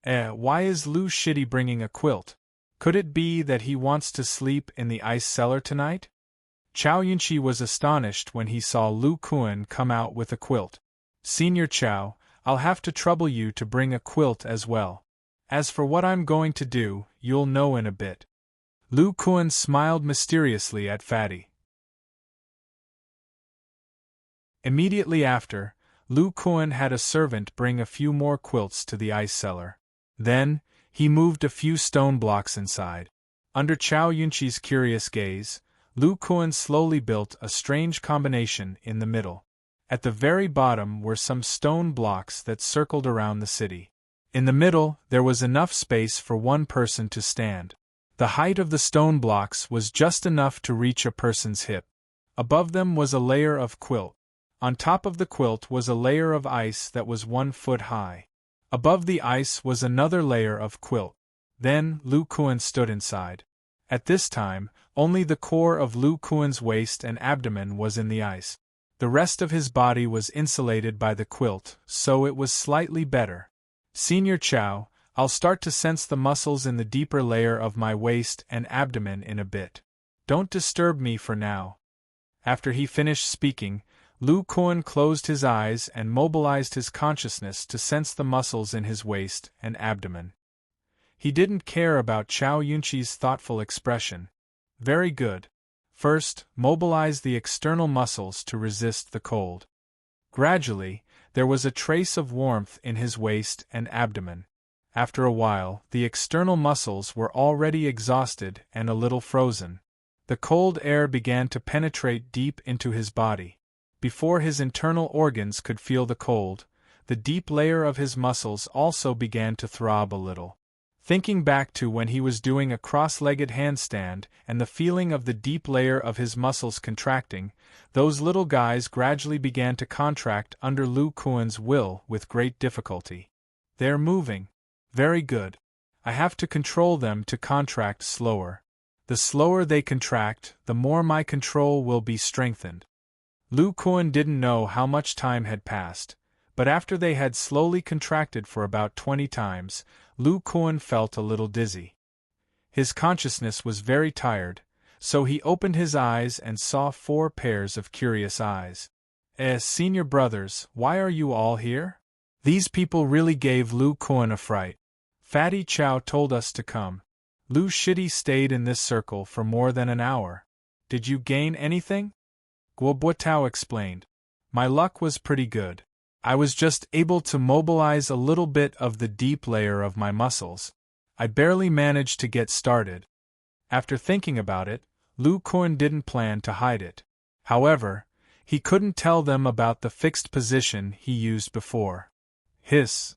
Why is Lu Shidi bringing a quilt? Could it be that he wants to sleep in the ice cellar tonight? Chao Yunqi was astonished when he saw Lu Kuan come out with a quilt. Senior Chao, I'll have to trouble you to bring a quilt as well. As for what I'm going to do, you'll know in a bit. Lu Kuan smiled mysteriously at Fatty. Immediately after, Lu Kuan had a servant bring a few more quilts to the ice cellar. Then, he moved a few stone blocks inside. Under Chao Yunqi's curious gaze, Lu Kuan slowly built a strange combination in the middle. At the very bottom were some stone blocks that circled around the city. In the middle, there was enough space for one person to stand. The height of the stone blocks was just enough to reach a person's hip. Above them was a layer of quilt. On top of the quilt was a layer of ice that was 1 foot high. Above the ice was another layer of quilt. Then, Lu Kuan stood inside. At this time, only the core of Lu Kuan's waist and abdomen was in the ice. The rest of his body was insulated by the quilt, so it was slightly better. Senior Chao, I'll start to sense the muscles in the deeper layer of my waist and abdomen in a bit. Don't disturb me for now. After he finished speaking, Lu Kuan closed his eyes and mobilized his consciousness to sense the muscles in his waist and abdomen. He didn't care about Chao Yunqi's thoughtful expression. Very good. First, mobilize the external muscles to resist the cold. Gradually, there was a trace of warmth in his waist and abdomen. After a while, the external muscles were already exhausted and a little frozen. The cold air began to penetrate deep into his body. Before his internal organs could feel the cold, the deep layer of his muscles also began to throb a little. Thinking back to when he was doing a cross-legged handstand and the feeling of the deep layer of his muscles contracting, those little guys gradually began to contract under Lu Kuan's will with great difficulty. They're moving. Very good. I have to control them to contract slower. The slower they contract, the more my control will be strengthened. Lu Kuan didn't know how much time had passed, but after they had slowly contracted for about 20 times, Lu Kuan felt a little dizzy. His consciousness was very tired, so he opened his eyes and saw 4 pairs of curious eyes. Senior brothers, why are you all here? These people really gave Lu Kuan a fright. Fatty Chow told us to come. Lu Shidi stayed in this circle for more than an hour. Did you gain anything? Guobuotao explained. My luck was pretty good. I was just able to mobilize a little bit of the deep layer of my muscles. I barely managed to get started. After thinking about it, Lu Kuan didn't plan to hide it. However, he couldn't tell them about the fixed position he used before. Hiss!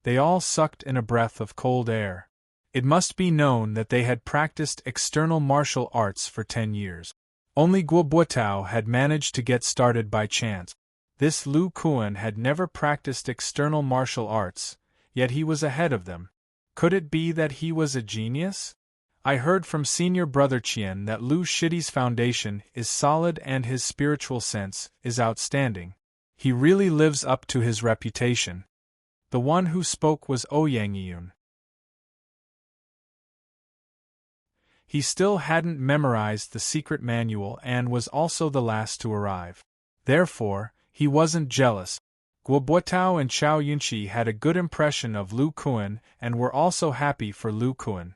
They all sucked in a breath of cold air. It must be known that they had practiced external martial arts for 10 years. Only Guobuotao had managed to get started by chance. This Lu Kuan had never practiced external martial arts, yet he was ahead of them. Could it be that he was a genius? I heard from senior brother Qian that Lu Shidi's foundation is solid and his spiritual sense is outstanding. He really lives up to his reputation. The one who spoke was Ouyang. He still hadn't memorized the secret manual and was also the last to arrive. Therefore, he wasn't jealous. Guobuotao and Chao Yunqi had a good impression of Lu Kuan and were also happy for Lu Kuan.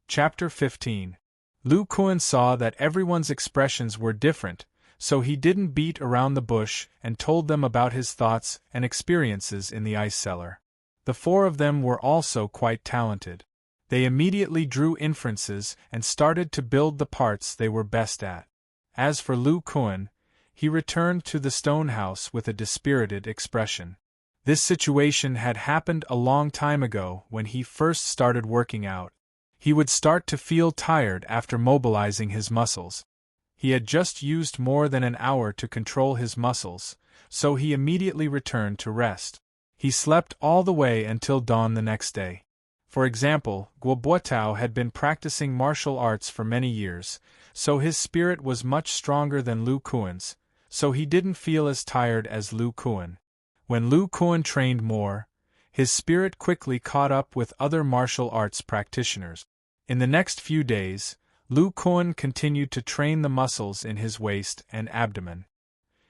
Chapter 15. Lu Kuan saw that everyone's expressions were different, so he didn't beat around the bush and told them about his thoughts and experiences in the ice cellar. The 4 of them were also quite talented. They immediately drew inferences and started to build the parts they were best at. As for Lu Kuan, he returned to the stone house with a dispirited expression. This situation had happened a long time ago when he first started working out. He would start to feel tired after mobilizing his muscles. He had just used more than an hour to control his muscles, so he immediately returned to rest. He slept all the way until dawn the next day. For example, Guobuotao had been practicing martial arts for many years, so his spirit was much stronger than Lu Kuan's, so he didn't feel as tired as Lu Kuan. When Lu Kuan trained more, his spirit quickly caught up with other martial arts practitioners. In the next few days, Lu Kuan continued to train the muscles in his waist and abdomen.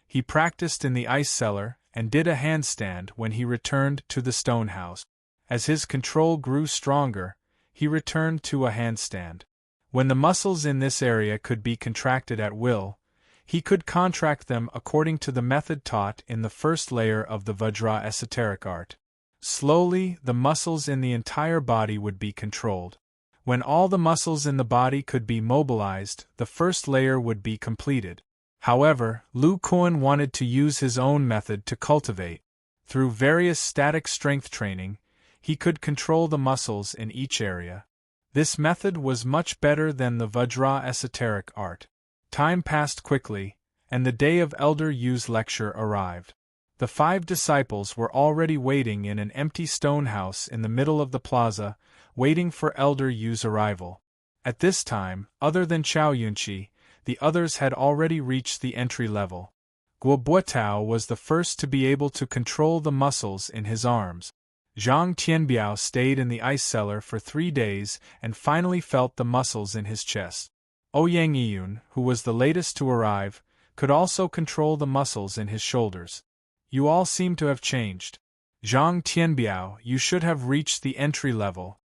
He practiced in the ice cellar and did a handstand when he returned to the stone house. As his control grew stronger, he returned to a handstand. When the muscles in this area could be contracted at will, he could contract them according to the method taught in the first layer of the Vajra esoteric art. Slowly, the muscles in the entire body would be controlled. When all the muscles in the body could be mobilized, the first layer would be completed. However, Lu Kuan wanted to use his own method to cultivate. Through various static strength training, he could control the muscles in each area. This method was much better than the Vajra esoteric art. Time passed quickly, and the day of Elder Yu's lecture arrived. The 5 disciples were already waiting in an empty stone house in the middle of the plaza, waiting for Elder Yu's arrival. At this time, other than Chao Yunqi, the others had already reached the entry level. Guobuotao was the first to be able to control the muscles in his arms. Zhang Tianbiao stayed in the ice cellar for 3 days and finally felt the muscles in his chest. Ouyang Yiyun, who was the latest to arrive, could also control the muscles in his shoulders. You all seem to have changed. Zhang Tianbiao, you should have reached the entry level.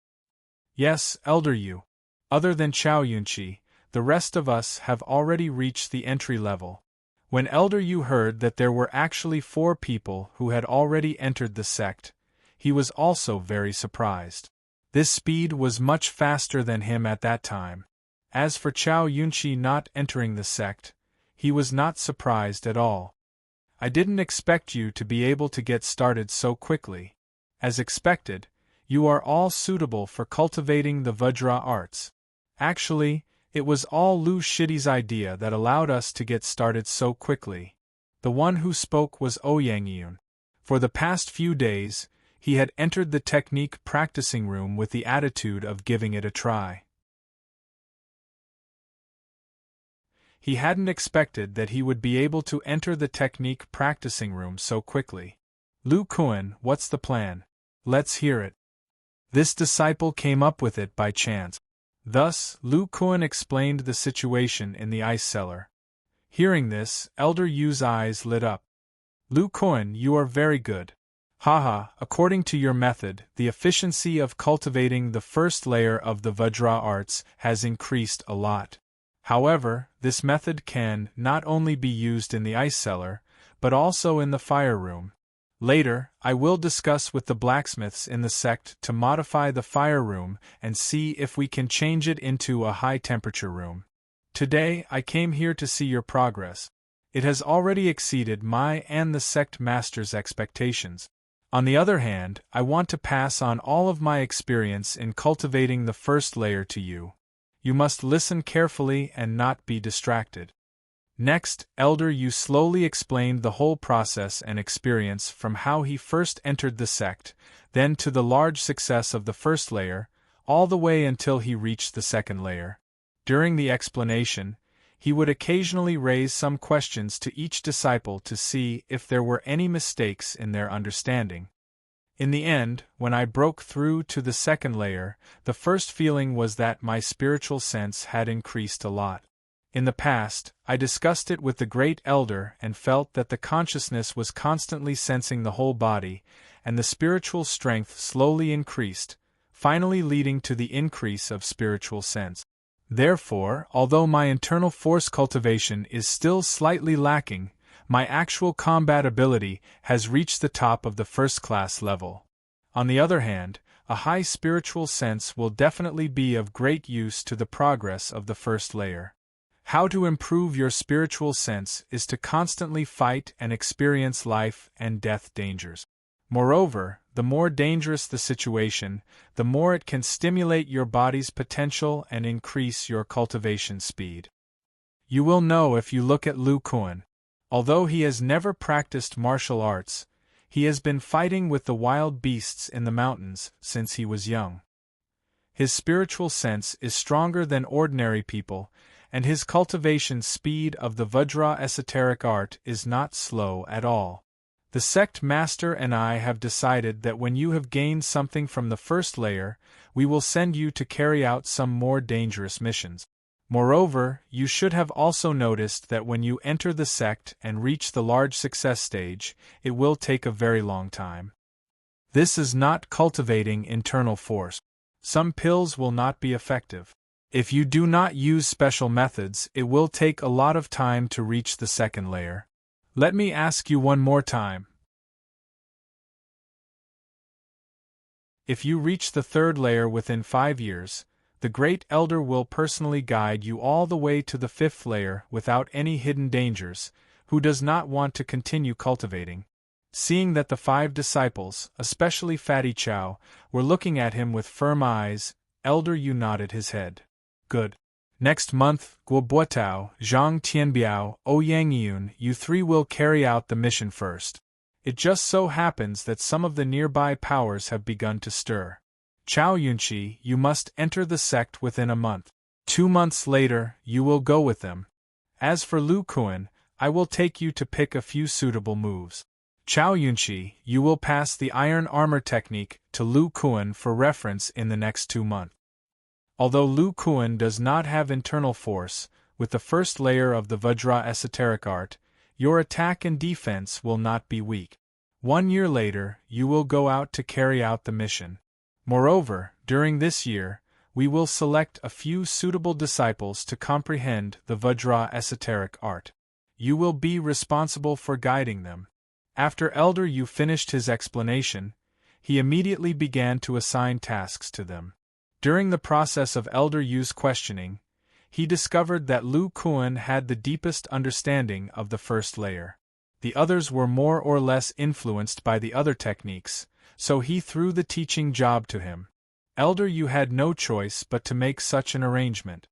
Yes, Elder Yu. Other than Chao Yunqi, the rest of us have already reached the entry level. When Elder Yu heard that there were actually 4 people who had already entered the sect, he was also very surprised. This speed was much faster than him at that time. As for Chao Yunqi not entering the sect, he was not surprised at all. I didn't expect you to be able to get started so quickly. As expected, you are all suitable for cultivating the Vajra arts. Actually, it was all Lu Shidi's idea that allowed us to get started so quickly. The one who spoke was Oyangyun. For the past few days, he had entered the technique practicing room with the attitude of giving it a try. He hadn't expected that he would be able to enter the technique practicing room so quickly. Lu Kuan, what's the plan? Let's hear it. This disciple came up with it by chance. Thus, Lu Kuan explained the situation in the ice cellar. Hearing this, Elder Yu's eyes lit up. Lu Kuan, you are very good. Haha, according to your method, the efficiency of cultivating the first layer of the Vajra arts has increased a lot. However, this method can not only be used in the ice cellar, but also in the fire room. Later, I will discuss with the blacksmiths in the sect to modify the fire room and see if we can change it into a high-temperature room. Today, I came here to see your progress. It has already exceeded my and the sect master's expectations. On the other hand, I want to pass on all of my experience in cultivating the first layer to you. You must listen carefully and not be distracted. Next, Elder Yu slowly explained the whole process and experience from how he first entered the sect, then to the large success of the first layer, all the way until he reached the second layer. During the explanation, he would occasionally raise some questions to each disciple to see if there were any mistakes in their understanding. In the end, when I broke through to the second layer, the first feeling was that my spiritual sense had increased a lot. In the past, I discussed it with the Great Elder and felt that the consciousness was constantly sensing the whole body, and the spiritual strength slowly increased, finally leading to the increase of spiritual sense. Therefore, although my internal force cultivation is still slightly lacking, my actual combat ability has reached the top of the first-class level. On the other hand, a high spiritual sense will definitely be of great use to the progress of the first layer. How to improve your spiritual sense is to constantly fight and experience life and death dangers. Moreover, the more dangerous the situation, the more it can stimulate your body's potential and increase your cultivation speed. You will know if you look at Lu Kuan. Although he has never practiced martial arts, he has been fighting with the wild beasts in the mountains since he was young. His spiritual sense is stronger than ordinary people, and his cultivation speed of the Vajra esoteric art is not slow at all. The sect master and I have decided that when you have gained something from the first layer, we will send you to carry out some more dangerous missions. Moreover, you should have also noticed that when you enter the sect and reach the large success stage, it will take a very long time. This is not cultivating internal force. Some pills will not be effective. If you do not use special methods, it will take a lot of time to reach the second layer. Let me ask you one more time. If you reach the third layer within 5 years, the Great Elder will personally guide you all the way to the fifth layer without any hidden dangers, who does not want to continue cultivating. Seeing that the 5 disciples, especially Fatty Chow, were looking at him with firm eyes, Elder Yu nodded his head. Good. Next month, Guo Buotao, Zhang Tianbiao, Ouyang Yun, you 3 will carry out the mission first. It just so happens that some of the nearby powers have begun to stir. Chao Yunqi, you must enter the sect within a month. 2 months later, you will go with them. As for Lu Kuan, I will take you to pick a few suitable moves. Chao Yunqi, you will pass the iron armor technique to Lu Kuan for reference in the next 2 months. Although Lu Kuan does not have internal force, with the first layer of the Vajra esoteric art, your attack and defense will not be weak. 1 year later, you will go out to carry out the mission. Moreover, during this year, we will select a few suitable disciples to comprehend the Vajra esoteric art. You will be responsible for guiding them. After Elder Yu finished his explanation, he immediately began to assign tasks to them. During the process of Elder Yu's questioning, he discovered that Lu Kuan had the deepest understanding of the first layer. The others were more or less influenced by the other techniques, so he threw the teaching job to him. Elder Yu had no choice but to make such an arrangement.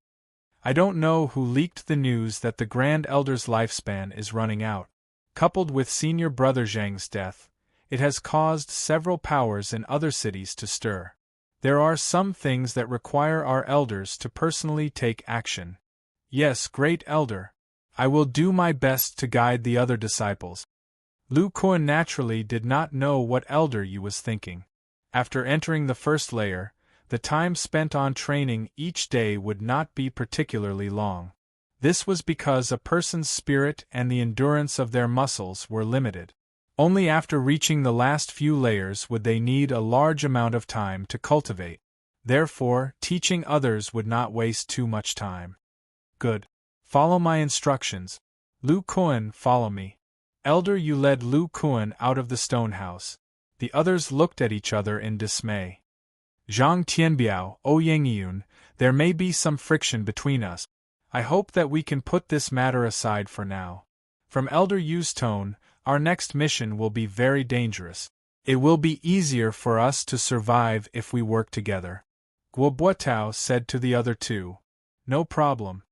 I don't know who leaked the news that the Grand Elder's lifespan is running out. Coupled with Senior Brother Zhang's death, it has caused several powers in other cities to stir. There are some things that require our elders to personally take action. Yes, Great Elder. I will do my best to guide the other disciples. Lu Kuan naturally did not know what Elder Yu was thinking. After entering the first layer, the time spent on training each day would not be particularly long. This was because a person's spirit and the endurance of their muscles were limited. Only after reaching the last few layers would they need a large amount of time to cultivate. Therefore, teaching others would not waste too much time. Good. Follow my instructions. Lu Kuan, follow me. Elder Yu led Lu Kuan out of the stone house. The others looked at each other in dismay. Zhang Tianbiao, Yangyun, there may be some friction between us. I hope that we can put this matter aside for now. From Elder Yu's tone, our next mission will be very dangerous. It will be easier for us to survive if we work together. Guo Buotao said to the other two. No problem.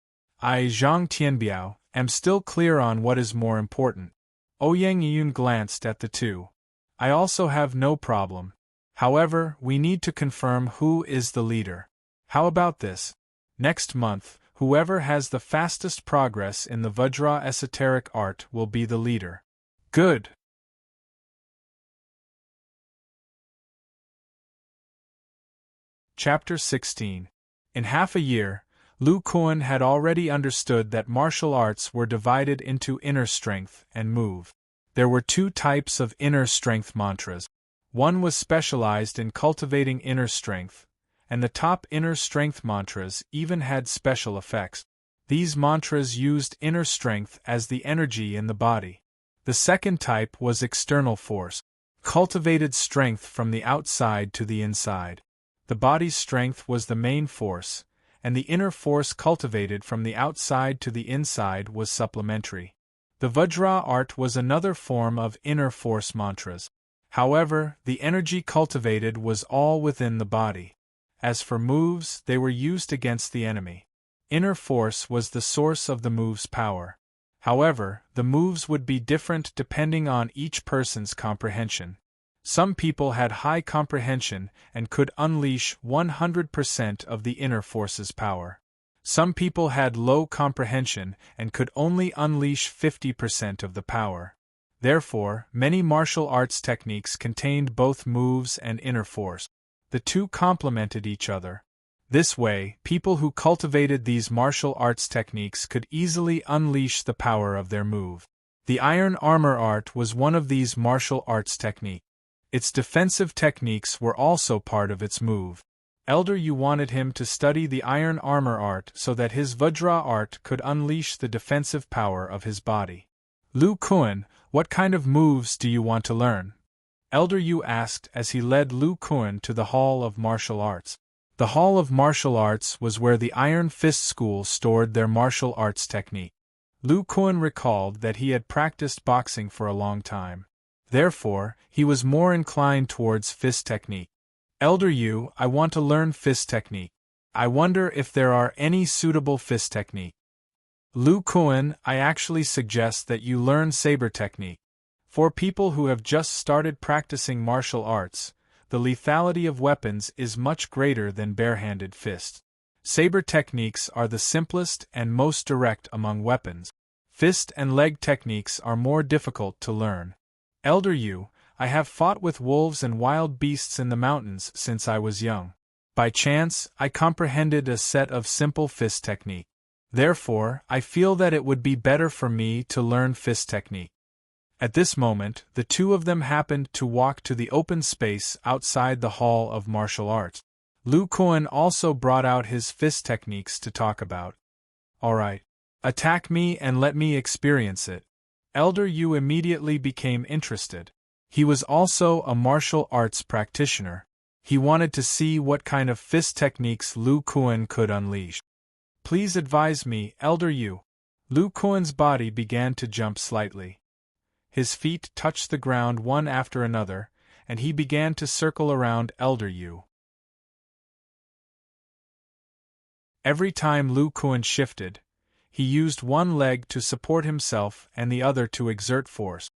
I, Zhang Tianbiao, am still clear on what is more important. Yang Yun glanced at the two. I also have no problem. However, we need to confirm who is the leader. How about this? Next month, whoever has the fastest progress in the Vajra esoteric art will be the leader. Good. Chapter 16. In half a year, Lu Kuan had already understood that martial arts were divided into inner strength and move. There were two types of inner strength mantras. One was specialized in cultivating inner strength, and the top inner strength mantras even had special effects. These mantras used inner strength as the energy in the body. The second type was external force, cultivated strength from the outside to the inside. The body's strength was the main force, and the inner force cultivated from the outside to the inside was supplementary. The Vajra art was another form of inner force mantras. However, the energy cultivated was all within the body. As for moves, they were used against the enemy. Inner force was the source of the move's power. However, the moves would be different depending on each person's comprehension. Some people had high comprehension and could unleash 100% of the inner force's power. Some people had low comprehension and could only unleash 50% of the power. Therefore, many martial arts techniques contained both moves and inner force. The two complemented each other. This way, people who cultivated these martial arts techniques could easily unleash the power of their move. The iron armor art was one of these martial arts techniques. Its defensive techniques were also part of its move. Elder Yu wanted him to study the iron armor art so that his Vajra art could unleash the defensive power of his body. Lu Kuan, what kind of moves do you want to learn? Elder Yu asked as he led Lu Kuan to the Hall of Martial Arts. The Hall of Martial Arts was where the Iron Fist School stored their martial arts technique. Lu Kuan recalled that he had practiced boxing for a long time. Therefore, he was more inclined towards fist technique. Elder Yu, I want to learn fist technique. I wonder if there are any suitable fist technique. Lu Kuan, I actually suggest that you learn saber technique. For people who have just started practicing martial arts, the lethality of weapons is much greater than barehanded fists. Saber techniques are the simplest and most direct among weapons. Fist and leg techniques are more difficult to learn. Elder Yu, I have fought with wolves and wild beasts in the mountains since I was young. By chance, I comprehended a set of simple fist technique. Therefore, I feel that it would be better for me to learn fist technique. At this moment, the two of them happened to walk to the open space outside the Hall of Martial Arts. Lu Kuan also brought out his fist techniques to talk about. Alright. Attack me and let me experience it. Elder Yu immediately became interested. He was also a martial arts practitioner. He wanted to see what kind of fist techniques Lu Kuan could unleash. Please advise me, Elder Yu. Lu Kuan's body began to jump slightly. His feet touched the ground one after another, and he began to circle around Elder Yu. Every time Lu Kuan shifted, he used one leg to support himself and the other to exert force.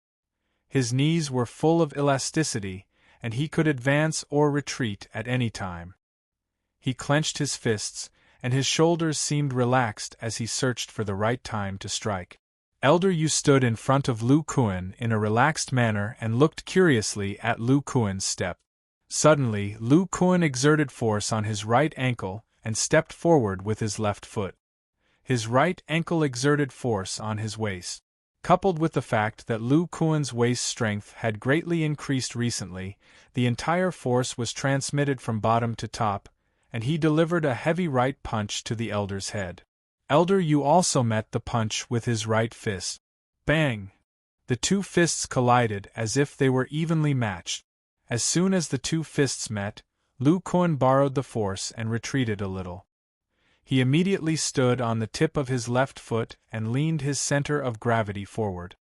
His knees were full of elasticity, and he could advance or retreat at any time. He clenched his fists, and his shoulders seemed relaxed as he searched for the right time to strike. Elder Yu stood in front of Lu Kuan in a relaxed manner and looked curiously at Lu Kuan's step. Suddenly, Lu Kuan exerted force on his right ankle and stepped forward with his left foot. His right ankle exerted force on his waist. Coupled with the fact that Lu Kuan's waist strength had greatly increased recently, the entire force was transmitted from bottom to top, and he delivered a heavy right punch to the elder's head. Elder Yu also met the punch with his right fist. Bang! The two fists collided as if they were evenly matched. As soon as the two fists met, Lu Kuan borrowed the force and retreated a little. He immediately stood on the tip of his left foot and leaned his center of gravity forward.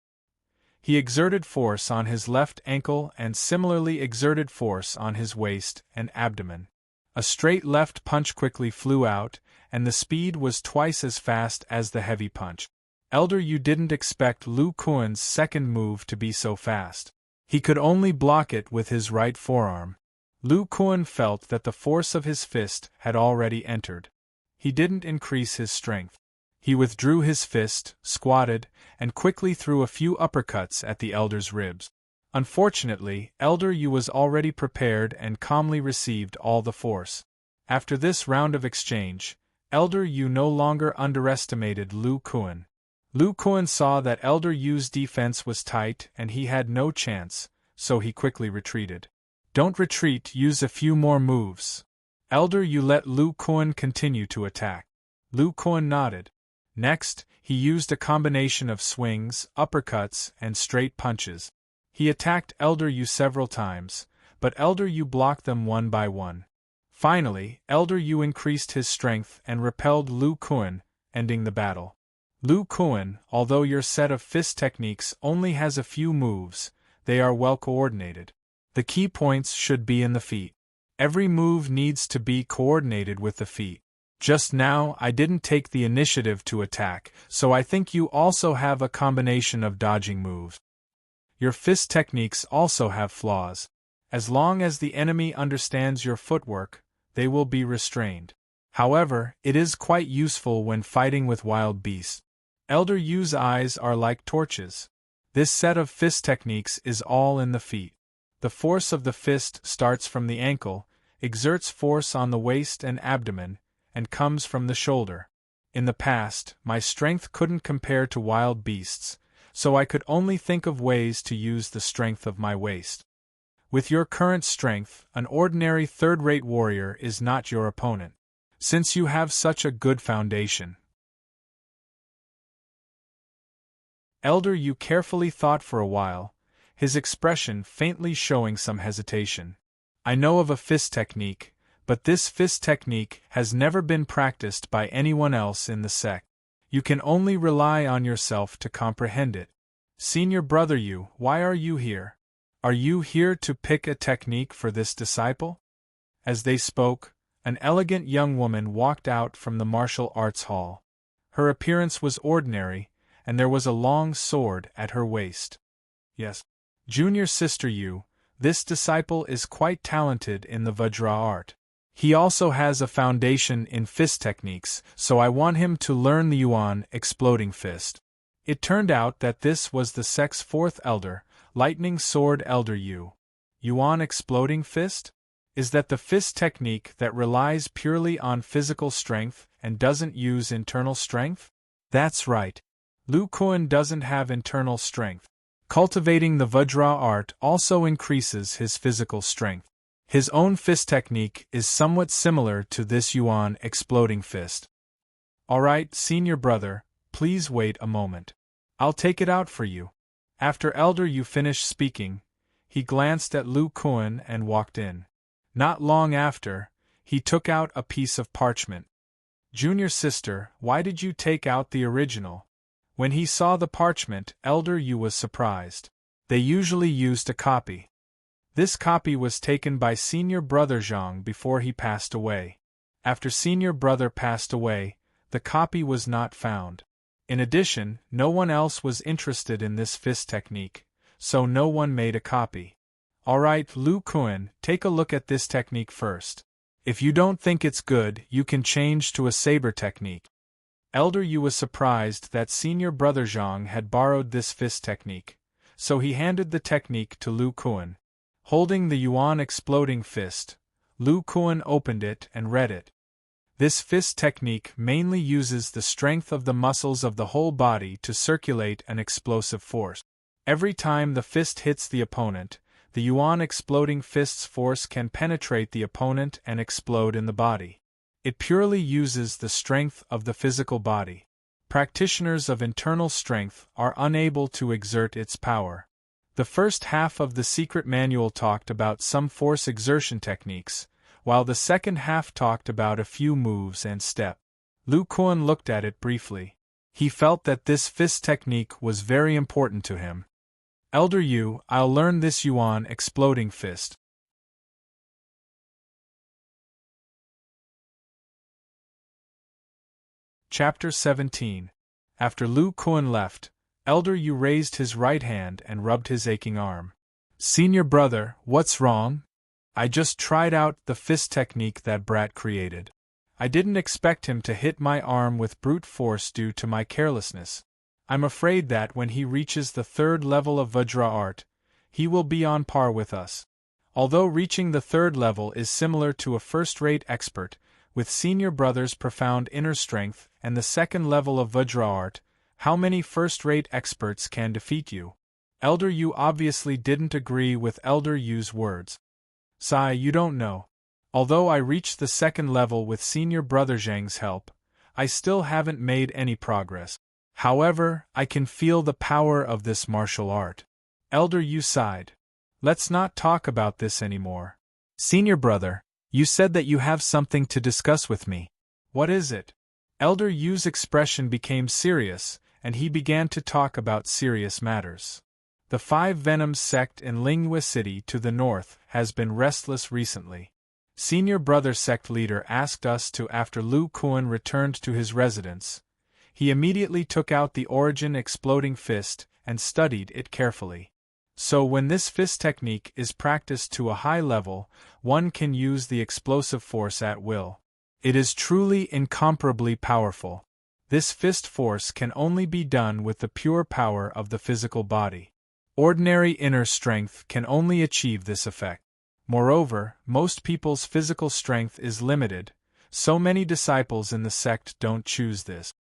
He exerted force on his left ankle and similarly exerted force on his waist and abdomen. A straight left punch quickly flew out, and the speed was twice as fast as the heavy punch. Elder Yu didn't expect Lu Kuan's second move to be so fast. He could only block it with his right forearm. Lu Kuan felt that the force of his fist had already entered. He didn't increase his strength. He withdrew his fist, squatted, and quickly threw a few uppercuts at the elder's ribs. Unfortunately, Elder Yu was already prepared and calmly received all the force. After this round of exchange, Elder Yu no longer underestimated Lu Kuan. Lu Kuan saw that Elder Yu's defense was tight and he had no chance, so he quickly retreated. Don't retreat, use a few more moves. Elder Yu let Lu Kuan continue to attack. Lu Kuan nodded. Next, he used a combination of swings, uppercuts, and straight punches. He attacked Elder Yu several times, but Elder Yu blocked them one by one. Finally, Elder Yu increased his strength and repelled Lu Kuan, ending the battle. Lu Kuan, although your set of fist techniques only has a few moves, they are well coordinated. The key points should be in the feet. Every move needs to be coordinated with the feet. Just now, I didn't take the initiative to attack, so I think you also have a combination of dodging moves. Your fist techniques also have flaws. As long as the enemy understands your footwork, they will be restrained. However, it is quite useful when fighting with wild beasts. Elder Yu's eyes are like torches. This set of fist techniques is all in the feet. The force of the fist starts from the ankle, exerts force on the waist and abdomen, and comes from the shoulder. In the past, my strength couldn't compare to wild beasts, so I could only think of ways to use the strength of my waist. With your current strength, an ordinary third-rate warrior is not your opponent, since you have such a good foundation. Elder Yu carefully thought for a while, his expression faintly showing some hesitation. I know of a fist technique, but this fist technique has never been practiced by anyone else in the sect. You can only rely on yourself to comprehend it. Senior Brother Yu, why are you here? Are you here to pick a technique for this disciple? As they spoke, an elegant young woman walked out from the martial arts hall. Her appearance was ordinary, and there was a long sword at her waist. Yes, Junior Sister Yu, this disciple is quite talented in the Vajra art. He also has a foundation in fist techniques, so I want him to learn the Yuan exploding fist. It turned out that this was the sect's fourth elder, Lightning Sword Elder Yu. Yuan exploding fist? Is that the fist technique that relies purely on physical strength and doesn't use internal strength? That's right. Lu Kuan doesn't have internal strength. Cultivating the Vajra art also increases his physical strength. His own fist technique is somewhat similar to this Yuan exploding fist. Alright, senior brother, please wait a moment. I'll take it out for you. After Elder Yu finished speaking, he glanced at Lu Kuan and walked in. Not long after, he took out a piece of parchment. Junior sister, why did you take out the original? When he saw the parchment, Elder Yu was surprised. They usually used a copy. This copy was taken by senior brother Zhang before he passed away. After senior brother passed away, the copy was not found. In addition, no one else was interested in this fist technique, so no one made a copy. Alright, Lu Kuan, take a look at this technique first. If you don't think it's good, you can change to a saber technique. Elder Yu was surprised that senior brother Zhang had borrowed this fist technique, so he handed the technique to Lu Kuan. Holding the yuan exploding fist, Lu Kuan opened it and read it. This fist technique mainly uses the strength of the muscles of the whole body to circulate an explosive force. Every time the fist hits the opponent, the yuan exploding fist's force can penetrate the opponent and explode in the body. It purely uses the strength of the physical body. Practitioners of internal strength are unable to exert its power. The first half of the secret manual talked about some force exertion techniques, while the second half talked about a few moves and steps. Lu Kuan looked at it briefly. He felt that this fist technique was very important to him. Elder Yu, I'll learn this yuan exploding fist. Chapter 17. After Lu Kuan left, Elder Yu raised his right hand and rubbed his aching arm. Senior brother, what's wrong? I just tried out the fist technique that Brat created. I didn't expect him to hit my arm with brute force due to my carelessness. I'm afraid that when he reaches the third level of Vajra art, he will be on par with us. Although reaching the third level is similar to a first-rate expert, with senior brother's profound inner strength and the second level of Vajra art, how many first-rate experts can defeat you? Elder Yu obviously didn't agree with Elder Yu's words. Sai, you don't know. Although I reached the second level with senior brother Zhang's help, I still haven't made any progress. However, I can feel the power of this martial art. Elder Yu sighed. Let's not talk about this anymore. Senior brother, you said that you have something to discuss with me. What is it? Elder Yu's expression became serious, and he began to talk about serious matters. The Five Venoms sect in Linghua City to the north has been restless recently. Senior brother sect leader asked us to after Lu Kuan returned to his residence. He immediately took out the origin exploding fist and studied it carefully. So when this fist technique is practiced to a high level, one can use the explosive force at will. It is truly incomparably powerful. This fist force can only be done with the pure power of the physical body. Ordinary inner strength can only achieve this effect. Moreover, most people's physical strength is limited, so many disciples in the sect don't choose this.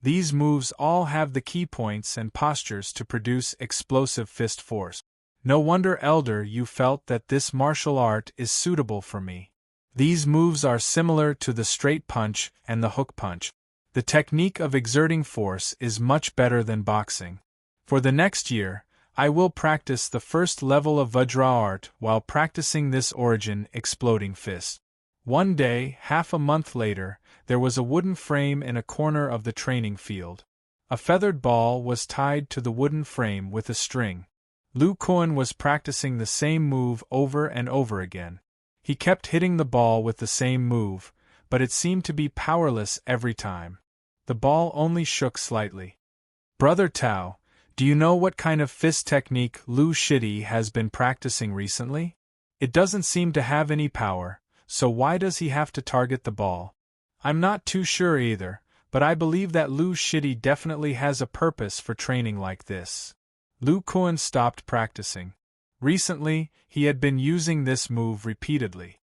These moves all have the key points and postures to produce explosive fist force. No wonder Elder Yu felt that this martial art is suitable for me. These moves are similar to the straight punch and the hook punch. The technique of exerting force is much better than boxing. For the next year, I will practice the first level of Vajra art while practicing this origin exploding fist. One day, half a month later, there was a wooden frame in a corner of the training field. A feathered ball was tied to the wooden frame with a string. Lu Kuan was practicing the same move over and over again. He kept hitting the ball with the same move, but it seemed to be powerless every time. The ball only shook slightly. Brother Tao, do you know what kind of fist technique Lu Shidi has been practicing recently? It doesn't seem to have any power, so why does he have to target the ball? I'm not too sure either, but I believe that Lu Shidi definitely has a purpose for training like this. Lu Kuan stopped practicing. Recently, he had been using this move repeatedly.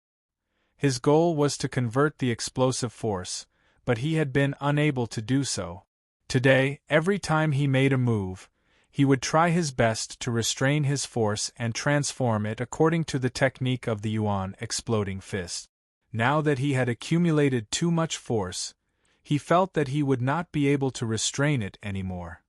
His goal was to convert the explosive force, but he had been unable to do so. Today, every time he made a move, he would try his best to restrain his force and transform it according to the technique of the yuan exploding fist. Now that he had accumulated too much force, he felt that he would not be able to restrain it anymore.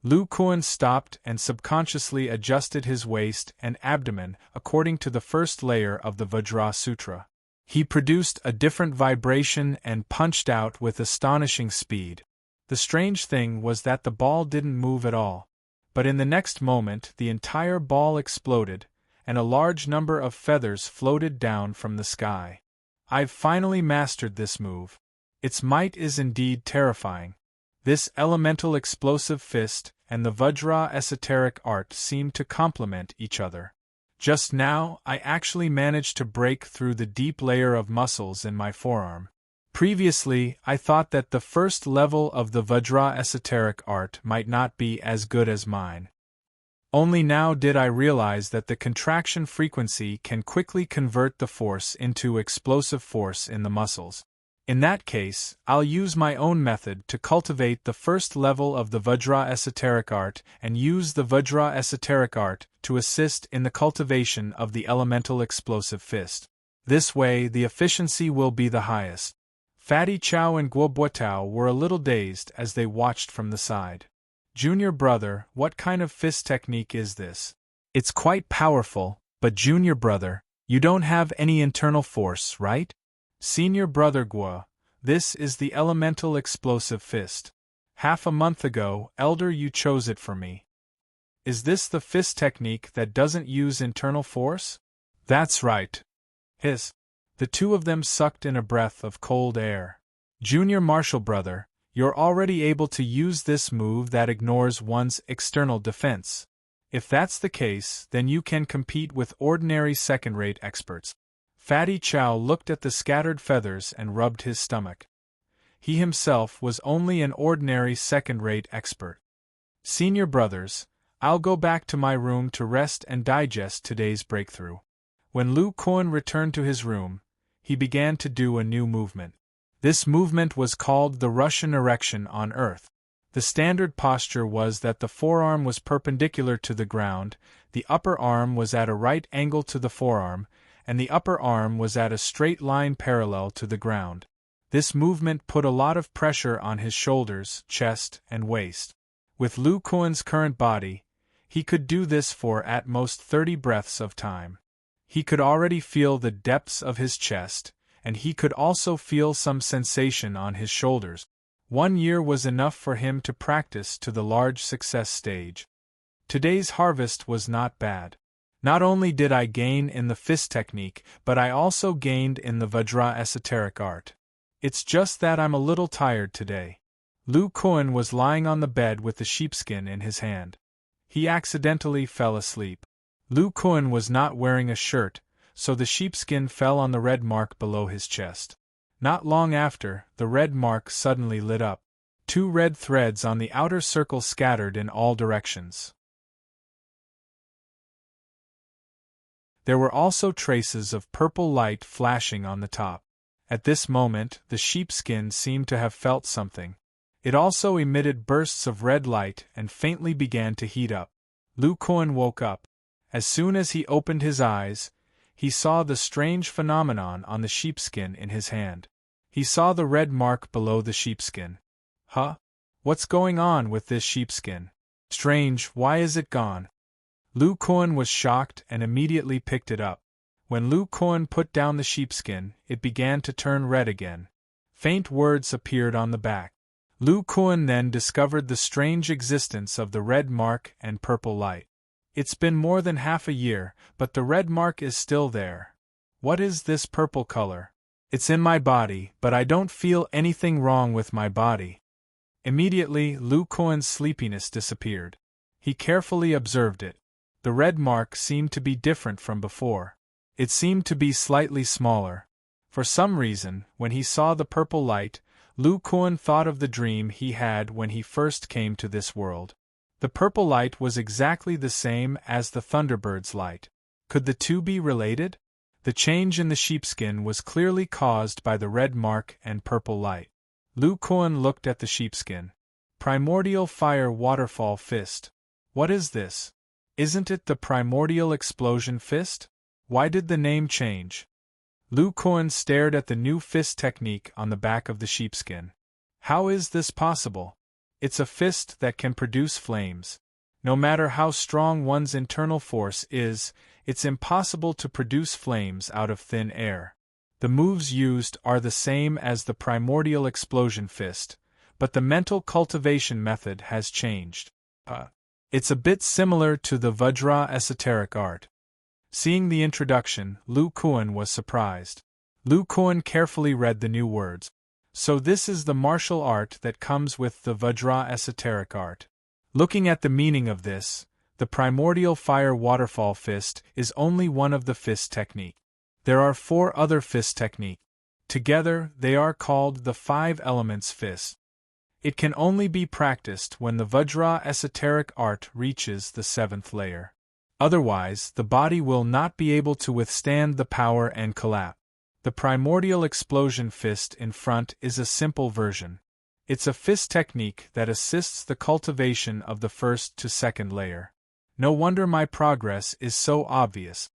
Lu Kuan stopped and subconsciously adjusted his waist and abdomen according to the first layer of the Vajra Sutra. He produced a different vibration and punched out with astonishing speed. The strange thing was that the ball didn't move at all. But in the next moment the entire ball exploded, and a large number of feathers floated down from the sky. I've finally mastered this move. Its might is indeed terrifying. This elemental explosive fist and the Vajra esoteric art seem to complement each other. Just now, I actually managed to break through the deep layer of muscles in my forearm. Previously, I thought that the first level of the Vajra esoteric art might not be as good as mine. Only now did I realize that the contraction frequency can quickly convert the force into explosive force in the muscles. In that case, I'll use my own method to cultivate the first level of the Vajra esoteric art and use the Vajra esoteric art to assist in the cultivation of the elemental explosive fist. This way, the efficiency will be the highest. Fatty Chow and Guo Buotao were a little dazed as they watched from the side. Junior brother, what kind of fist technique is this? It's quite powerful, but junior brother, you don't have any internal force, right? Senior brother Guo, this is the elemental explosive fist. Half a month ago, elder, you chose it for me. Is this the fist technique that doesn't use internal force? That's right. Hiss. The two of them sucked in a breath of cold air. Junior martial brother, you're already able to use this move that ignores one's external defense. If that's the case, then you can compete with ordinary second-rate experts. Fatty Chow looked at the scattered feathers and rubbed his stomach. He himself was only an ordinary second-rate expert. Senior brothers, I'll go back to my room to rest and digest today's breakthrough. When Lu Kuan returned to his room, he began to do a new movement. This movement was called the Russian erection on earth. The standard posture was that the forearm was perpendicular to the ground, the upper arm was at a right angle to the forearm, and the upper arm was at a straight line parallel to the ground. This movement put a lot of pressure on his shoulders, chest, and waist. With Lu Kuan's current body, he could do this for at most 30 breaths of time. He could already feel the depths of his chest, and he could also feel some sensation on his shoulders. 1 year was enough for him to practice to the large success stage. Today's harvest was not bad. Not only did I gain in the fist technique, but I also gained in the Vajra esoteric art. It's just that I'm a little tired today. Lu Kuan was lying on the bed with the sheepskin in his hand. He accidentally fell asleep. Lu Kuan was not wearing a shirt, so the sheepskin fell on the red mark below his chest. Not long after, the red mark suddenly lit up. 2 red threads on the outer circle scattered in all directions. There were also traces of purple light flashing on the top. At this moment, the sheepskin seemed to have felt something. It also emitted bursts of red light and faintly began to heat up. Lu Kuan woke up. As soon as he opened his eyes, he saw the strange phenomenon on the sheepskin in his hand. He saw the red mark below the sheepskin. Huh? What's going on with this sheepskin? Strange, why is it gone? Lu Kuan was shocked and immediately picked it up. When Lu Kuan put down the sheepskin, it began to turn red again. Faint words appeared on the back. Lu Kuan then discovered the strange existence of the red mark and purple light. It's been more than half a year, but the red mark is still there. What is this purple color? It's in my body, but I don't feel anything wrong with my body. Immediately, Lu Kuan's sleepiness disappeared. He carefully observed it. The red mark seemed to be different from before. It seemed to be slightly smaller. For some reason, when he saw the purple light, Lu Kuan thought of the dream he had when he first came to this world. The purple light was exactly the same as the Thunderbird's light. Could the two be related? The change in the sheepskin was clearly caused by the red mark and purple light. Lu Kuan looked at the sheepskin. Primordial Fire Waterfall Fist. What is this? Isn't it the Primordial Explosion Fist? Why did the name change? Lu Kuan stared at the new fist technique on the back of the sheepskin. How is this possible? It's a fist that can produce flames. No matter how strong one's internal force is, it's impossible to produce flames out of thin air. The moves used are the same as the Primordial Explosion Fist, but the mental cultivation method has changed. It's a bit similar to the Vajra esoteric art. Seeing the introduction, Lu Kuan was surprised. Lu Kuan carefully read the new words. So this is the martial art that comes with the Vajra esoteric art. Looking at the meaning of this, the primordial fire waterfall fist is only one of the fist technique. There are 4 other fist technique. Together, they are called the 5 elements fist. It can only be practiced when the Vajra esoteric art reaches the 7th layer. Otherwise, the body will not be able to withstand the power and collapse. The primordial explosion fist in front is a simple version. It's a fist technique that assists the cultivation of the 1st to 2nd layer. No wonder my progress is so obvious.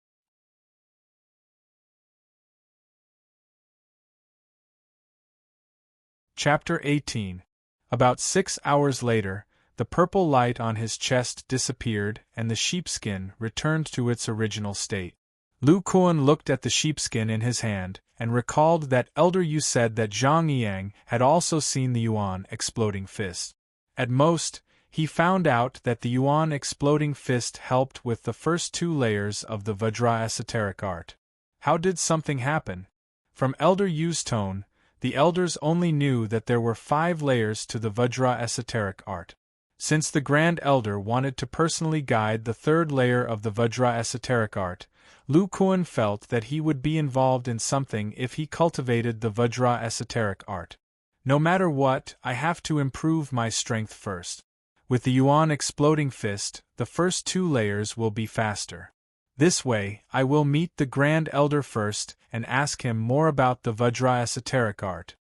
Chapter 18. About 6 hours later, the purple light on his chest disappeared and the sheepskin returned to its original state. Lu Kuan looked at the sheepskin in his hand, and recalled that Elder Yu said that Zhang Yang had also seen the Yuan exploding fist. At most, he found out that the Yuan exploding fist helped with the first 2 layers of the Vajra esoteric art. How did something happen? From Elder Yu's tone, the elders only knew that there were 5 layers to the Vajra esoteric art. Since the Grand Elder wanted to personally guide the 3rd layer of the Vajra esoteric art, Lu Kuan felt that he would be involved in something if he cultivated the Vajra esoteric art. No matter what, I have to improve my strength first. With the Yuan exploding fist, the first 2 layers will be faster. This way, I will meet the Grand Elder first and ask him more about the Vajra esoteric art.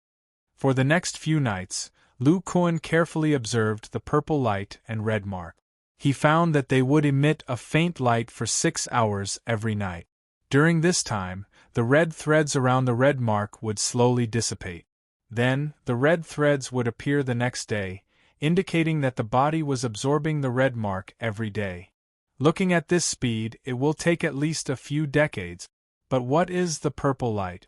For the next few nights, Lu Kuan carefully observed the purple light and red mark. He found that they would emit a faint light for 6 hours every night. During this time, the red threads around the red mark would slowly dissipate. Then, the red threads would appear the next day, indicating that the body was absorbing the red mark every day. Looking at this speed, it will take at least a few decades. But what is the purple light?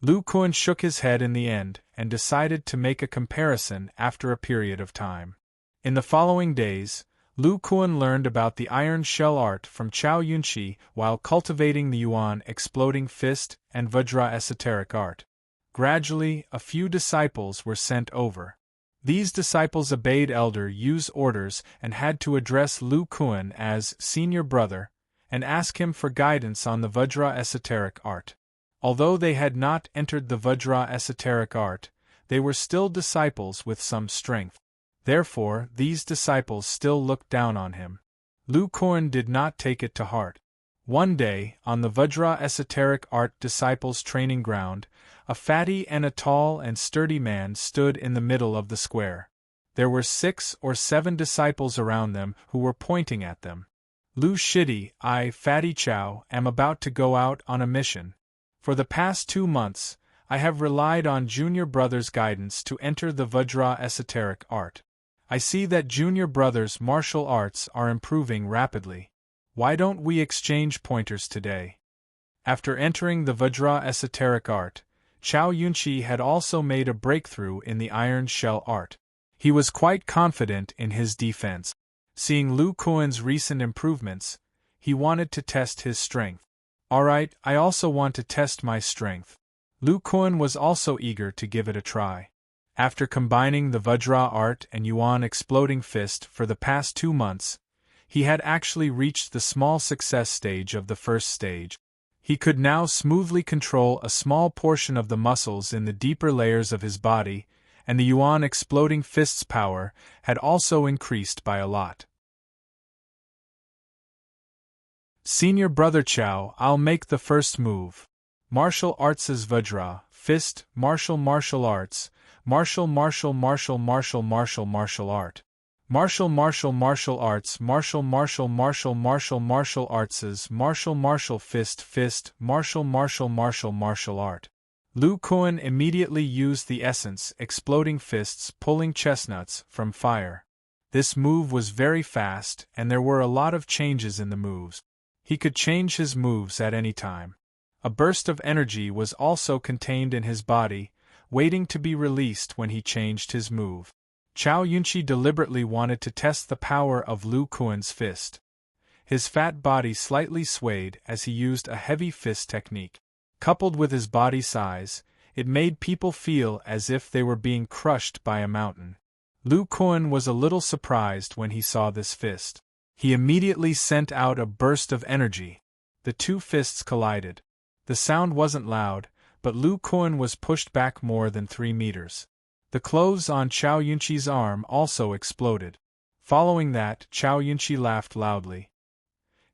Lu Kuan shook his head in the end, and decided to make a comparison after a period of time. In the following days, Lu Kuan learned about the iron shell art from Chao Yunqi while cultivating the Yuan exploding fist and Vajra esoteric art. Gradually, a few disciples were sent over. These disciples obeyed Elder Yu's orders and had to address Lu Kuan as senior brother and ask him for guidance on the Vajra esoteric art. Although they had not entered the Vajra esoteric art, they were still disciples with some strength. Therefore, these disciples still looked down on him. Lu Kuan did not take it to heart. One day, on the Vajra esoteric art disciples' training ground, a fatty and a tall and sturdy man stood in the middle of the square. There were 6 or 7 disciples around them who were pointing at them. Lu Shidi, I, Fatty Chow, am about to go out on a mission. For the past 2 months, I have relied on Junior Brother's guidance to enter the Vajra esoteric art. I see that Junior Brother's martial arts are improving rapidly. Why don't we exchange pointers today? After entering the Vajra esoteric art, Chao Yunqi had also made a breakthrough in the iron shell art. He was quite confident in his defense. Seeing Lu Kuan's recent improvements, he wanted to test his strength. Alright, I also want to test my strength. Lu Kuan was also eager to give it a try. After combining the Vajra art and Yuan exploding fist for the past 2 months, he had actually reached the small success stage of the first stage. He could now smoothly control a small portion of the muscles in the deeper layers of his body, and the Yuan exploding fist's power had also increased by a lot. Senior Brother Chow, I'll make the first move. Martial arts is Vajra, fist, martial arts, martial art. Martial arts, martial arts is martial fist, martial art. Lu Kuan immediately used the essence exploding fists pulling chestnuts from fire. This move was very fast and there were a lot of changes in the moves. He could change his moves at any time. A burst of energy was also contained in his body, waiting to be released when he changed his move. Chao Yunqi deliberately wanted to test the power of Lu Kuan's fist. His fat body slightly swayed as he used a heavy fist technique. Coupled with his body size, it made people feel as if they were being crushed by a mountain. Lu Kuan was a little surprised when he saw this fist. He immediately sent out a burst of energy. The two fists collided. The sound wasn't loud, but Lu Kuan was pushed back more than 3 meters. The clothes on Chao Yunqi's arm also exploded. Following that, Chao Yunqi laughed loudly.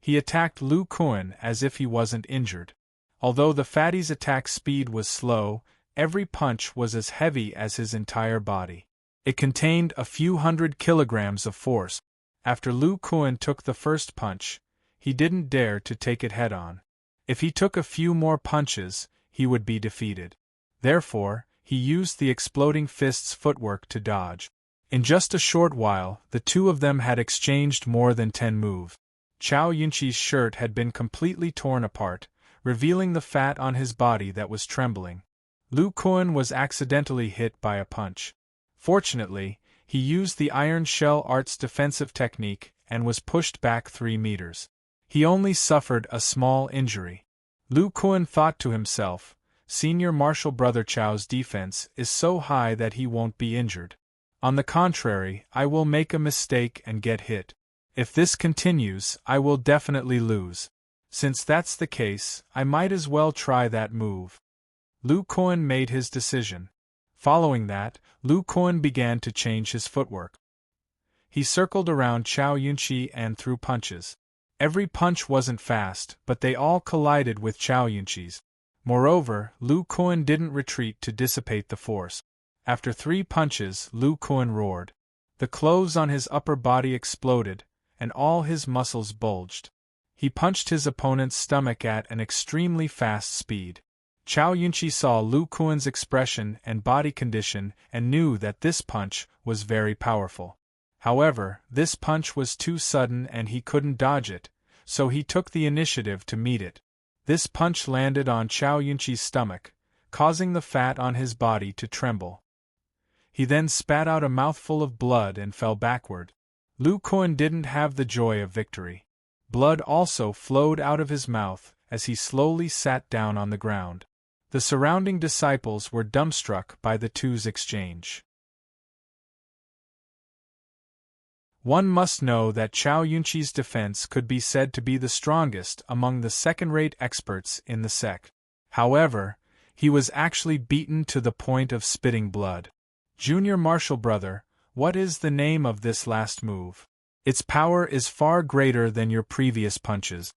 He attacked Lu Kuan as if he wasn't injured. Although the fatty's attack speed was slow, every punch was as heavy as his entire body. It contained a few hundred kilograms of force. After Lu Kuan took the first punch, he didn't dare to take it head-on. If he took a few more punches, he would be defeated. Therefore, he used the exploding fist's footwork to dodge. In just a short while, the two of them had exchanged more than 10 moves. Chao Yunqi's shirt had been completely torn apart, revealing the fat on his body that was trembling. Lu Kuan was accidentally hit by a punch. Fortunately, he used the Iron Shell Art's defensive technique and was pushed back 3 meters. He only suffered a small injury. Lu Kuan thought to himself, Senior Martial Brother Chao's defense is so high that he won't be injured. On the contrary, I will make a mistake and get hit. If this continues, I will definitely lose. Since that's the case, I might as well try that move. Lu Kuan made his decision. Following that, Lu Kuan began to change his footwork. He circled around Chao Yunqi and threw punches. Every punch wasn't fast, but they all collided with Chao Yunqi's. Moreover, Lu Kuan didn't retreat to dissipate the force. After 3 punches, Lu Kuan roared. The clothes on his upper body exploded, and all his muscles bulged. He punched his opponent's stomach at an extremely fast speed. Chao Yunqi saw Lu Kuan's expression and body condition and knew that this punch was very powerful. However, this punch was too sudden and he couldn't dodge it, so he took the initiative to meet it. This punch landed on Chao Yunqi's stomach, causing the fat on his body to tremble. He then spat out a mouthful of blood and fell backward. Lu Kuan didn't have the joy of victory. Blood also flowed out of his mouth as he slowly sat down on the ground. The surrounding disciples were dumbstruck by the two's exchange. One must know that Chao Yunqi's defense could be said to be the strongest among the second-rate experts in the sect. However, he was actually beaten to the point of spitting blood. Junior Martial Brother, what is the name of this last move? Its power is far greater than your previous punches.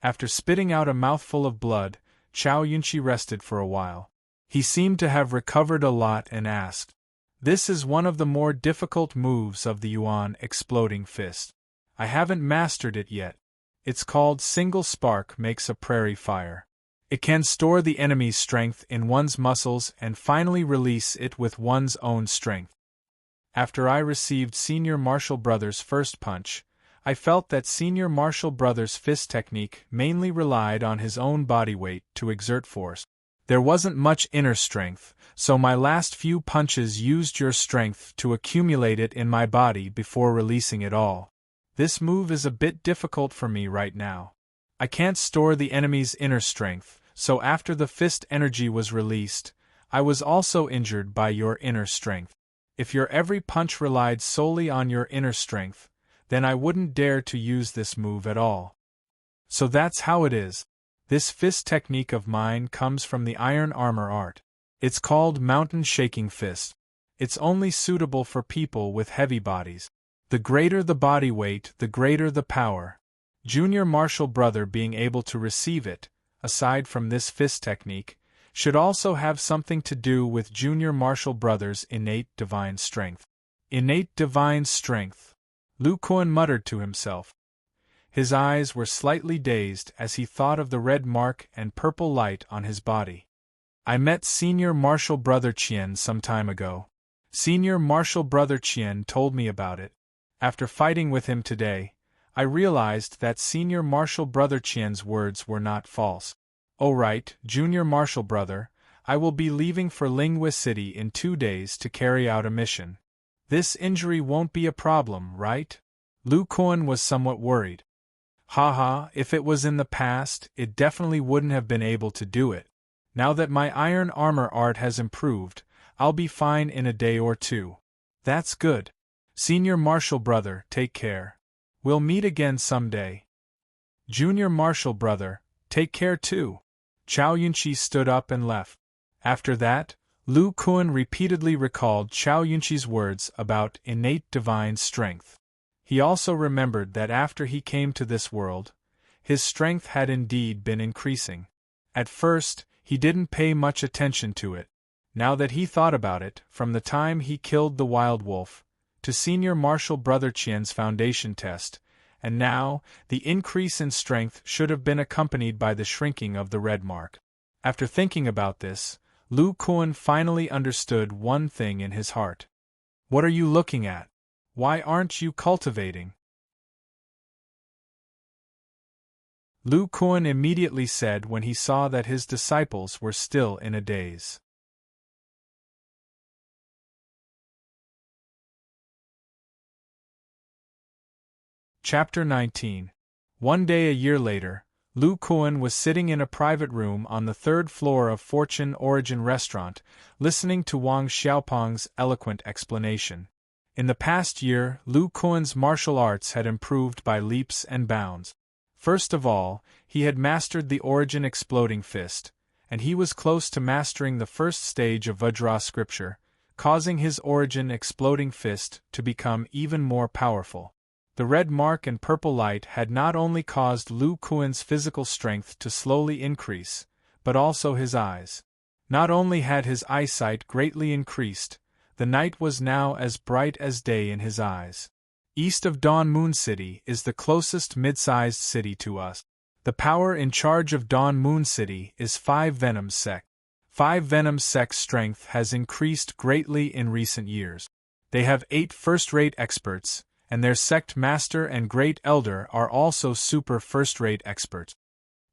After spitting out a mouthful of blood, Chao Yunqi rested for a while. He seemed to have recovered a lot and asked, "This is one of the more difficult moves of the Yuan exploding fist. I haven't mastered it yet. It's called Single Spark Makes a Prairie Fire. It can store the enemy's strength in one's muscles and finally release it with one's own strength. After I received Senior Martial Brother's first punch, I felt that Senior Martial Brother's fist technique mainly relied on his own body weight to exert force. There wasn't much inner strength, so my last few punches used your strength to accumulate it in my body before releasing it all. This move is a bit difficult for me right now. I can't store the enemy's inner strength, so after the fist energy was released, I was also injured by your inner strength. If your every punch relied solely on your inner strength, then I wouldn't dare to use this move at all. So that's how it is. This fist technique of mine comes from the Iron Armor art. It's called Mountain Shaking Fist. It's only suitable for people with heavy bodies. The greater the body weight, the greater the power. Junior Martial Brother being able to receive it, aside from this fist technique, should also have something to do with Junior Martial Brother's innate divine strength. Innate divine strength. Lu Kuan muttered to himself. His eyes were slightly dazed as he thought of the red mark and purple light on his body. I met Senior Martial Brother Qian some time ago. Senior Martial Brother Qian told me about it. After fighting with him today, I realized that Senior Martial Brother Qian's words were not false. Oh right, Junior Martial Brother, I will be leaving for Lingua City in 2 days to carry out a mission. This injury won't be a problem, right? Lu Kuan was somewhat worried. Haha, if it was in the past, it definitely wouldn't have been able to do it. Now that my iron armor art has improved, I'll be fine in a day or 2. That's good. Senior Marshal Brother, take care. We'll meet again someday. Junior Marshal Brother, take care too. Chao Yunqi stood up and left. After that, Lu Kuan repeatedly recalled Chao Yunqi's words about innate divine strength. He also remembered that after he came to this world, his strength had indeed been increasing. At first, he didn't pay much attention to it. Now that he thought about it, from the time he killed the wild wolf, to Senior Marshal Brother Qian's foundation test, and now, the increase in strength should have been accompanied by the shrinking of the red mark. After thinking about this, Lu Kuan finally understood one thing in his heart. What are you looking at? Why aren't you cultivating? Lu Kuan immediately said when he saw that his disciples were still in a daze. Chapter 19. One day a year later, Lu Kuan was sitting in a private room on the 3rd floor of Fortune Origin Restaurant, listening to Wang Xiaopeng's eloquent explanation. In the past year, Lu Kuan's martial arts had improved by leaps and bounds. First of all, he had mastered the Origin Exploding Fist, and he was close to mastering the first stage of Vajra scripture, causing his Origin Exploding Fist to become even more powerful. The red mark and purple light had not only caused Lu Kuan's physical strength to slowly increase, but also his eyes. Not only had his eyesight greatly increased, the night was now as bright as day in his eyes. East of Dawn Moon City is the closest mid-sized city to us. The power in charge of Dawn Moon City is 5 Venom Sect. 5 Venom Sect's strength has increased greatly in recent years. They have 8 first-rate experts, and their sect master and great elder are also super first-rate experts.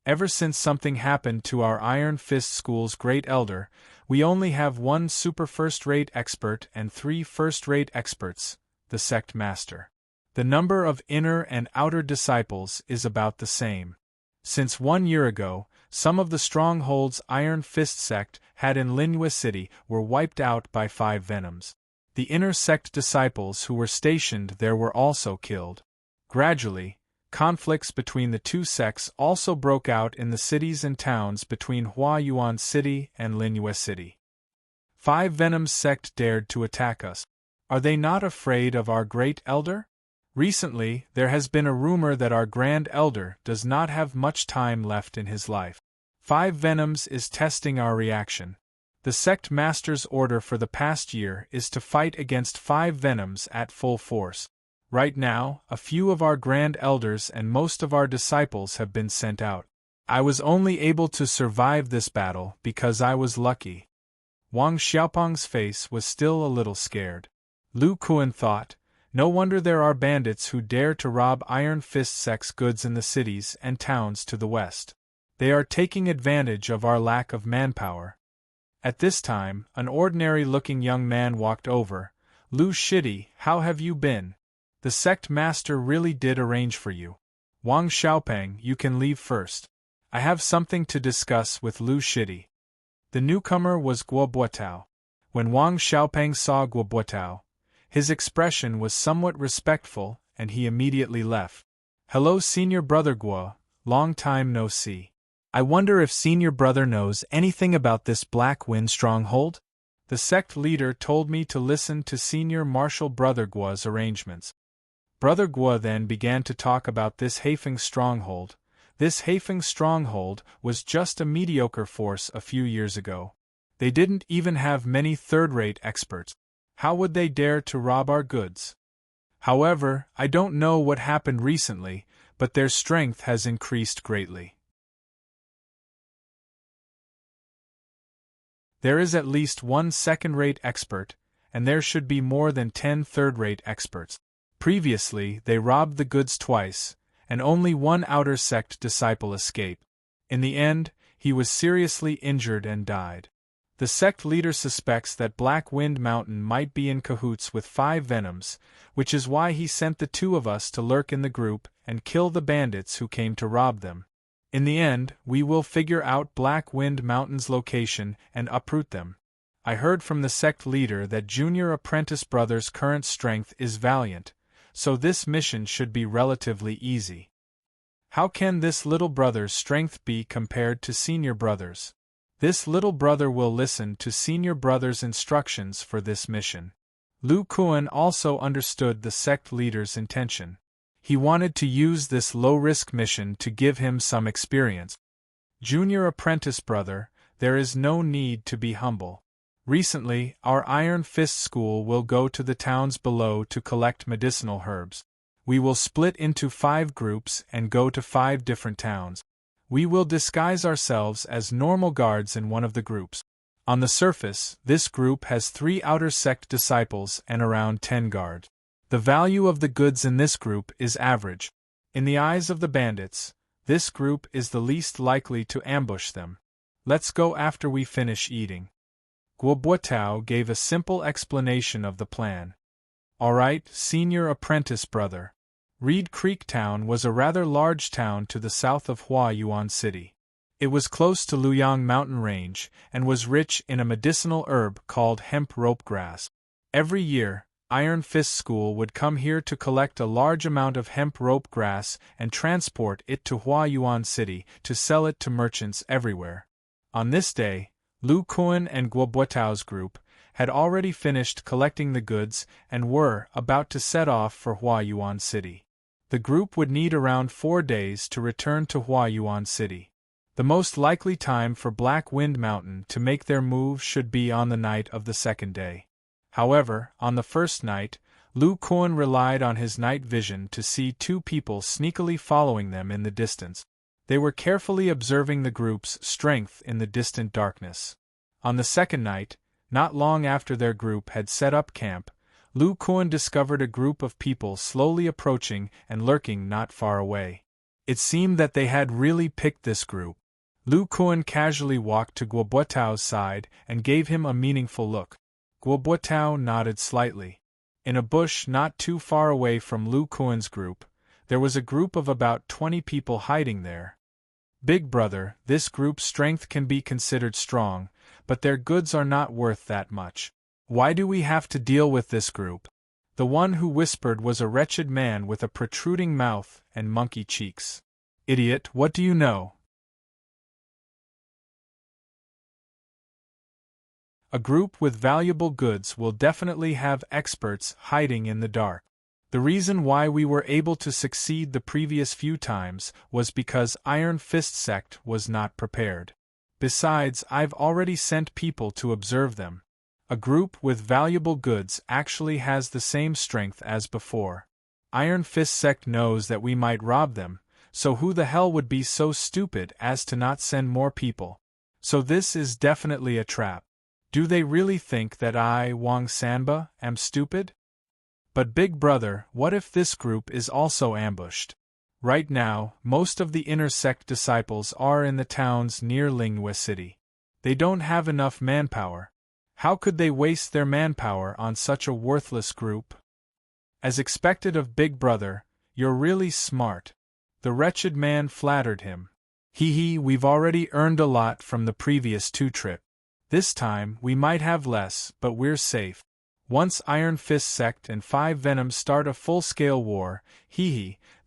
Ever since something happened to our Iron Fist School's great elder, we only have 1 super first-rate expert and 3 first-rate experts, the sect master. The number of inner and outer disciples is about the same. Since 1 year ago, some of the strongholds Iron Fist sect had in Lingua City were wiped out by 5 Venoms. The inner sect disciples who were stationed there were also killed. Gradually, conflicts between the 2 sects also broke out in the cities and towns between Huayuan City and Lingua City. 5 Venom sect dared to attack us. Are they not afraid of our great elder? Recently, there has been a rumor that our grand elder does not have much time left in his life. 5 Venoms is testing our reaction. The sect master's order for the past year is to fight against 5 Venoms at full force. Right now, a few of our grand elders and most of our disciples have been sent out. I was only able to survive this battle because I was lucky. Wang Xiaopeng's face was still a little scared. Lu Kuan thought, no wonder there are bandits who dare to rob Iron Fist sect's goods in the cities and towns to the west. They are taking advantage of our lack of manpower. At this time, an ordinary-looking young man walked over. Lu Shidi, how have you been? The sect master really did arrange for you. Wang Xiaopeng, you can leave first. I have something to discuss with Lu Shidi. The newcomer was Guo Buotao. When Wang Xiaopeng saw Guo Buotao, his expression was somewhat respectful, and he immediately left. Hello, Senior Brother Guo, long time no see. I wonder if Senior Brother knows anything about this Black Wind stronghold? The sect leader told me to listen to Senior Marshal Brother Guo's arrangements. Brother Guo then began to talk about this Haifeng stronghold. This Haifeng stronghold was just a mediocre force a few years ago. They didn't even have many third-rate experts. How would they dare to rob our goods? However, I don't know what happened recently, but their strength has increased greatly. There is at least 1 second-rate expert, and there should be more than 10 third-rate experts. Previously, they robbed the goods twice, and only 1 outer sect disciple escaped. In the end, he was seriously injured and died. The sect leader suspects that Black Wind Mountain might be in cahoots with 5 Venoms, which is why he sent the 2 of us to lurk in the group and kill the bandits who came to rob them. In the end, we will figure out Black Wind Mountain's location and uproot them. I heard from the sect leader that Junior Apprentice Brother's current strength is valiant, so this mission should be relatively easy. How can this little brother's strength be compared to Senior Brother's? This little brother will listen to Senior Brother's instructions for this mission. Lu Kuan also understood the sect leader's intention. He wanted to use this low-risk mission to give him some experience. Junior Apprentice Brother, there is no need to be humble. Recently, our Iron Fist School will go to the towns below to collect medicinal herbs. We will split into 5 groups and go to 5 different towns. We will disguise ourselves as normal guards in one of the groups. On the surface, this group has 3 outer sect disciples and around 10 guards. The value of the goods in this group is average. In the eyes of the bandits, this group is the least likely to ambush them. Let's go after we finish eating. Guobuetao gave a simple explanation of the plan. Alright, Senior Apprentice Brother. Reed Creek Town was a rather large town to the south of Huayuan City. It was close to Luyang Mountain Range and was rich in a medicinal herb called hemp rope grass. Every year, Iron Fist School would come here to collect a large amount of hemp rope grass and transport it to Huayuan City to sell it to merchants everywhere. On this day, Lu Kuan and Guobuetao's group had already finished collecting the goods and were about to set off for Huayuan City. The group would need around 4 days to return to Huayuan City. The most likely time for Black Wind Mountain to make their move should be on the night of the second day. However, on the first night, Lu Kuan relied on his night vision to see 2 people sneakily following them in the distance. They were carefully observing the group's strength in the distant darkness. On the second night, not long after their group had set up camp, Lu Kuan discovered a group of people slowly approaching and lurking not far away. It seemed that they had really picked this group. Lu Kuan casually walked to Guobuetao's side and gave him a meaningful look. Guobuetao nodded slightly. In a bush not too far away from Lu Kuan's group, there was a group of about 20 people hiding there. Big brother, this group's strength can be considered strong, but their goods are not worth that much. Why do we have to deal with this group? The one who whispered was a wretched man with a protruding mouth and monkey cheeks. Idiot, what do you know? A group with valuable goods will definitely have experts hiding in the dark. The reason why we were able to succeed the previous few times was because Iron Fist Sect was not prepared. Besides, I've already sent people to observe them. A group with valuable goods actually has the same strength as before. Iron Fist Sect knows that we might rob them, so who the hell would be so stupid as to not send more people? So this is definitely a trap. Do they really think that I, Wang Sanba, am stupid? But big brother, what if this group is also ambushed? Right now, most of the inner sect disciples are in the towns near Lingyue City. They don't have enough manpower. How could they waste their manpower on such a worthless group? As expected of big brother, you're really smart. The wretched man flattered him. Hee, we've already earned a lot from the previous 2 trips. This time, we might have less, but we're safe. Once Iron Fist Sect and 5 Venoms start a full-scale war,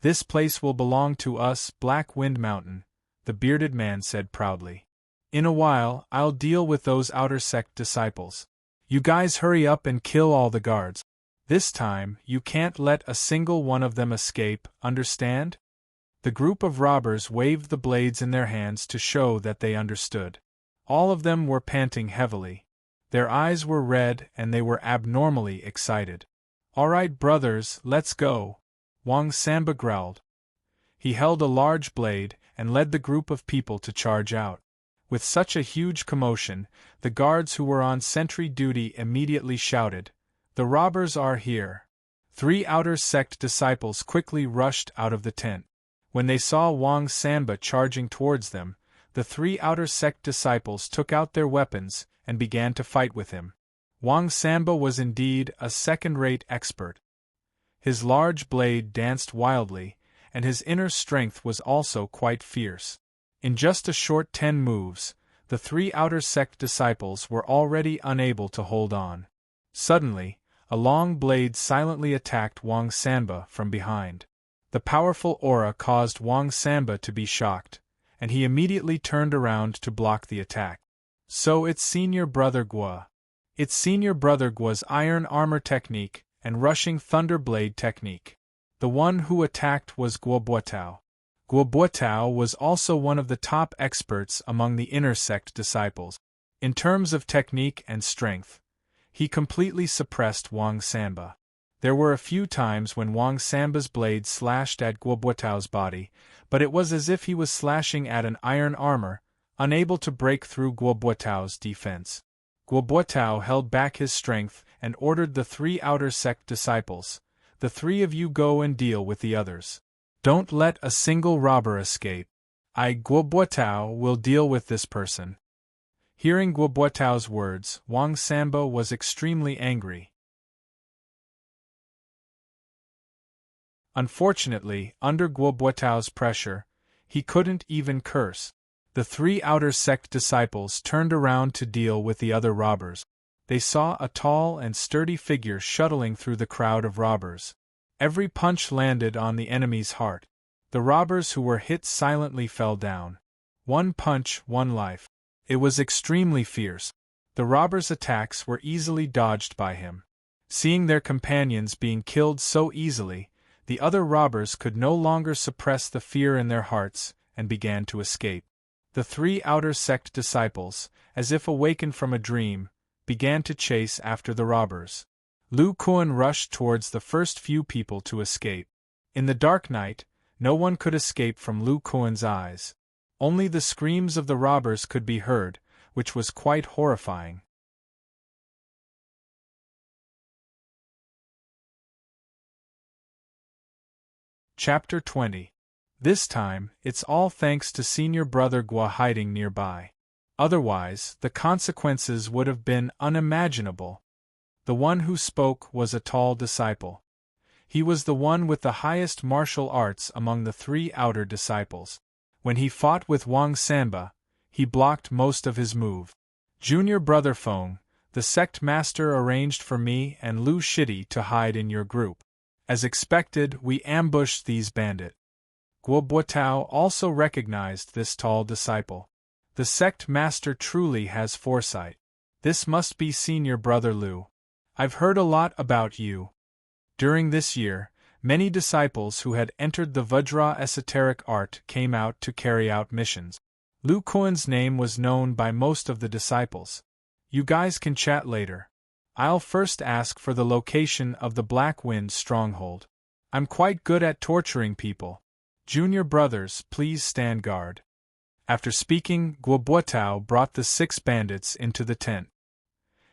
this place will belong to us, Black Wind Mountain, the bearded man said proudly. In a while, I'll deal with those outer sect disciples. You guys hurry up and kill all the guards. This time, you can't let a single one of them escape, understand? The group of robbers waved the blades in their hands to show that they understood. All of them were panting heavily. Their eyes were red and they were abnormally excited. All right, brothers, let's go, Wang Sanba growled. He held a large blade and led the group of people to charge out. With such a huge commotion, the guards who were on sentry duty immediately shouted, "The robbers are here." 3 outer sect disciples quickly rushed out of the tent. When they saw Wang Sanba charging towards them, the 3 outer sect disciples took out their weapons and began to fight with him. Wang Samba was indeed a second-rate expert. His large blade danced wildly, and his inner strength was also quite fierce. In just a short 10 moves, the 3 outer sect disciples were already unable to hold on. Suddenly, a long blade silently attacked Wang Samba from behind. The powerful aura caused Wang Samba to be shocked, and he immediately turned around to block the attack. So it's Senior Brother Gua. It's Senior Brother Gua's iron armor technique and rushing thunder blade technique. The one who attacked was Guo Buotao. Guo Buotao was also one of the top experts among the inner sect disciples. In terms of technique and strength, he completely suppressed Wang Samba. There were a few times when Wang Samba's blade slashed at Guo Buotao's body, but it was as if he was slashing at an iron armor, unable to break through Guo Buotao's defense. Guo Buotao held back his strength and ordered the 3 outer sect disciples, "The 3 of you go and deal with the others. Don't let a single robber escape. I, Guo Buotao, will deal with this person." Hearing Guo Buotao's words, Wang Samba was extremely angry. Unfortunately, under Guo Buotao's pressure, he couldn't even curse. The 3 outer sect disciples turned around to deal with the other robbers. They saw a tall and sturdy figure shuttling through the crowd of robbers. Every punch landed on the enemy's heart. The robbers who were hit silently fell down. 1 punch, 1 life. It was extremely fierce. The robbers' attacks were easily dodged by him. Seeing their companions being killed so easily, the other robbers could no longer suppress the fear in their hearts and began to escape. The 3 outer sect disciples, as if awakened from a dream, began to chase after the robbers. Lu Kuan rushed towards the first few people to escape. In the dark night, no one could escape from Lu Kuan's eyes. Only the screams of the robbers could be heard, which was quite horrifying. Chapter 20. This time, it's all thanks to Senior Brother Gua hiding nearby. Otherwise, the consequences would have been unimaginable. The one who spoke was a tall disciple. He was the one with the highest martial arts among the 3 outer disciples. When he fought with Wang Samba, he blocked most of his moves. Junior Brother Feng, the sect master arranged for me and Lu Shidi to hide in your group. As expected, we ambushed these bandits. Guo Buotao also recognized this tall disciple. The sect master truly has foresight. This must be Senior Brother Lu. I've heard a lot about you. During this year, many disciples who had entered the Vajra esoteric art came out to carry out missions. Lu Kuan's name was known by most of the disciples. You guys can chat later. I'll first ask for the location of the Black Wind stronghold. I'm quite good at torturing people. Junior brothers, please stand guard. After speaking, Guo Buotao brought the 6 bandits into the tent.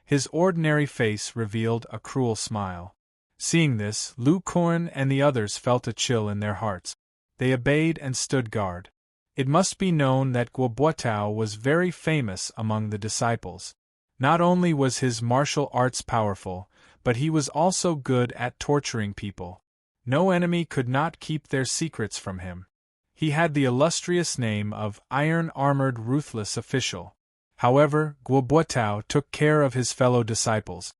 His ordinary face revealed a cruel smile. Seeing this, Lu Kuan and the others felt a chill in their hearts. They obeyed and stood guard. It must be known that Guo Buotao was very famous among the disciples. Not only was his martial arts powerful, but he was also good at torturing people. No enemy could not keep their secrets from him. He had the illustrious name of Iron-Armored Ruthless Official. However, Guo Buotao took care of his fellow disciples.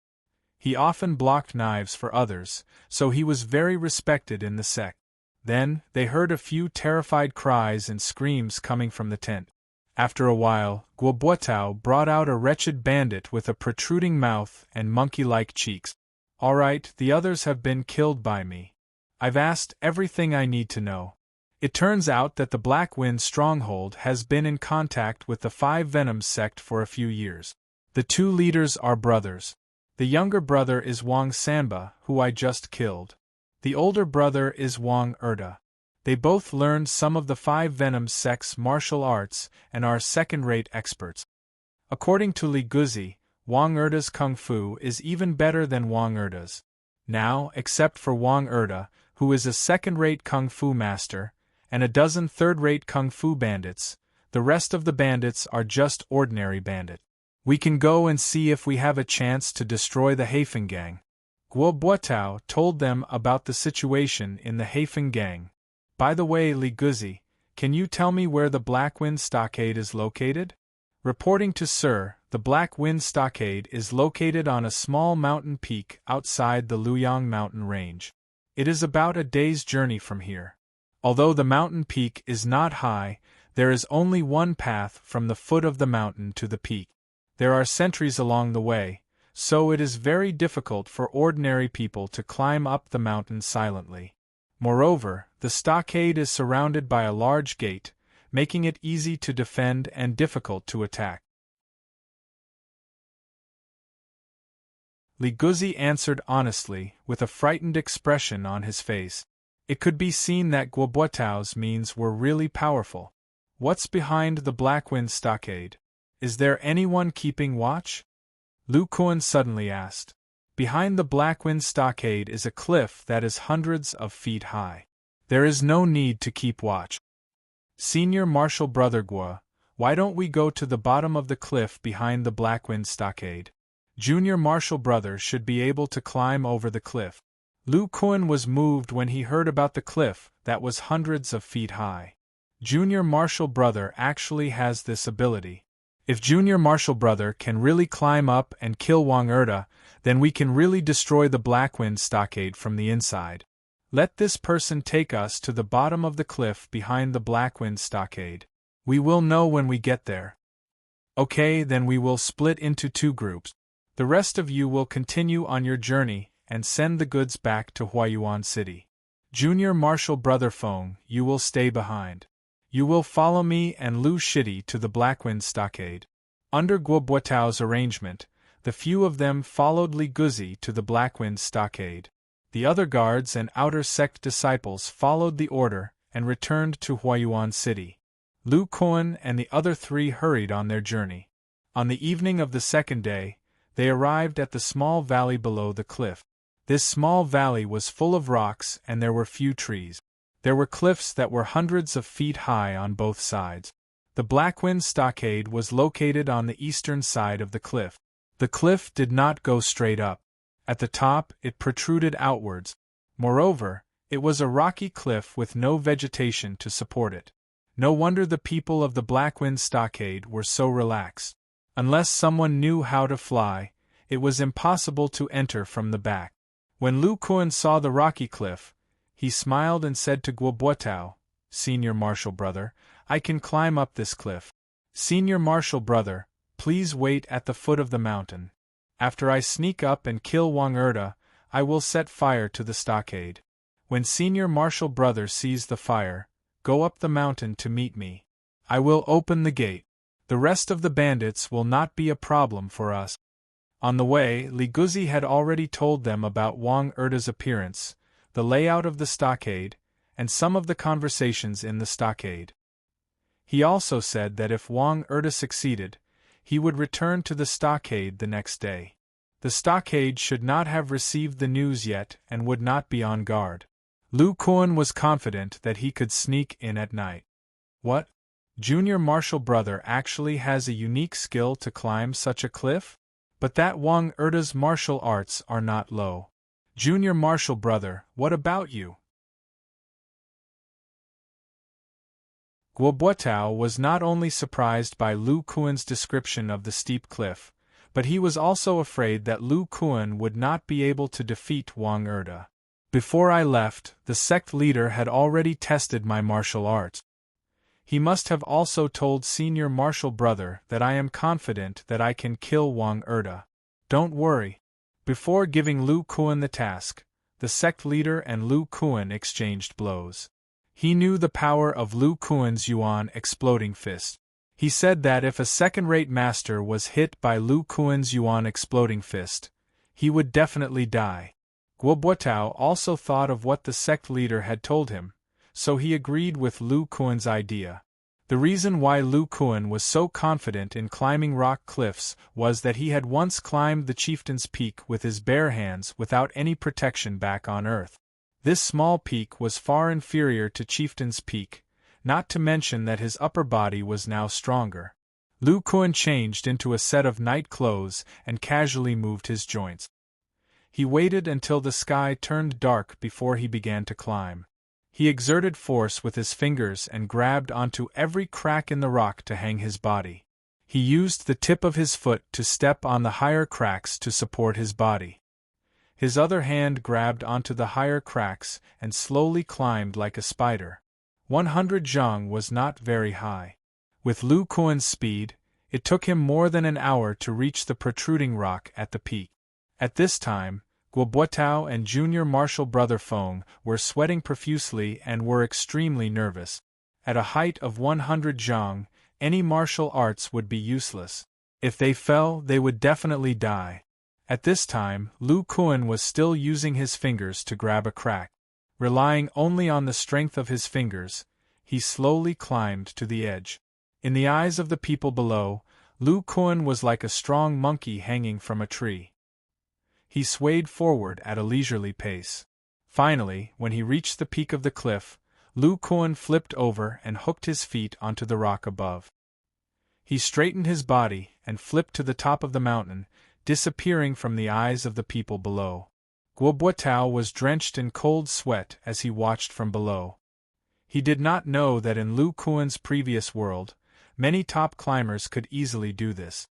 He often blocked knives for others, so he was very respected in the sect. Then, they heard a few terrified cries and screams coming from the tent. After a while, Guo Buotao brought out a wretched bandit with a protruding mouth and monkey-like cheeks. All right, the others have been killed by me. I've asked everything I need to know. It turns out that the Black Wind stronghold has been in contact with the 5 Venoms sect for a few years. The 2 leaders are brothers. The younger brother is Wang Samba, who I just killed. The older brother is Wang Erda. They both learned some of the 5 Venoms sect's martial arts and are second-rate experts. According to Li Guzi, Wang Erda's kung fu is even better than Wang Erda's. Now, except for Wang Erda, who is a second-rate kung fu master, and a dozen third-rate kung fu bandits, The rest of the bandits are just ordinary bandits. We can go and see if we have a chance to destroy the Hafen gang. Guo Buotao told them about the situation in the Hafen gang. By the way, Li Guzi, can you tell me where the Black Wind Stockade is located? Reporting to Sir, the Black Wind Stockade is located on a small mountain peak outside the Luyang mountain range. It is about a day's journey from here. Although the mountain peak is not high, there is only one path from the foot of the mountain to the peak. There are sentries along the way, so it is very difficult for ordinary people to climb up the mountain silently. Moreover, the stockade is surrounded by a large gate, making it easy to defend and difficult to attack. Li Guzi answered honestly, with a frightened expression on his face. It could be seen that Guo Buotao's means were really powerful. What's behind the Black Wind Stockade? Is there anyone keeping watch? Lu Kuan suddenly asked. Behind the Black Wind Stockade is a cliff that is hundreds of feet high. There is no need to keep watch. Senior Marshal Brother Guo, why don't we go to the bottom of the cliff behind the Black Wind Stockade? Junior Marshal Brother should be able to climb over the cliff. Lu Kuan was moved when he heard about the cliff that was hundreds of feet high. Junior Marshal Brother actually has this ability. If Junior Marshal Brother can really climb up and kill Wang Erda, then we can really destroy the Black Wind Stockade from the inside. Let this person take us to the bottom of the cliff behind the Black Wind Stockade. We will know when we get there. Okay, then we will split into 2 groups. The rest of you will continue on your journey and send the goods back to Huayuan City. Junior Marshal Brother Feng, you will stay behind. You will follow me and Lu Shidi to the Black Wind Stockade. Under Guo Buotao's arrangement, the few of them followed Li Guzi to the Black Wind Stockade. The other guards and outer sect disciples followed the order and returned to Huayuan City. Lu Kuan and the other 3 hurried on their journey. On the evening of the second day, they arrived at the small valley below the cliff. This small valley was full of rocks and there were few trees. There were cliffs that were hundreds of feet high on both sides. The Black Wind Stockade was located on the eastern side of the cliff. The cliff did not go straight up. At the top, it protruded outwards. Moreover, it was a rocky cliff with no vegetation to support it. No wonder the people of the Black Wind Stockade were so relaxed. Unless someone knew how to fly, it was impossible to enter from the back. When Lu Kuan saw the rocky cliff, he smiled and said to Guo Buotao, Senior Marshal Brother, I can climb up this cliff. Senior Marshal Brother, please wait at the foot of the mountain. After I sneak up and kill Wang Erda, I will set fire to the stockade. When Senior Marshal Brother sees the fire, go up the mountain to meet me. I will open the gate. The rest of the bandits will not be a problem for us. On the way, Li Guzi had already told them about Wang Erda's appearance, the layout of the stockade, and some of the conversations in the stockade. He also said that if Wang Erda succeeded, he would return to the stockade the next day. The stockade should not have received the news yet and would not be on guard. Lu Kuan was confident that he could sneak in at night. What? Junior Marshal Brother actually has a unique skill to climb such a cliff? But that Wang Erda's martial arts are not low. Junior Marshal Brother, what about you? Guo Buotao was not only surprised by Lu Kuan's description of the steep cliff, but he was also afraid that Lu Kuan would not be able to defeat Wang Erda. Before I left, the sect leader had already tested my martial arts. He must have also told Senior Marshal Brother that I am confident that I can kill Wang Erda. Don't worry. Before giving Lu Kuan the task, the sect leader and Lu Kuan exchanged blows. He knew the power of Lu Kuan's Yuan exploding fist. He said that if a second-rate master was hit by Lu Kuan's Yuan exploding fist, he would definitely die. Guo Buotao also thought of what the sect leader had told him, so he agreed with Lu Kuan's idea. The reason why Lu Kuan was so confident in climbing rock cliffs was that he had once climbed the chieftain's peak with his bare hands without any protection back on earth. This small peak was far inferior to chieftain's peak, not to mention that his upper body was now stronger. Lu Kuan changed into a set of night clothes and casually moved his joints. He waited until the sky turned dark before he began to climb. He exerted force with his fingers and grabbed onto every crack in the rock to hang his body. He used the tip of his foot to step on the higher cracks to support his body. His other hand grabbed onto the higher cracks and slowly climbed like a spider. 100 zhang was not very high. With Lu Kuan's speed, it took him more than an hour to reach the protruding rock at the peak. At this time, Guo Buotao and junior martial brother Feng were sweating profusely and were extremely nervous. At a height of 100 zhang, any martial arts would be useless. If they fell, they would definitely die. At this time, Lu Kuan was still using his fingers to grab a crack. Relying only on the strength of his fingers, he slowly climbed to the edge. In the eyes of the people below, Lu Kuan was like a strong monkey hanging from a tree. He swayed forward at a leisurely pace. Finally, when he reached the peak of the cliff, Lu Kuan flipped over and hooked his feet onto the rock above. He straightened his body and flipped to the top of the mountain, disappearing from the eyes of the people below. Guo Buotao was drenched in cold sweat as he watched from below. He did not know that in Lu Kuan's previous world, many top climbers could easily do this.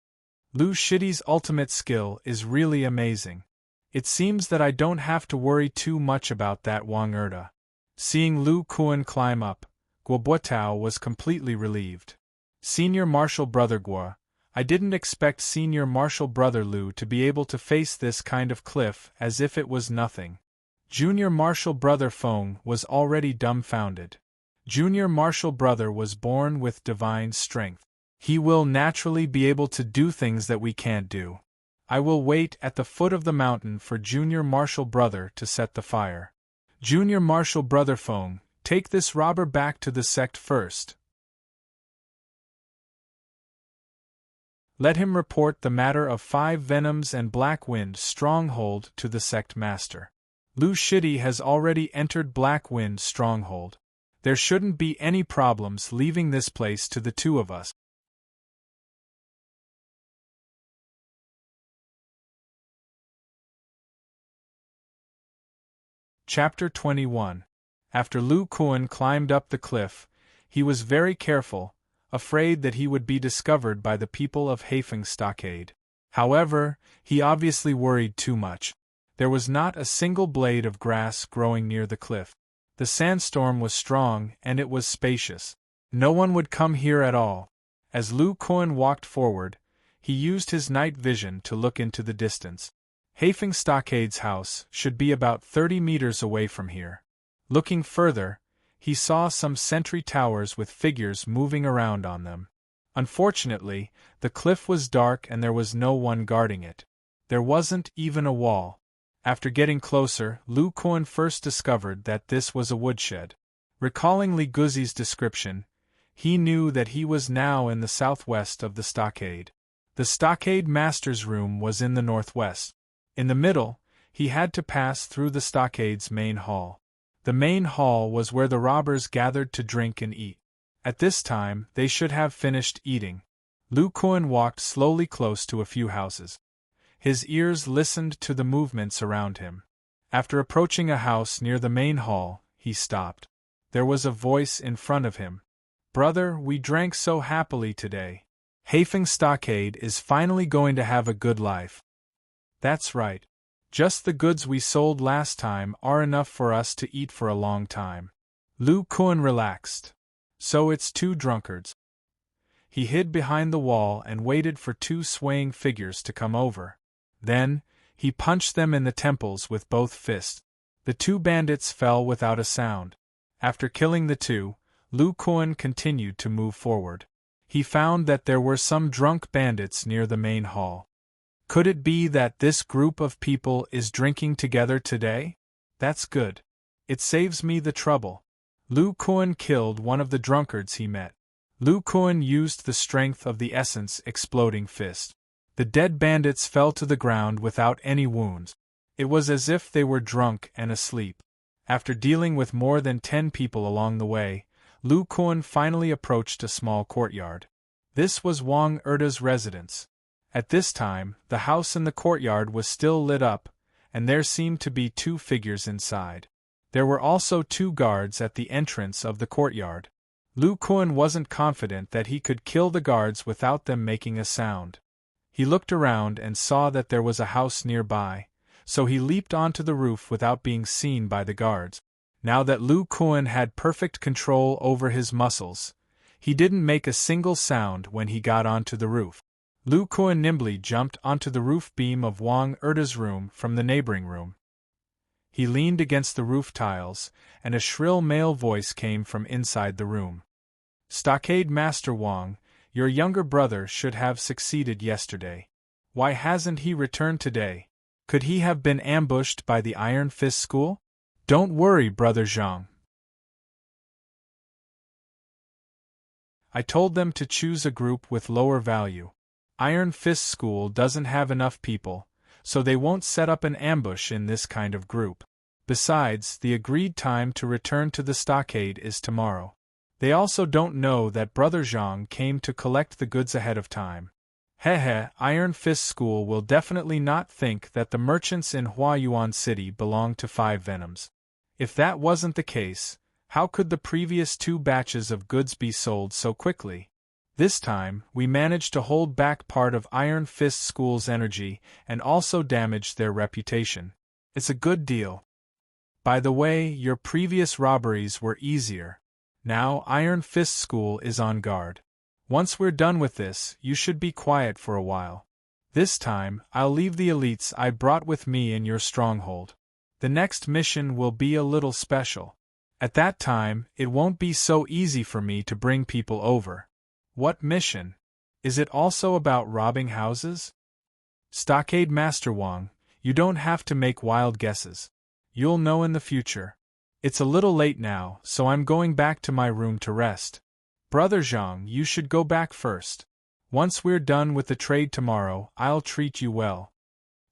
Lu Shidi's ultimate skill is really amazing. It seems that I don't have to worry too much about that Wang Erda. Seeing Lu Kuan climb up, Guo Buotao was completely relieved. Senior martial brother Guo, I didn't expect senior martial brother Lu to be able to face this kind of cliff as if it was nothing. Junior martial brother Feng was already dumbfounded. Junior martial brother was born with divine strength. He will naturally be able to do things that we can't do. I will wait at the foot of the mountain for junior martial brother to set the fire. Junior martial brother Feng, take this robber back to the sect first. Let him report the matter of 5 Venoms and Black Wind Stronghold to the sect master. Lu Shidi has already entered Black Wind Stronghold. There shouldn't be any problems leaving this place to the two of us. Chapter 21. After Lu Kuan climbed up the cliff, he was very careful, afraid that he would be discovered by the people of Haifeng Stockade. However, he obviously worried too much. There was not a single blade of grass growing near the cliff. The sandstorm was strong and it was spacious. No one would come here at all. As Lu Kuan walked forward, he used his night vision to look into the distance. Haifeng Stockade's house should be about 30 meters away from here. Looking further, he saw some sentry towers with figures moving around on them. Unfortunately, the cliff was dark and there was no one guarding it. There wasn't even a wall. After getting closer, Lu Kuan first discovered that this was a woodshed. Recalling Li Guzi's description, he knew that he was now in the southwest of the stockade. The stockade master's room was in the northwest. In the middle, he had to pass through the stockade's main hall. The main hall was where the robbers gathered to drink and eat. At this time, they should have finished eating. Lu Kuan walked slowly close to a few houses. His ears listened to the movements around him. After approaching a house near the main hall, he stopped. There was a voice in front of him. "Brother, we drank so happily today. Haifeng Stockade is finally going to have a good life." "That's right. Just the goods we sold last time are enough for us to eat for a long time." Lu Kuan relaxed. "So it's 2 drunkards." He hid behind the wall and waited for 2 swaying figures to come over. Then, he punched them in the temples with both fists. The 2 bandits fell without a sound. After killing the 2, Lu Kuan continued to move forward. He found that there were some drunk bandits near the main hall. Could it be that this group of people is drinking together today? That's good. It saves me the trouble. Lu Kuan killed one of the drunkards he met. Lu Kuan used the strength of the essence exploding fist. The dead bandits fell to the ground without any wounds. It was as if they were drunk and asleep. After dealing with more than 10 people along the way, Lu Kuan finally approached a small courtyard. This was Wang Erda's residence. At this time, the house in the courtyard was still lit up, and there seemed to be 2 figures inside. There were also 2 guards at the entrance of the courtyard. Lu Kuan wasn't confident that he could kill the guards without them making a sound. He looked around and saw that there was a house nearby, so he leaped onto the roof without being seen by the guards. Now that Lu Kuan had perfect control over his muscles, he didn't make a single sound when he got onto the roof. Lu Kuan nimbly jumped onto the roof beam of Wang Erda's room from the neighboring room. He leaned against the roof tiles, and a shrill male voice came from inside the room. "Stockade Master Wang, your younger brother should have succeeded yesterday. Why hasn't he returned today? Could he have been ambushed by the Iron Fist School? Don't worry, Brother Zhang. I told them to choose a group with lower value. Iron Fist School doesn't have enough people, so they won't set up an ambush in this kind of group. Besides, the agreed time to return to the stockade is tomorrow. They also don't know that Brother Zhang came to collect the goods ahead of time. Hehe, Iron Fist School will definitely not think that the merchants in Huayuan City belong to 5 Venoms. If that wasn't the case, how could the previous 2 batches of goods be sold so quickly? This time, we managed to hold back part of Iron Fist School's energy and also damage their reputation. It's a good deal. By the way, your previous robberies were easier. Now Iron Fist School is on guard. Once we're done with this, you should be quiet for a while. This time, I'll leave the elites I brought with me in your stronghold. The next mission will be a little special. At that time, it won't be so easy for me to bring people over. What mission? Is it also about robbing houses? Stockade Master Wang, you don't have to make wild guesses. You'll know in the future. It's a little late now, so I'm going back to my room to rest. Brother Zhang, you should go back first. Once we're done with the trade tomorrow, I'll treat you well.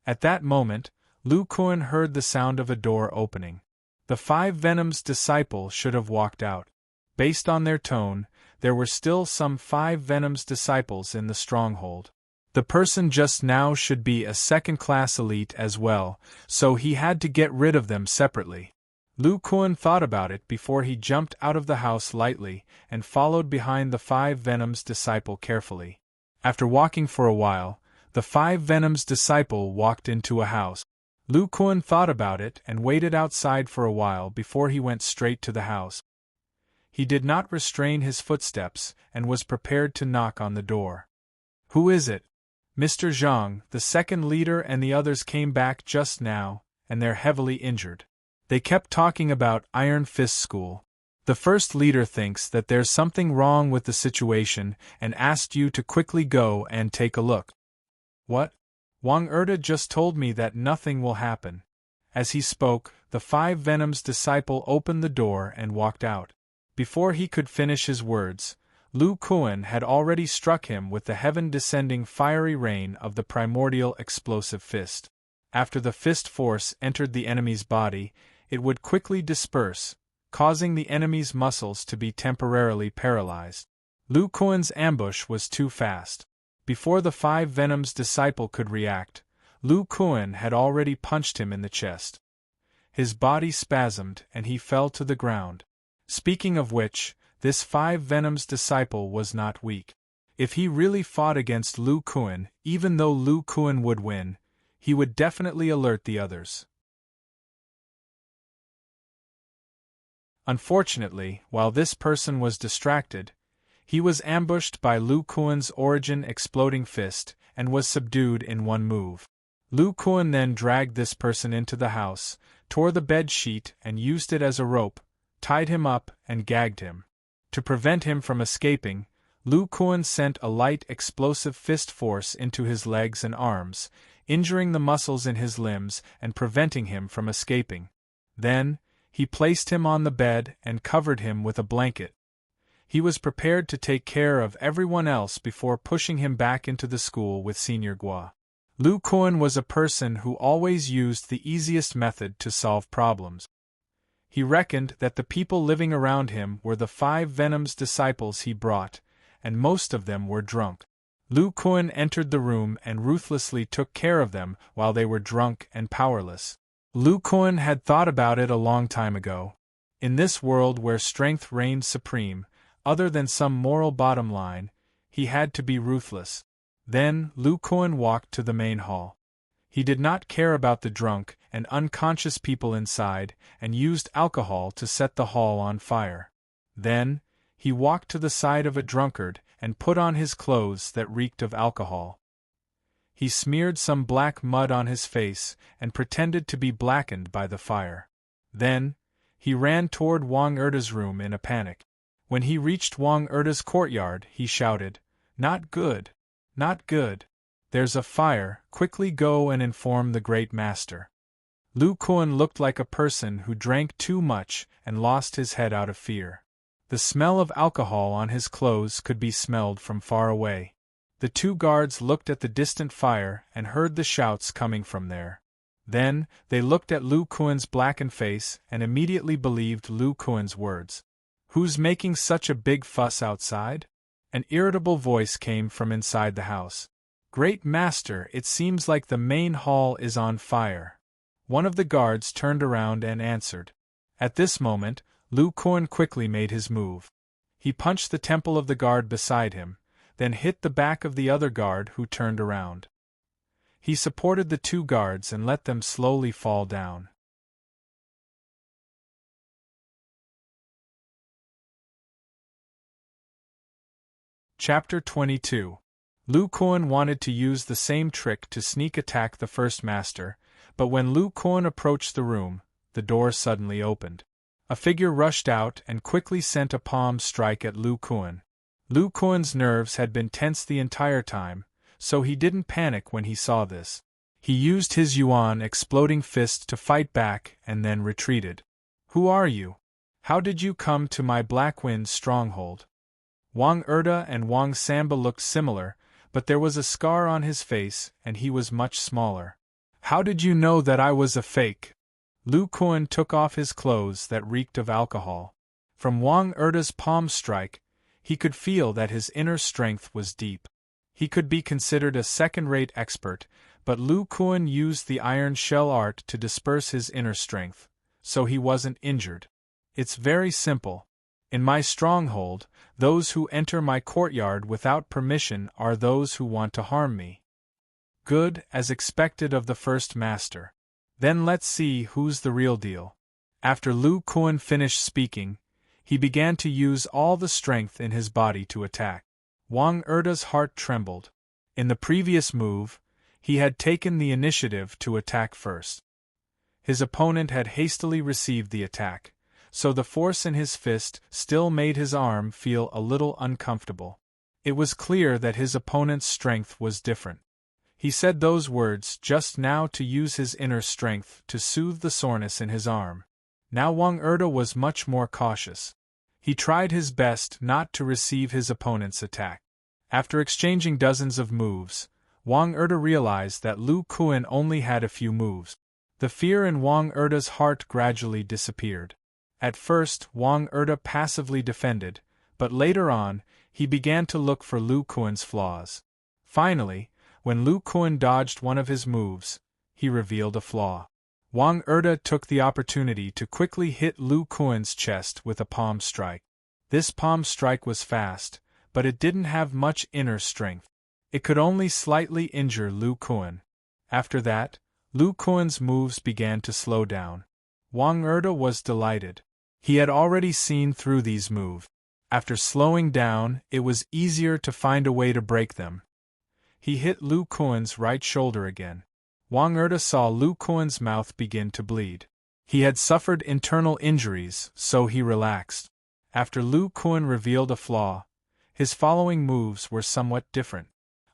At that moment, Lu Kuan heard the sound of a door opening. The 5 Venoms disciple should have walked out. Based on their tone, there were still some 5 Venoms disciples in the stronghold. The person just now should be a second-class elite as well, so he had to get rid of them separately. Lu Kuan thought about it before he jumped out of the house lightly and followed behind the 5 Venoms disciple carefully. After walking for a while, the 5 Venoms disciple walked into a house. Lu Kuan thought about it and waited outside for a while before he went straight to the house. He did not restrain his footsteps and was prepared to knock on the door. Who is it? Mr. Zhang, the second leader and the others came back just now, and they're heavily injured. They kept talking about Iron Fist School. The first leader thinks that there's something wrong with the situation and asked you to quickly go and take a look. What? Wang Erda just told me that nothing will happen. As he spoke, the 5 Venoms disciple opened the door and walked out. Before he could finish his words, Lu Kuan had already struck him with the heaven-descending fiery rain of the primordial explosive fist. After the fist force entered the enemy's body, it would quickly disperse, causing the enemy's muscles to be temporarily paralyzed. Lu Kuan's ambush was too fast. Before the 5 Venoms disciple could react, Lu Kuan had already punched him in the chest. His body spasmed and he fell to the ground. Speaking of which, this 5 Venoms disciple was not weak. If he really fought against Lu Kuan, even though Lu Kuan would win, he would definitely alert the others. Unfortunately, while this person was distracted, he was ambushed by Lu Kuan's origin exploding fist and was subdued in one move. Lu Kuan then dragged this person into the house, tore the bed sheet and used it as a rope, tied him up and gagged him. To prevent him from escaping, Lu Kuan sent a light explosive fist force into his legs and arms, injuring the muscles in his limbs and preventing him from escaping. Then, he placed him on the bed and covered him with a blanket. He was prepared to take care of everyone else before pushing him back into the school with Senior Gua. Lu Kuan was a person who always used the easiest method to solve problems. He reckoned that the people living around him were the 5 Venom's disciples he brought, and most of them were drunk. Lu Kuan entered the room and ruthlessly took care of them while they were drunk and powerless. Lu Kuan had thought about it a long time ago. In this world where strength reigned supreme, other than some moral bottom line, he had to be ruthless. Then, Lu Kuan walked to the main hall. He did not care about the drunk and unconscious people inside, and used alcohol to set the hall on fire. Then, he walked to the side of a drunkard and put on his clothes that reeked of alcohol. He smeared some black mud on his face and pretended to be blackened by the fire. Then, he ran toward Wang Erda's room in a panic. When he reached Wang Erda's courtyard, he shouted, "Not good! Not good! There's a fire, quickly go and inform the great master." Lu Kuan looked like a person who drank too much and lost his head out of fear. The smell of alcohol on his clothes could be smelled from far away. The 2 guards looked at the distant fire and heard the shouts coming from there. Then, they looked at Lu Kuan's blackened face and immediately believed Lu Kuan's words. "Who's making such a big fuss outside?" An irritable voice came from inside the house. "Great master, it seems like the main hall is on fire." One of the guards turned around and answered. At this moment, Lu Kuan quickly made his move. He punched the temple of the guard beside him, then hit the back of the other guard who turned around. He supported the 2 guards and let them slowly fall down. Chapter 22. Lu Kuan wanted to use the same trick to sneak attack the first master, but when Lu Kuan approached the room, the door suddenly opened. A figure rushed out and quickly sent a palm strike at Lu Kuan. Lu Kuan's nerves had been tense the entire time, so he didn't panic when he saw this. He used his yuan exploding fist to fight back and then retreated. "Who are you? How did you come to my Black Wind's stronghold?" Wang Erda and Wang Samba looked similar, but there was a scar on his face and he was much smaller. "How did you know that I was a fake?" Lu Kuan took off his clothes that reeked of alcohol. From Wang Erda's palm strike, he could feel that his inner strength was deep. He could be considered a second-rate expert, but Lu Kuan used the iron shell art to disperse his inner strength, so he wasn't injured. "It's very simple. In my stronghold, those who enter my courtyard without permission are those who want to harm me." Good, as expected of the first master. Then let's see who's the real deal. After Lu Kuan finished speaking, he began to use all the strength in his body to attack. Wang Erda's heart trembled. In the previous move, he had taken the initiative to attack first. His opponent had hastily received the attack, so the force in his fist still made his arm feel a little uncomfortable. It was clear that his opponent's strength was different. He said those words just now to use his inner strength to soothe the soreness in his arm. Now Wang Erda was much more cautious. He tried his best not to receive his opponent's attack. After exchanging dozens of moves, Wang Erda realized that Lu Kuan only had a few moves. The fear in Wang Erda's heart gradually disappeared. At first, Wang Erda passively defended, but later on, he began to look for Lu Kuan's flaws. Finally, when Lu Kuan dodged one of his moves, he revealed a flaw. Wang Erda took the opportunity to quickly hit Lu Kuan's chest with a palm strike. This palm strike was fast, but it didn't have much inner strength. It could only slightly injure Lu Kuan. After that, Lu Kuan's moves began to slow down. Wang Erda was delighted. He had already seen through these moves. After slowing down, it was easier to find a way to break them. He hit Lu Kuan's right shoulder again. Wang Erda saw Lu Kuan's mouth begin to bleed. He had suffered internal injuries, so he relaxed. After Lu Kuan revealed a flaw, his following moves were somewhat different.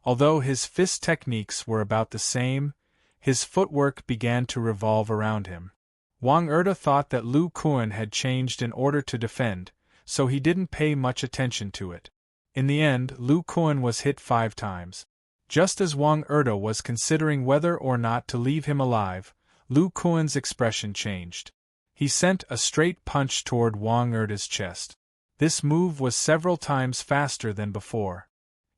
Although his fist techniques were about the same, his footwork began to revolve around him. Wang Erda thought that Lu Kuan had changed in order to defend, so he didn't pay much attention to it. In the end, Lu Kuan was hit 5 times. Just as Wang Erda was considering whether or not to leave him alive, Lu Kuan's expression changed. He sent a straight punch toward Wang Erda's chest. This move was several times faster than before.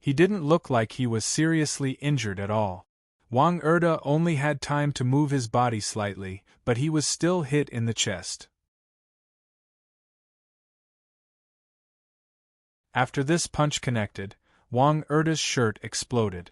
He didn't look like he was seriously injured at all. Wang Erda only had time to move his body slightly, but he was still hit in the chest. After this punch connected, Wang Erda's shirt exploded.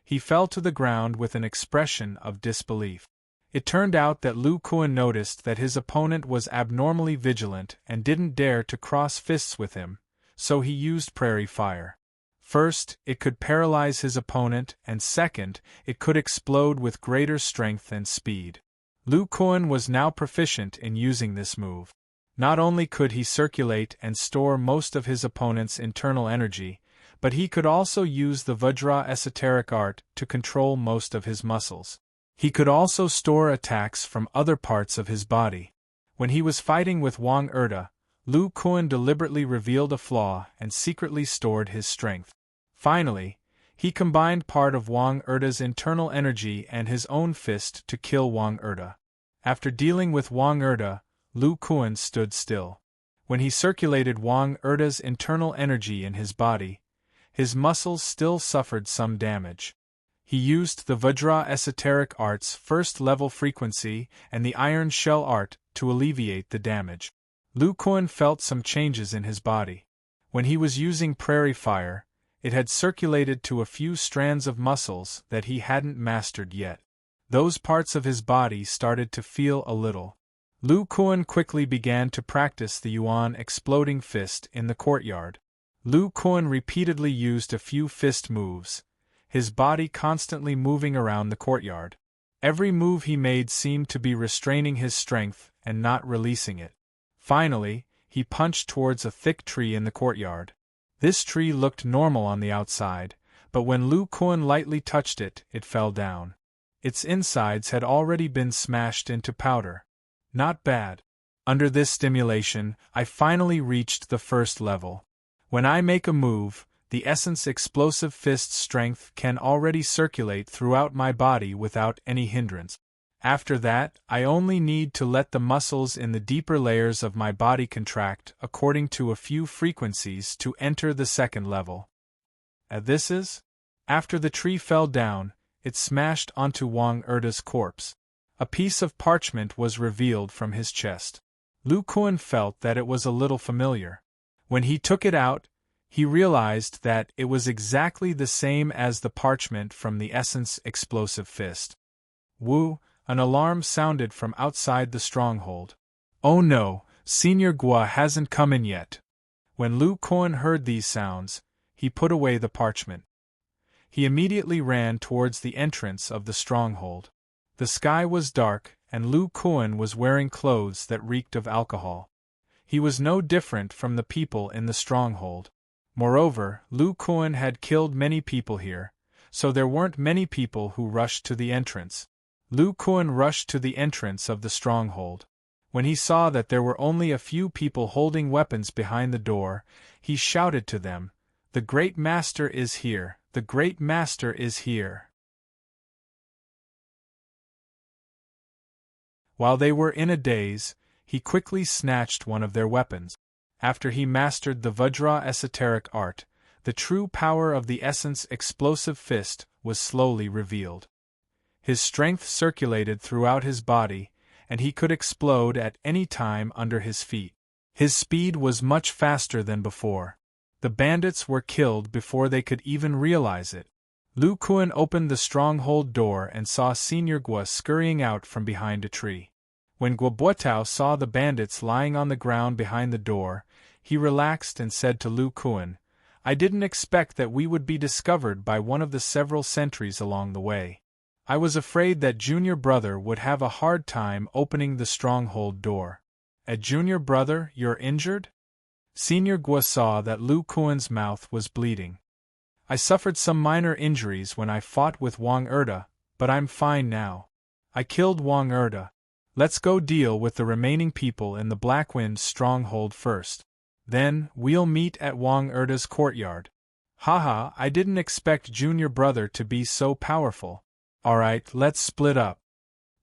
He fell to the ground with an expression of disbelief. It turned out that Lu Kuan noticed that his opponent was abnormally vigilant and didn't dare to cross fists with him, so he used Prairie Fire. First, it could paralyze his opponent, and second, it could explode with greater strength and speed. Lu Kuan was now proficient in using this move. Not only could he circulate and store most of his opponent's internal energy, but he could also use the Vajra esoteric art to control most of his muscles. He could also store attacks from other parts of his body. When he was fighting with Wang Erda, Lu Kuan deliberately revealed a flaw and secretly stored his strength. Finally, he combined part of Wang Erda's internal energy and his own fist to kill Wang Erda. After dealing with Wang Erda, Lu Kuan stood still. When he circulated Wang Erda's internal energy in his body, his muscles still suffered some damage. He used the Vajra esoteric art's first-level frequency and the iron shell art to alleviate the damage. Lu Kuan felt some changes in his body. When he was using Prairie Fire, it had circulated to a few strands of muscles that he hadn't mastered yet. Those parts of his body started to feel a little. Lu Kuan quickly began to practice the Yuan exploding fist in the courtyard. Lu Kuan repeatedly used a few fist moves, his body constantly moving around the courtyard. Every move he made seemed to be restraining his strength and not releasing it. Finally, he punched towards a thick tree in the courtyard. This tree looked normal on the outside, but when Lu Kuan lightly touched it, it fell down. Its insides had already been smashed into powder. Not bad. Under this stimulation, I finally reached the first level. When I make a move, the essence explosive fist's strength can already circulate throughout my body without any hindrance. After that, I only need to let the muscles in the deeper layers of my body contract according to a few frequencies to enter the second level. This is? After the tree fell down, it smashed onto Wang Erda's corpse. A piece of parchment was revealed from his chest. Lu Kuan felt that it was a little familiar. When he took it out, he realized that it was exactly the same as the parchment from the essence explosive fist. Woo! An alarm sounded from outside the stronghold. Oh no, Senior Gua hasn't come in yet. When Lu Kuan heard these sounds, he put away the parchment. He immediately ran towards the entrance of the stronghold. The sky was dark, and Lu Kuan was wearing clothes that reeked of alcohol. He was no different from the people in the stronghold. Moreover, Lu Kuan had killed many people here, so there weren't many people who rushed to the entrance. Lu Kuan rushed to the entrance of the stronghold. When he saw that there were only a few people holding weapons behind the door, he shouted to them, "The Great Master is here! The Great Master is here!" While they were in a daze, he quickly snatched one of their weapons. After he mastered the Vajra esoteric art, the true power of the essence explosive fist was slowly revealed. His strength circulated throughout his body, and he could explode at any time under his feet. His speed was much faster than before. The bandits were killed before they could even realize it. Lu Kuan opened the stronghold door and saw Senior Gua scurrying out from behind a tree. When Guobuetao saw the bandits lying on the ground behind the door, he relaxed and said to Lu Kuan, "I didn't expect that we would be discovered by one of the several sentries along the way. I was afraid that Junior Brother would have a hard time opening the stronghold door." "A Junior Brother, you're injured?" Senior Gua saw that Lu Kuan's mouth was bleeding. "I suffered some minor injuries when I fought with Wang Erda, but I'm fine now. I killed Wang Erda. Let's go deal with the remaining people in the Blackwind stronghold first. Then, we'll meet at Wang Erda's courtyard." "Haha, I didn't expect Junior Brother to be so powerful. Alright, let's split up."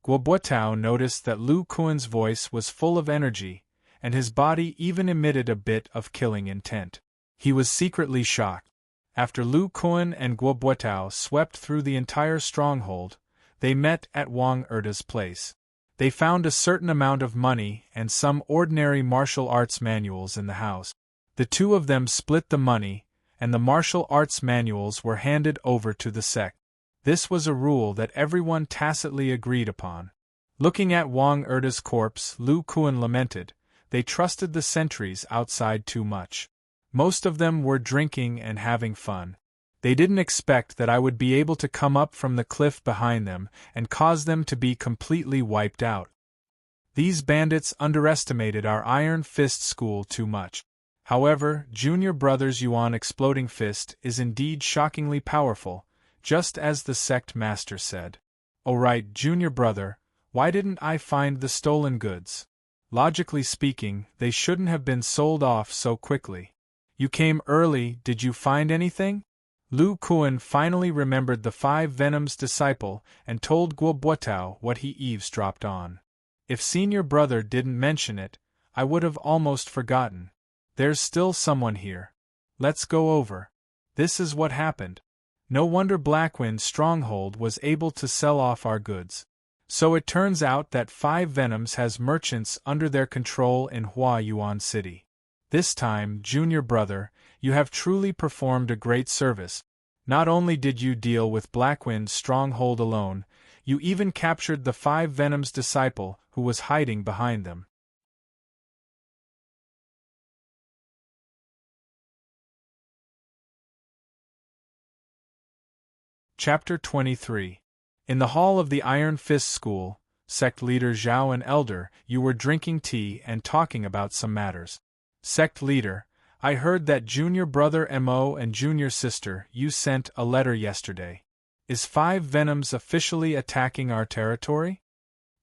Guobuetao noticed that Lu Kuan's voice was full of energy, and his body even emitted a bit of killing intent. He was secretly shocked. After Lu Kuan and Guobuetao swept through the entire stronghold, they met at Wang Erda's place. They found a certain amount of money and some ordinary martial arts manuals in the house. The two of them split the money, and the martial arts manuals were handed over to the sect. This was a rule that everyone tacitly agreed upon. Looking at Wang Erda's corpse, Lu Kuan lamented, they trusted the sentries outside too much. Most of them were drinking and having fun. They didn't expect that I would be able to come up from the cliff behind them and cause them to be completely wiped out. These bandits underestimated our Iron Fist school too much. However, Junior Brother's Yuan Exploding Fist is indeed shockingly powerful, just as the sect master said. Oh right, Junior Brother, why didn't I find the stolen goods? Logically speaking, they shouldn't have been sold off so quickly. You came early, did you find anything? Lu Kuan finally remembered the 5 Venoms disciple and told Guobuetao what he eavesdropped on. If Senior Brother didn't mention it, I would have almost forgotten. There's still someone here. Let's go over. This is what happened. No wonder Blackwind Stronghold was able to sell off our goods. So it turns out that 5 Venoms has merchants under their control in Hua Yuan City. This time, Junior Brother, you have truly performed a great service. Not only did you deal with Blackwind's stronghold alone, you even captured the 5 Venoms disciple who was hiding behind them. Chapter 23. In the hall of the Iron Fist School, Sect Leader Zhao and Elder, you were drinking tea and talking about some matters. Sect Leader, I heard that Junior Brother Mo and Junior Sister you sent a letter yesterday. Is 5 Venoms officially attacking our territory?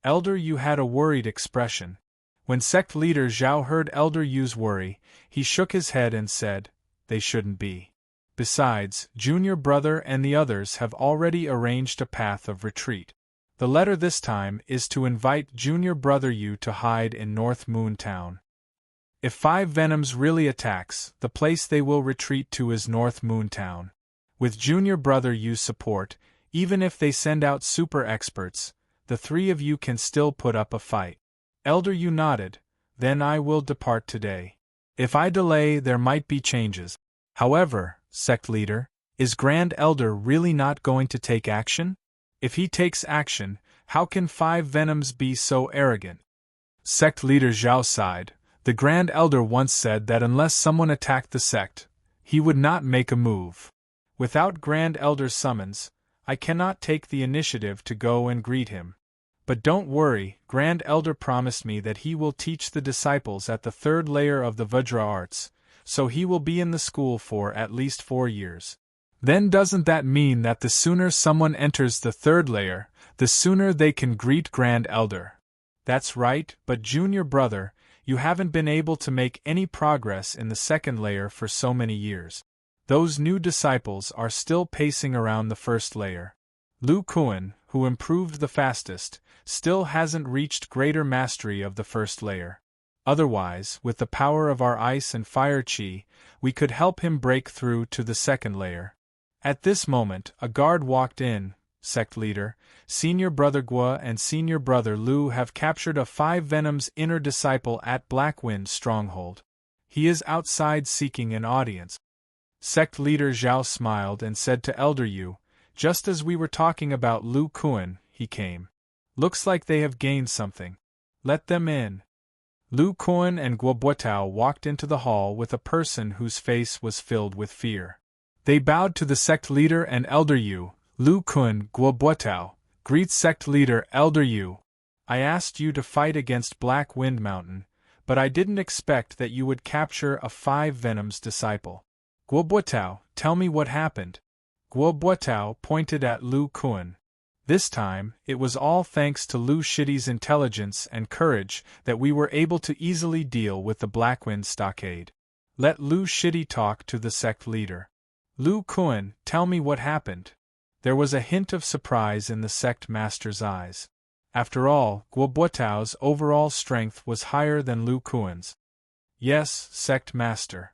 Elder you had a worried expression. When Sect Leader Zhao heard Elder Yu's worry, he shook his head and said, they shouldn't be. Besides, Junior Brother and the others have already arranged a path of retreat. The letter this time is to invite Junior Brother Yu to hide in North Moon Town. If 5 Venoms really attacks, the place they will retreat to is North Moon Town. With Junior Brother Yu's support, even if they send out super experts, the 3 of you can still put up a fight. Elder Yu nodded, then I will depart today. If I delay, there might be changes. However, Sect Leader, is Grand Elder really not going to take action? If he takes action, how can 5 Venoms be so arrogant? Sect Leader Zhao sighed. The Grand Elder once said that unless someone attacked the sect, he would not make a move. Without Grand Elder's summons, I cannot take the initiative to go and greet him. But don't worry, Grand Elder promised me that he will teach the disciples at the 3rd layer of the Vajra arts, so he will be in the school for at least 4 years. Then doesn't that mean that the sooner someone enters the 3rd layer, the sooner they can greet Grand Elder? That's right, but Junior Brother, you haven't been able to make any progress in the 2nd layer for so many years. Those new disciples are still pacing around the 1st layer. Lu Kuan, who improved the fastest, still hasn't reached greater mastery of the 1st layer. Otherwise, with the power of our ice and fire chi, we could help him break through to the 2nd layer. At this moment, a guard walked in. Sect Leader, Senior Brother Gua and Senior Brother Lu have captured a 5 Venoms inner disciple at Blackwind Stronghold. He is outside seeking an audience. Sect Leader Zhao smiled and said to Elder Yu, just as we were talking about Lu Kuan, he came. Looks like they have gained something. Let them in. Lu Kuan and Guobuetao walked into the hall with a person whose face was filled with fear. They bowed to the sect leader and Elder Yu. Lu Kuan, Guobuetao, greet sect leader Elder Yu. I asked you to fight against Black Wind Mountain, but I didn't expect that you would capture a 5 Venoms disciple. Guobuetao, tell me what happened. Guobuetao pointed at Lu Kuan. This time, it was all thanks to Lu Shidi's intelligence and courage that we were able to easily deal with the Blackwind stockade. Let Lu Shidi talk to the sect leader. Lu Kuan, tell me what happened. There was a hint of surprise in the sect master's eyes. After all, Guobuotao's overall strength was higher than Lu Kuan's. Yes, sect master.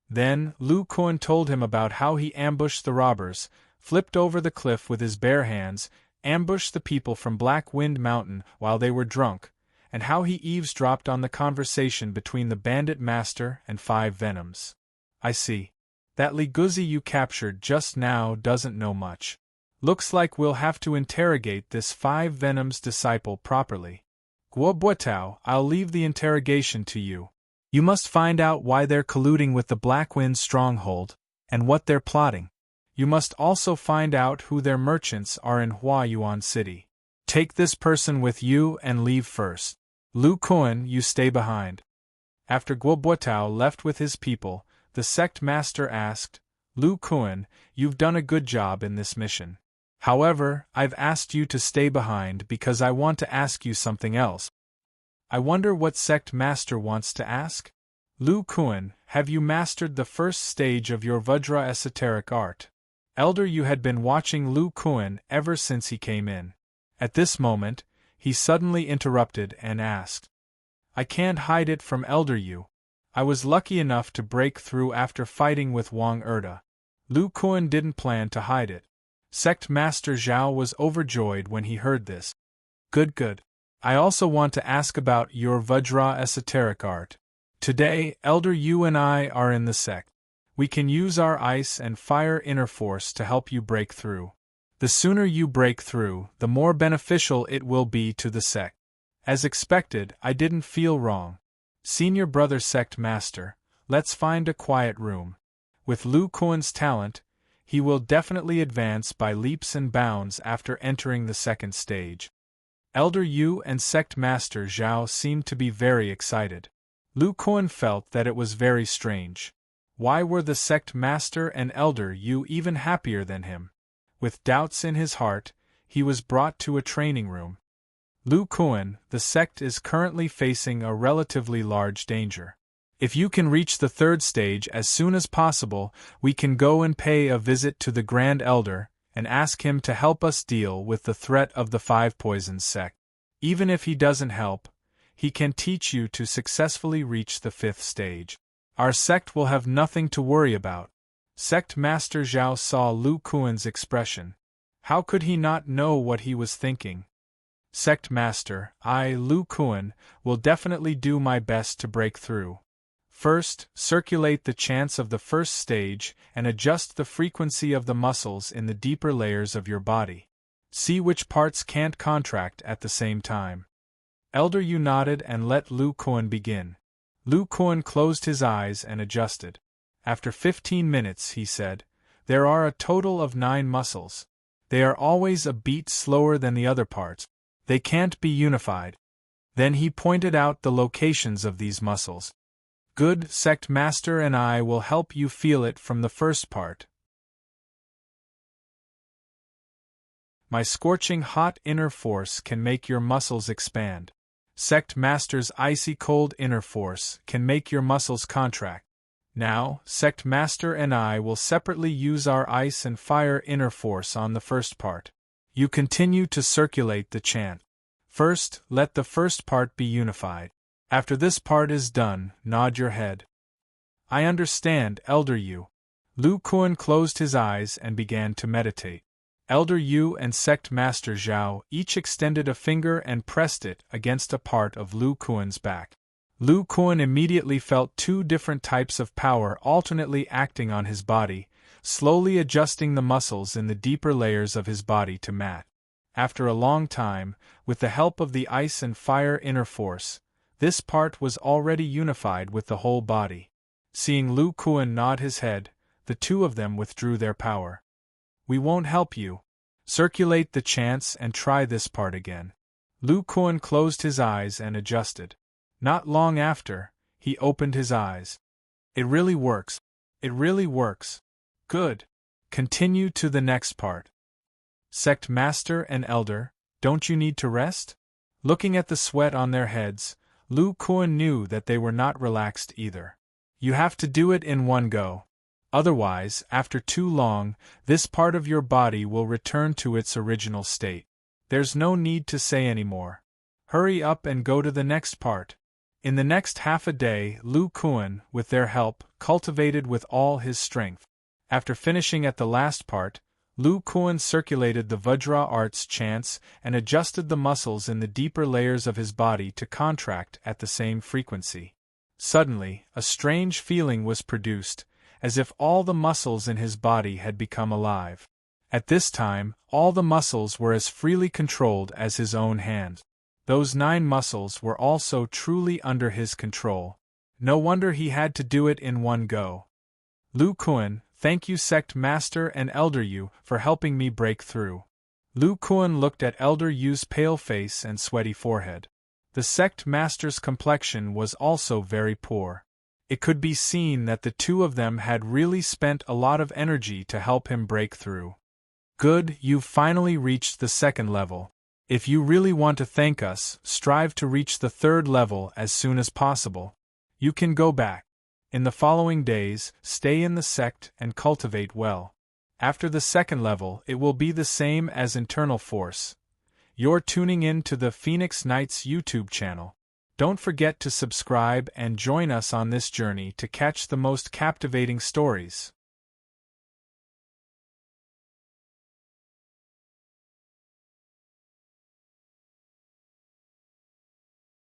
Then, Lu Kuan told him about how he ambushed the robbers, flipped over the cliff with his bare hands, ambushed the people from Black Wind Mountain while they were drunk, and how he eavesdropped on the conversation between the bandit master and 5 venoms. I see. That Liguzi you captured just now doesn't know much. Looks like we'll have to interrogate this 5 venoms disciple properly. Guobuotao, I'll leave the interrogation to you. You must find out why they're colluding with the Blackwind stronghold, and what they're plotting. You must also find out who their merchants are in Huayuan City. Take this person with you and leave first. Lu Kuan, you stay behind. After Guobuotao left with his people, the sect master asked, Lu Kuan, you've done a good job in this mission. However, I've asked you to stay behind because I want to ask you something else. I wonder what sect master wants to ask? Lu Kuan, have you mastered the first stage of your Vajra esoteric art? Elder Yu had been watching Lu Kuan ever since he came in. At this moment, he suddenly interrupted and asked. I can't hide it from Elder Yu. I was lucky enough to break through after fighting with Wang Erda. Lu Kuan didn't plan to hide it. Sect Master Zhao was overjoyed when he heard this. Good. I also want to ask about your Vajra esoteric art. Today, Elder Yu and I are in the sect. We can use our ice and fire inner force to help you break through. The sooner you break through, the more beneficial it will be to the sect. As expected, I didn't feel wrong. Senior brother sect master, let's find a quiet room. With Lu Kuan's talent, he will definitely advance by leaps and bounds after entering the second stage. Elder Yu and sect master Zhao seemed to be very excited. Lu Kuan felt that it was very strange. Why were the sect master and Elder Yu even happier than him? With doubts in his heart, he was brought to a training room. Lu Kuan, the sect is currently facing a relatively large danger. If you can reach the third stage as soon as possible, we can go and pay a visit to the Grand Elder and ask him to help us deal with the threat of the 5 Poisons sect. Even if he doesn't help, he can teach you to successfully reach the 5th stage. Our sect will have nothing to worry about. Sect Master Zhao saw Lu Kuan's expression. How could he not know what he was thinking? Sect Master, I, Lu Kuan, will definitely do my best to break through. First, circulate the chants of the first stage and adjust the frequency of the muscles in the deeper layers of your body. See which parts can't contract at the same time. Elder Yu nodded and let Lu Kuan begin. Lu Kuan closed his eyes and adjusted. After 15 minutes, he said, there are a total of 9 muscles. They are always a beat slower than the other parts. They can't be unified. Then he pointed out the locations of these muscles. Good, sect master and I will help you feel it from the first part. My scorching hot inner force can make your muscles expand. Sect master's icy cold inner force can make your muscles contract. Now, sect master and I will separately use our ice and fire inner force on the first part. You continue to circulate the chant. First, let the first part be unified. After this part is done, nod your head. I understand, Elder Yu. Lu Kuan closed his eyes and began to meditate. Elder Yu and Sect Master Zhao each extended a finger and pressed it against a part of Lu Kuan's back. Lu Kuan immediately felt 2 different types of power alternately acting on his body, slowly adjusting the muscles in the deeper layers of his body to match. After a long time, with the help of the ice and fire inner force, this part was already unified with the whole body. Seeing Lu Kuan nod his head, the 2 of them withdrew their power. We won't help you. Circulate the chants and try this part again. Lu Kuan closed his eyes and adjusted. Not long after, he opened his eyes. It really works. It really works. Good. Continue to the next part. Sect Master and Elder, don't you need to rest? Looking at the sweat on their heads, Lu Kuan knew that they were not relaxed either. You have to do it in one go. Otherwise, after too long, this part of your body will return to its original state. There's no need to say any more. Hurry up and go to the next part. In the next half a day, Lu Kuan, with their help, cultivated with all his strength. After finishing at the last part, Lu Kuan circulated the Vajra arts chants and adjusted the muscles in the deeper layers of his body to contract at the same frequency. Suddenly, a strange feeling was produced, as if all the muscles in his body had become alive. At this time, all the muscles were as freely controlled as his own hand. Those 9 muscles were also truly under his control. No wonder he had to do it in one go. Lu Kuan, thank you Sect Master and Elder Yu for helping me break through. Lu Kuan looked at Elder Yu's pale face and sweaty forehead. The Sect Master's complexion was also very poor. It could be seen that the two of them had really spent a lot of energy to help him break through. Good, you've finally reached the 2nd level. If you really want to thank us, strive to reach the 3rd level as soon as possible. You can go back. In the following days, stay in the sect and cultivate well. After the 2nd level, it will be the same as internal force. You're tuning in to the Phoenix Knights YouTube channel. Don't forget to subscribe and join us on this journey to catch the most captivating stories.